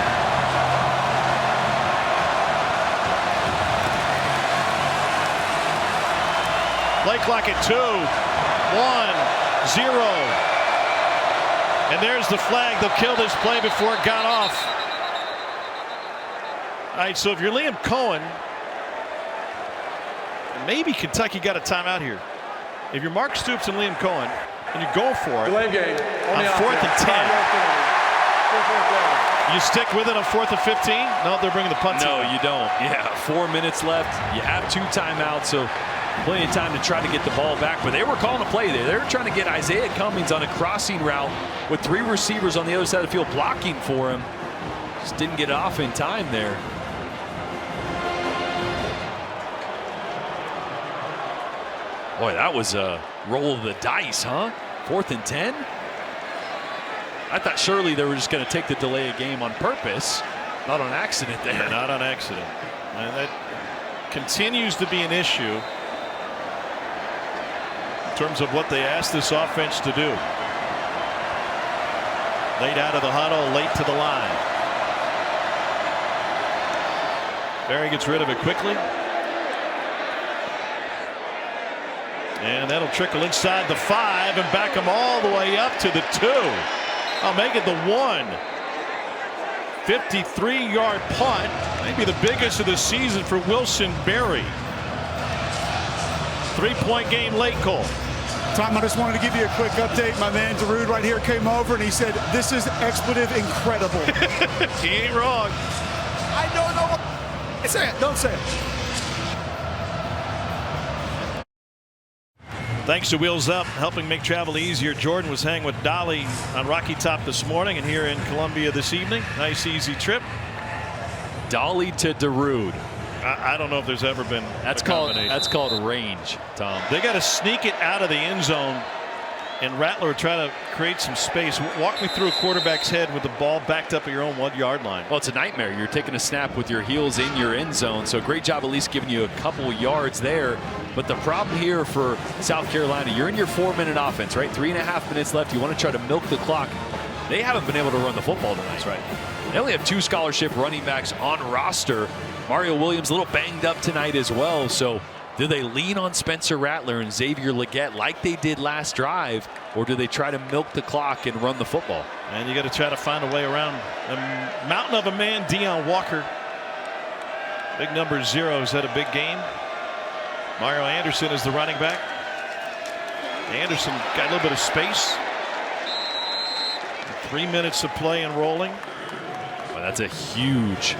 Play clock at 2, 1, 0. And there's the flag. They'll kill this play before it got off. All right, so if you're Liam Cohen, maybe Kentucky got a timeout here. If you're Mark Stoops and Liam Cohen, and you go for it
Delay game
on 4th and 10, you stick with it on 4th and 15? No, they're bringing the punt.
No, you don't. Yeah, 4 minutes left. You have 2 timeouts, so plenty of time to try to get the ball back. But they were calling a play there. They were trying to get Isaiah Cummings on a crossing route with 3 receivers on the other side of the field blocking for him. Just didn't get it off in time there. Boy, that was a roll of the dice, huh? 4th and 10? I thought surely they were just going to take the delay of game on purpose. Not on accident there.
Yeah, not on accident. And that continues to be an issue in terms of what they asked this offense to do. Late out of the huddle, late to the line. Barry gets rid of it quickly. And that'll trickle inside the 5 and back them all the way up to the 2. I'll make it the 1. 53-yard punt, maybe the biggest of the season for Wilson Berry. 3-point game late, Cole.
Tom, I just wanted to give you a quick update. My man Darude right here came over and he said, this is expletive incredible.
He ain't wrong.
I don't know. Say it. Don't say it.
Thanks to Wheels Up, helping make travel easier. Jordan was hanging with Dolly on Rocky Top this morning and here in Columbia this evening. Nice, easy trip.
Dolly to Darude.
I don't know if there's ever been
that's called range, Tom.
They got to sneak it out of the end zone, and Rattler try to create some space. Walk me through a quarterback's head with the ball backed up at your own 1-yard line.
Well, it's a nightmare. You're taking a snap with your heels in your end zone, so great job at least giving you a couple yards there. But the problem here for South Carolina, you're in your 4-minute offense, right? 3.5 minutes left. You want to try to milk the clock. They haven't been able to run the football tonight.
That's right.
They only have 2 scholarship running backs on roster. Mario Williams a little banged up tonight as well. So do they lean on Spencer Rattler and Xavier Legette like they did last drive, or do they try to milk the clock and run the football?
And you got to try to find a way around a mountain of a man, Deion Walker. Big number 0 has had a big game. Mario Anderson is the running back. Anderson got a little bit of space. 3 minutes of play and rolling.
Well, that's a huge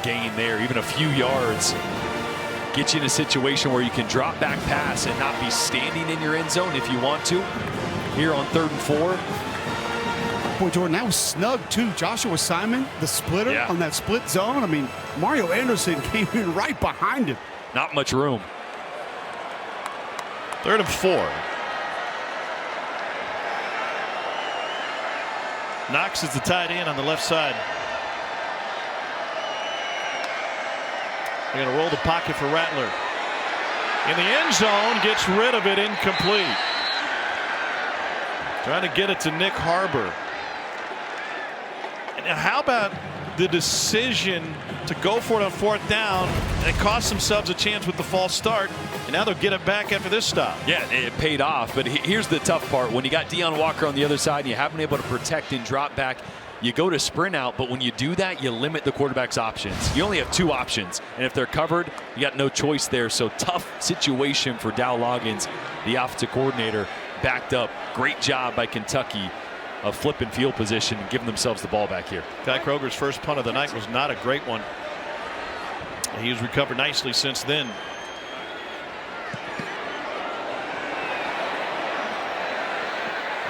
gain there. Even a few yards get you in a situation where you can drop back pass and not be standing in your end zone if you want to. Here on 3rd and 4.
Boy, Jordan, that was snug too. Joshua Simon, the splitter on that split zone. I mean, Mario Anderson came in right behind him.
Not much room.
3rd and 4. Knox is the tight end on the left side. They're going to roll the pocket for Rattler. In the end zone, gets rid of it, incomplete. Trying to get it to Nick Harbor. And how about the decision to go for it on 4th down? And it cost themselves a chance with the false start. And now they'll get it back after this stop.
Yeah, it paid off. But here's the tough part. When you got Deion Walker on the other side and you haven't been able to protect and drop back, you go to sprint out, but when you do that, you limit the quarterback's options. You only have 2 options, and if they're covered, you got no choice there. So tough situation for Dow Loggins, the offensive coordinator, backed up. Great job by Kentucky of flipping field position and giving themselves the ball back here.
Ty Kroger's first punt of the night was not a great one. He's recovered nicely since then.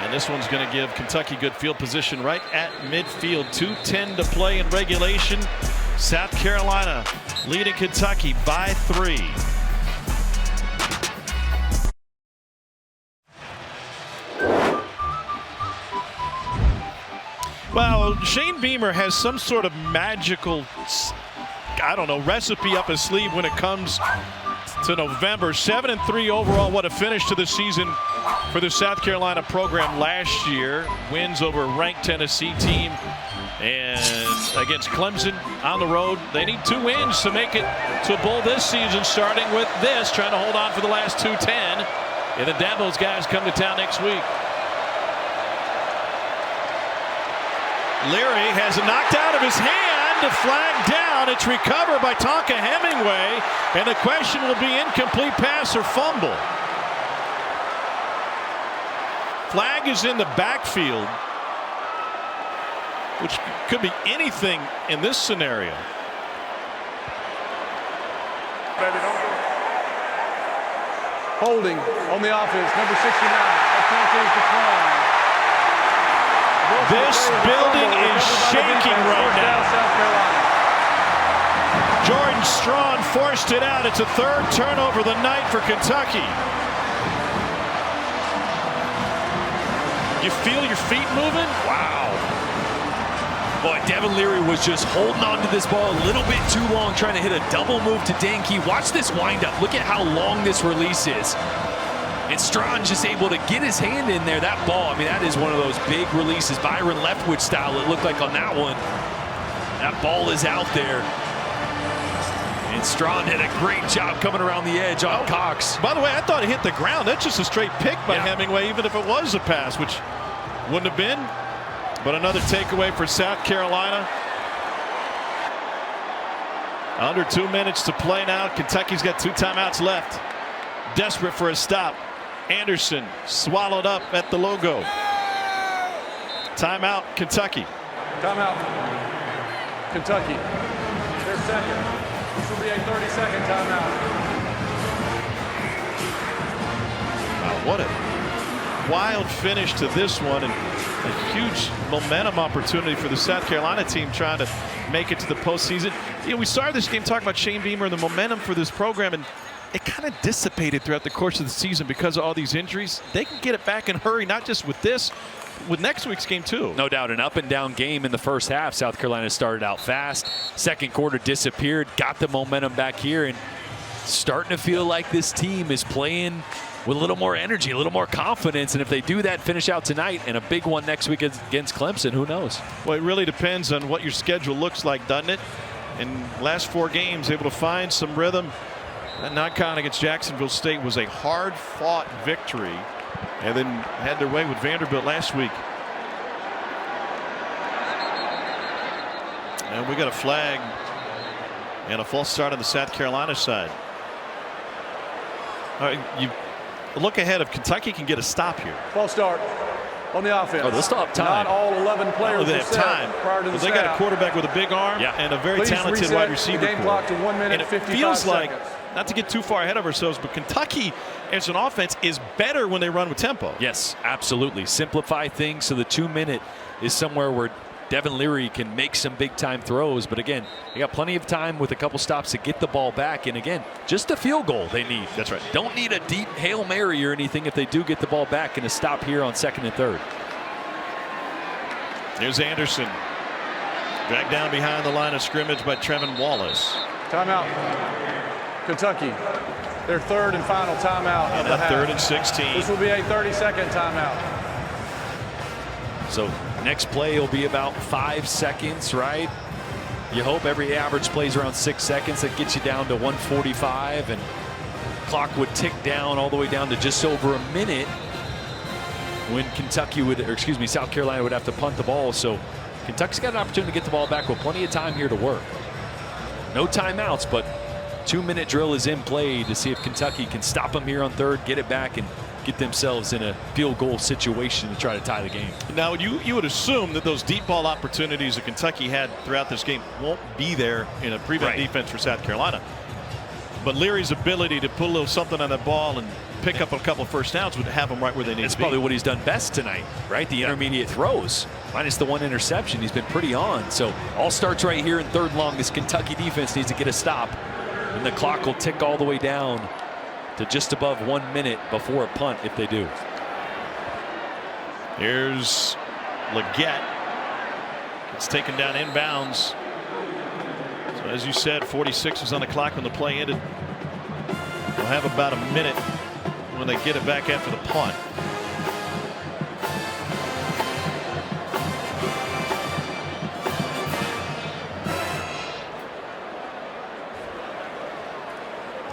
And this one's going to give Kentucky good field position right at midfield. 2:10 to play in regulation. South Carolina leading Kentucky by 3. Well, Shane Beamer has some sort of magical, I don't know, recipe up his sleeve when it comes to November. 7-3 overall. What a finish to the season for the South Carolina program last year. Wins over a ranked Tennessee team and against Clemson on the road. They need 2 wins to make it to a bowl this season, starting with this, trying to hold on for the last 2-10. And then Dabo's guys come to town next week. Leary has it knocked out of his hand, flag down. It's recovered by Tonka Hemingway, and the question will be incomplete pass or fumble. Flag is in the backfield, which could be anything in this scenario.
Holding on the offense, number 69. That penalty is declined.
This building is shaking right now. Jordan Strawn forced it out. It's a 3rd turnover of the night for Kentucky. You feel your feet moving?
Wow. Boy, Devin Leary was just holding on to this ball a little bit too long, trying to hit a double move to Danke. Watch this windup. Look at how long this release is. And Strawn just able to get his hand in there. That ball, I mean, that is one of those big releases, Byron Leftwich style, it looked like on that one. That ball is out there. And Strawn did a great job coming around the edge on Cox.
By the way, I thought it hit the ground. That's just a straight pick by Hemingway, even if it was a pass, which wouldn't have been. But another takeaway for South Carolina. Under 2 minutes to play now. Kentucky's got 2 timeouts left. Desperate for a stop. Anderson swallowed up at the logo. Timeout, Kentucky.
Timeout, Kentucky. Their second. This will be a 30-second timeout.
Wow, what a wild finish to this one, and a huge momentum opportunity for the South Carolina team trying to make it to the postseason. You know, we started this game talking about Shane Beamer and the momentum for this program, and it kind of dissipated throughout the course of the season because of all these injuries. They can get it back in a hurry, not just with this, with next week's game too.
No doubt, an up and down game in the first half. South Carolina started out fast. Second quarter disappeared, got the momentum back here, and starting to feel like this team is playing with a little more energy, a little more confidence. And if they do that, finish out tonight and a big one next week against Clemson, who knows?
Well, it really depends on what your schedule looks like, doesn't it? In last 4 games, able to find some rhythm. That non-con against Jacksonville State was a hard-fought victory, and then had their way with Vanderbilt last week. And we got a flag and a false start on the South Carolina side. All right, you look ahead if Kentucky can get a stop here.
False start on the offense.
Oh, they'll still have time.
Not all 11 players
they have time.
Prior to the
they got a quarterback with a big arm and a very talented wide receiver.
The game clock to 1 minute
and it
55
feels
seconds.
like, not to get too far ahead of ourselves, but Kentucky as an offense is better when they run with tempo.
Yes, absolutely. Simplify things so the 2 minute is somewhere where Devin Leary can make some big time throws. But again, they got plenty of time with a couple stops to get the ball back. And again, just a field goal they need.
That's right.
Don't need a deep Hail Mary or anything if they do get the ball back, and a stop here on 2nd and 3rd.
There's Anderson. Dragged down behind the line of scrimmage by Trevin Wallace.
Timeout. Kentucky. Their 3rd and final timeout of the half.
3rd and 16.
This will be a 30-second timeout.
So next play will be about 5 seconds, right? You hope every average plays around 6 seconds. That gets you down to 1:45, and clock would tick down all the way down to just over a minute when South Carolina would have to punt the ball. So Kentucky's got an opportunity to get the ball back with plenty of time here to work. No timeouts, but 2 minute drill is in play to see if Kentucky can stop them here on 3rd, get it back, and get themselves in a field goal situation to try to tie the game.
Now, you would assume that those deep ball opportunities that Kentucky had throughout this game won't be there in a prevent defense for South Carolina. But Leary's ability to put a little something on that ball and pick up a couple first downs would have them right where they need to be.
That's probably what he's done best tonight, right? The intermediate throws, minus the 1 interception. He's been pretty on. So all starts right here in 3rd long. This Kentucky defense needs to get a stop, and the clock will tick all the way down to just above 1 minute before a punt if they do.
Here's Leggett. It's taken down inbounds. So As you said, 46 was on the clock when the play ended. We'll have about a minute when they get it back after the punt.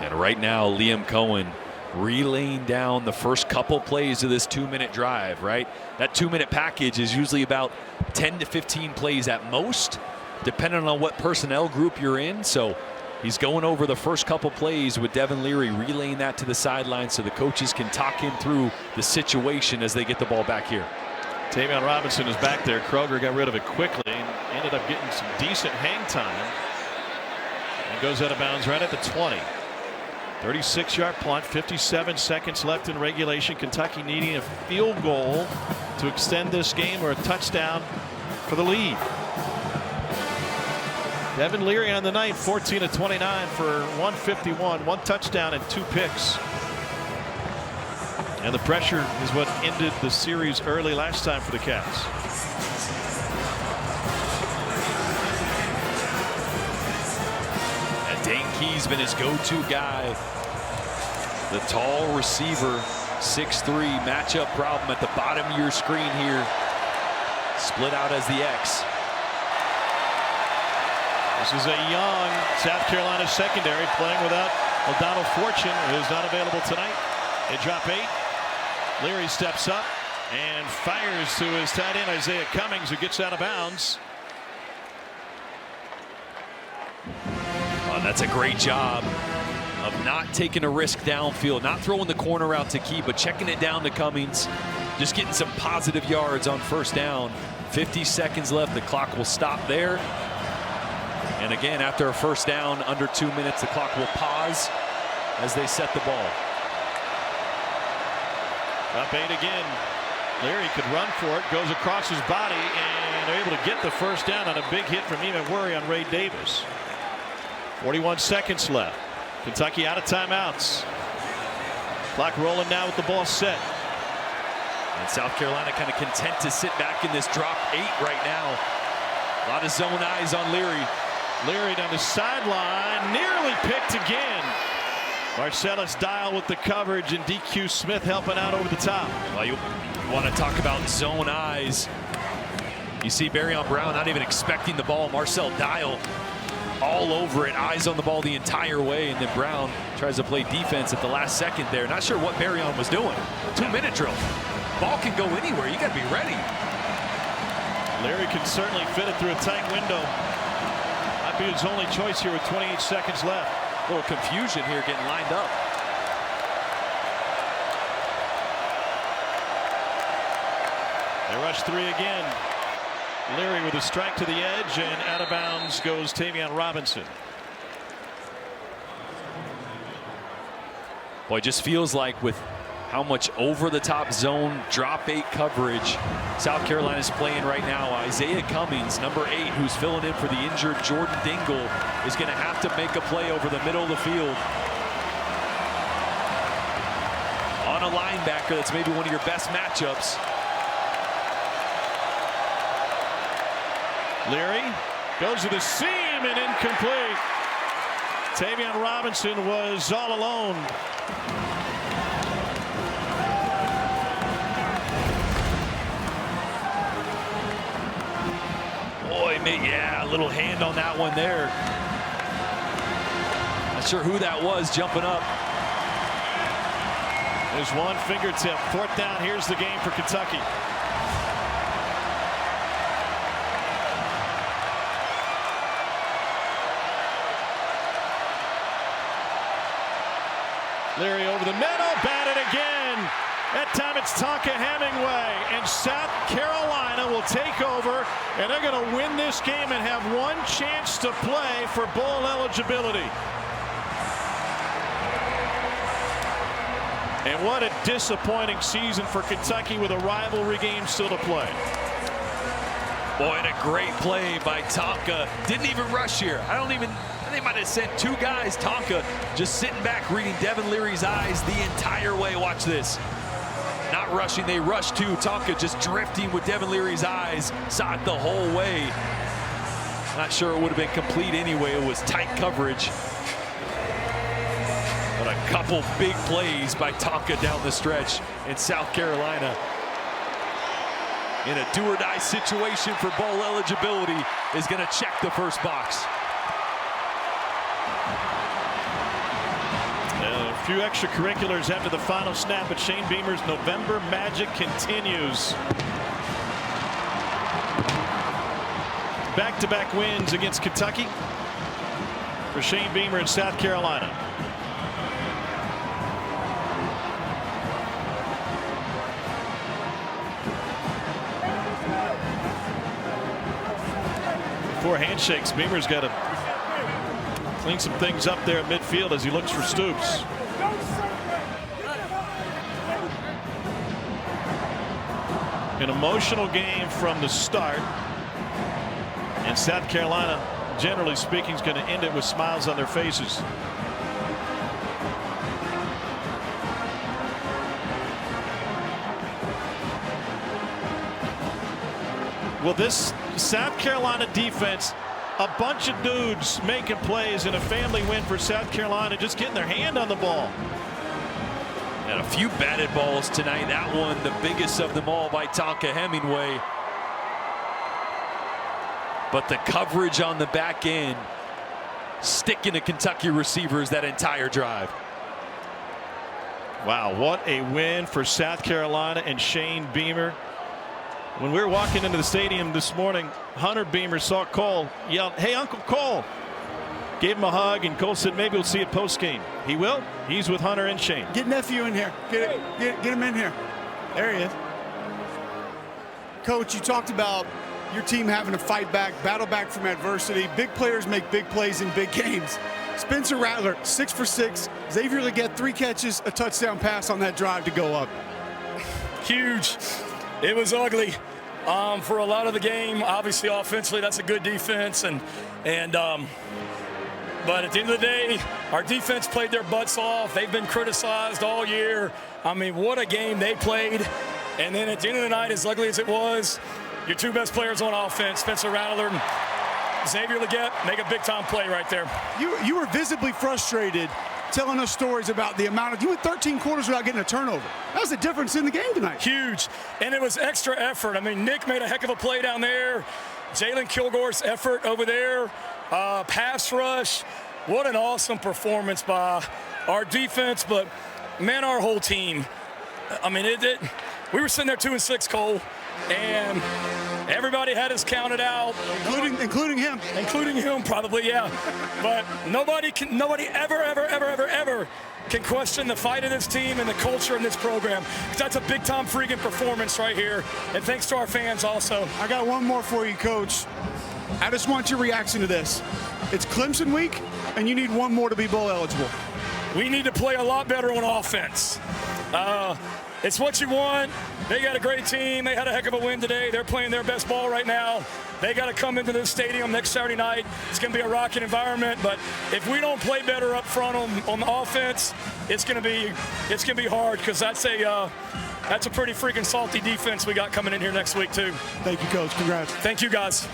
And right now, Liam Cohen relaying down the first couple plays of this 2-minute drive, right? That 2-minute package is usually about 10 to 15 plays at most, depending on what personnel group you're in. So he's going over the first couple plays with Devin Leary, relaying that to the sideline so the coaches can talk him through the situation as they get the ball back here.
Tavion Robinson is back there. Kroger got rid of it quickly and ended up getting some decent hang time. And goes out of bounds right at the 20. 36-yard punt, 57 seconds left in regulation. Kentucky needing a field goal to extend this game or a touchdown for the lead. Devin Leary on the night, 14 of 29 for 151, 1 touchdown and 2 picks. And the pressure is what ended the series early last time for the Cats.
And Dane Key's been his go-to guy. The tall receiver, 6'3", matchup problem at the bottom of your screen here. Split out as the X.
This is a young South Carolina secondary playing without O'Donnell Fortune, who's not available tonight. They drop 8. Leary steps up and fires to his tight end Isaiah Cummings, who gets out of bounds.
Oh, that's a great job of not taking a risk downfield, not throwing the corner out to Key, but checking it down to Cummings, just getting some positive yards on first down. 50 seconds left. The clock will stop there. And again, after a first down, under 2 minutes, the clock will pause as they set the ball.
Up 8 again. Leary could run for it, goes across his body, and they're able to get the first down on a big hit from Eamon Worry on Ray Davis. 41 seconds left. Kentucky out of timeouts. Clock rolling now with the ball set.
And South Carolina kind of content to sit back in this drop 8 right now. A lot of zone eyes on Leary.
Leary down the sideline, nearly picked again. Marcellus Dial with the coverage and DQ Smith helping out over the top.
Well, you want to talk about zone eyes. You see Barryon Brown not even expecting the ball. Marcel Dial all over it, eyes on the ball the entire way, and then Brown tries to play defense at the last second there. Not sure what Barryon was doing. 2-minute drill. Ball can go anywhere. You got to be ready.
Leary can certainly fit it through a tight window. Might be his only choice here with 28 seconds left.
A little confusion here getting lined up.
They rush 3 again. Leary with a strike to the edge, and out of bounds goes Tavion Robinson.
Boy, it just feels like with how much over-the-top zone drop 8 coverage South Carolina's playing right now, Isaiah Cummings, number 8, who's filling in for the injured Jordan Dingle, is going to have to make a play over the middle of the field. On a linebacker that's maybe one of your best matchups.
Leary goes to the seam and incomplete. Tavion Robinson was all alone.
Boy, yeah, a little hand on that one there. Not sure who that was jumping up.
There's one fingertip. 4th down. Here's the game for Kentucky. Leary over the middle, batted again. That time it's Tonka Hemingway, and South Carolina will take over, and they're going to win this game and have one chance to play for bowl eligibility. And what a disappointing season for Kentucky with a rivalry game still to play.
Boy, and a great play by Tonka. Didn't even rush here. They might have sent 2 guys. Tonka just sitting back, reading Devin Leary's eyes the entire way. Watch this. Not rushing, they rushed 2. Tonka just drifting with Devin Leary's eyes. Saw it the whole way. Not sure it would have been complete anyway. It was tight coverage. But a couple big plays by Tonka down the stretch in South Carolina. In a do-or-die situation for bowl eligibility, is going to check the first box.
A few extracurriculars after the final snap, but Shane Beamer's November magic continues. Back-to-back wins against Kentucky for Shane Beamer in South Carolina. Before handshakes, Beamer's got to clean some things up there at midfield as he looks for Stoops. An emotional game from the start. And South Carolina, generally speaking, is going to end it with smiles on their faces. Well, this South Carolina defense, a bunch of dudes making plays in a family win for South Carolina, just getting their hand on the ball.
And a few batted balls tonight. That one, the biggest of them all by Tonka Hemingway. But the coverage on the back end, sticking to Kentucky receivers that entire drive.
Wow, what a win for South Carolina and Shane Beamer. When we were walking into the stadium this morning, Hunter Beamer saw Cole, yelled, "Hey, Uncle Cole." Gave him a hug, and Cole said maybe we'll see it post-game. He will. He's with Hunter and Shane.
Get nephew in here. Get him in here. There he is. Coach, you talked about your team having to fight back, battle back from adversity. Big players make big plays in big games. Spencer Rattler, 6 for 6. Xavier Legette, 3 catches, a touchdown pass on that drive to go up.
Huge. It was ugly for a lot of the game. Obviously, offensively, that's a good defense, but at the end of the day, our defense played their butts off. They've been criticized all year. I mean, what a game they played. And then at the end of the night, as ugly as it was, your 2 best players on offense, Spencer Rattler and Xavier Legette, make a big-time play right there.
You were visibly frustrated telling us stories about the amount of, you went 13 quarters without getting a turnover. That was the difference in the game tonight.
Huge. And it was extra effort. I mean, Nick made a heck of a play down there. Jalen Kilgore's effort over there. Pass rush. What an awesome performance by our defense, but man, our whole team. I mean, we were sitting there 2-6, Cole, and everybody had us counted out,
including him,
probably, yeah. But nobody ever can question the fight of this team and the culture in this program. That's a big-time freaking performance right here, and thanks to our fans also.
I got one more for you, Coach. I just want your reaction to this. It's Clemson week, and you need one more to be bowl eligible.
We need to play a lot better on offense. It's what you want. They got a great team. They had a heck of a win today. They're playing their best ball right now. They got to come into this stadium next Saturday night. It's going to be a rocking environment, but if we don't play better up front on the offense, it's going to be hard, because that's a pretty freaking salty defense we got coming in here next week too.
Thank you, Coach. Congrats.
Thank you, guys.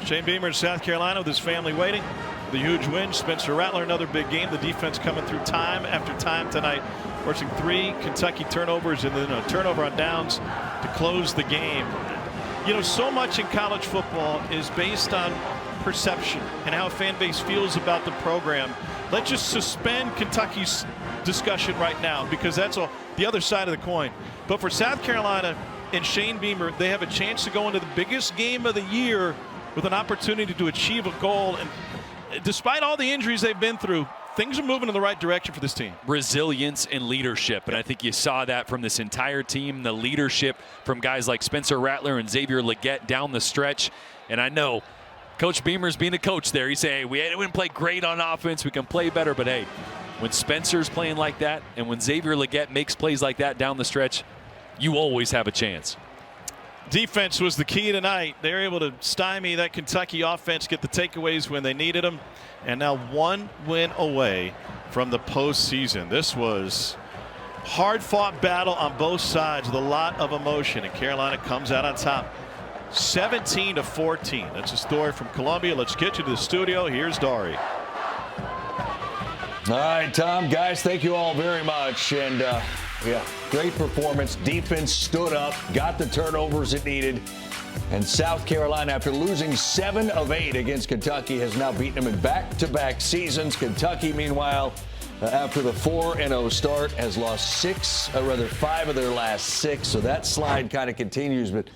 Shane Beamer in South Carolina with his family waiting. The huge win. Spencer Rattler, another big game. The defense coming through time after time tonight, forcing 3 Kentucky turnovers and then a turnover on downs to close the game. You know, so much in college football is based on perception and how a fan base feels about the program. Let's just suspend Kentucky's discussion right now, because that's the other side of the coin. But for South Carolina and Shane Beamer, they have a chance to go into the biggest game of the year with an opportunity to achieve a goal. And despite all the injuries they've been through, things are moving in the right direction for this team.
Resilience and leadership, and I think you saw that from this entire team. The leadership from guys like Spencer Rattler and Xavier Legette down the stretch. And I know Coach Beamer's being a coach there. He's saying, hey, we didn't play great on offense, we can play better, but hey, when Spencer's playing like that and when Xavier Legette makes plays like that down the stretch, you always have a chance.
Defense was the key tonight. They were able to stymie that Kentucky offense, get the takeaways when they needed them, and now 1 win away from the postseason. This was hard-fought battle on both sides with a lot of emotion, and Carolina comes out on top. 17-14. That's a story from Columbia. Let's get you to the studio. Here's Dari.
All right, Tom, guys, thank you all very much. And, yeah, great performance. Defense stood up, got the turnovers it needed. And South Carolina, after losing 7 of 8 against Kentucky, has now beaten them in back-to-back seasons. Kentucky, meanwhile, after the 4-0 start, has lost 5 of their last 6. So that slide kind of continues. But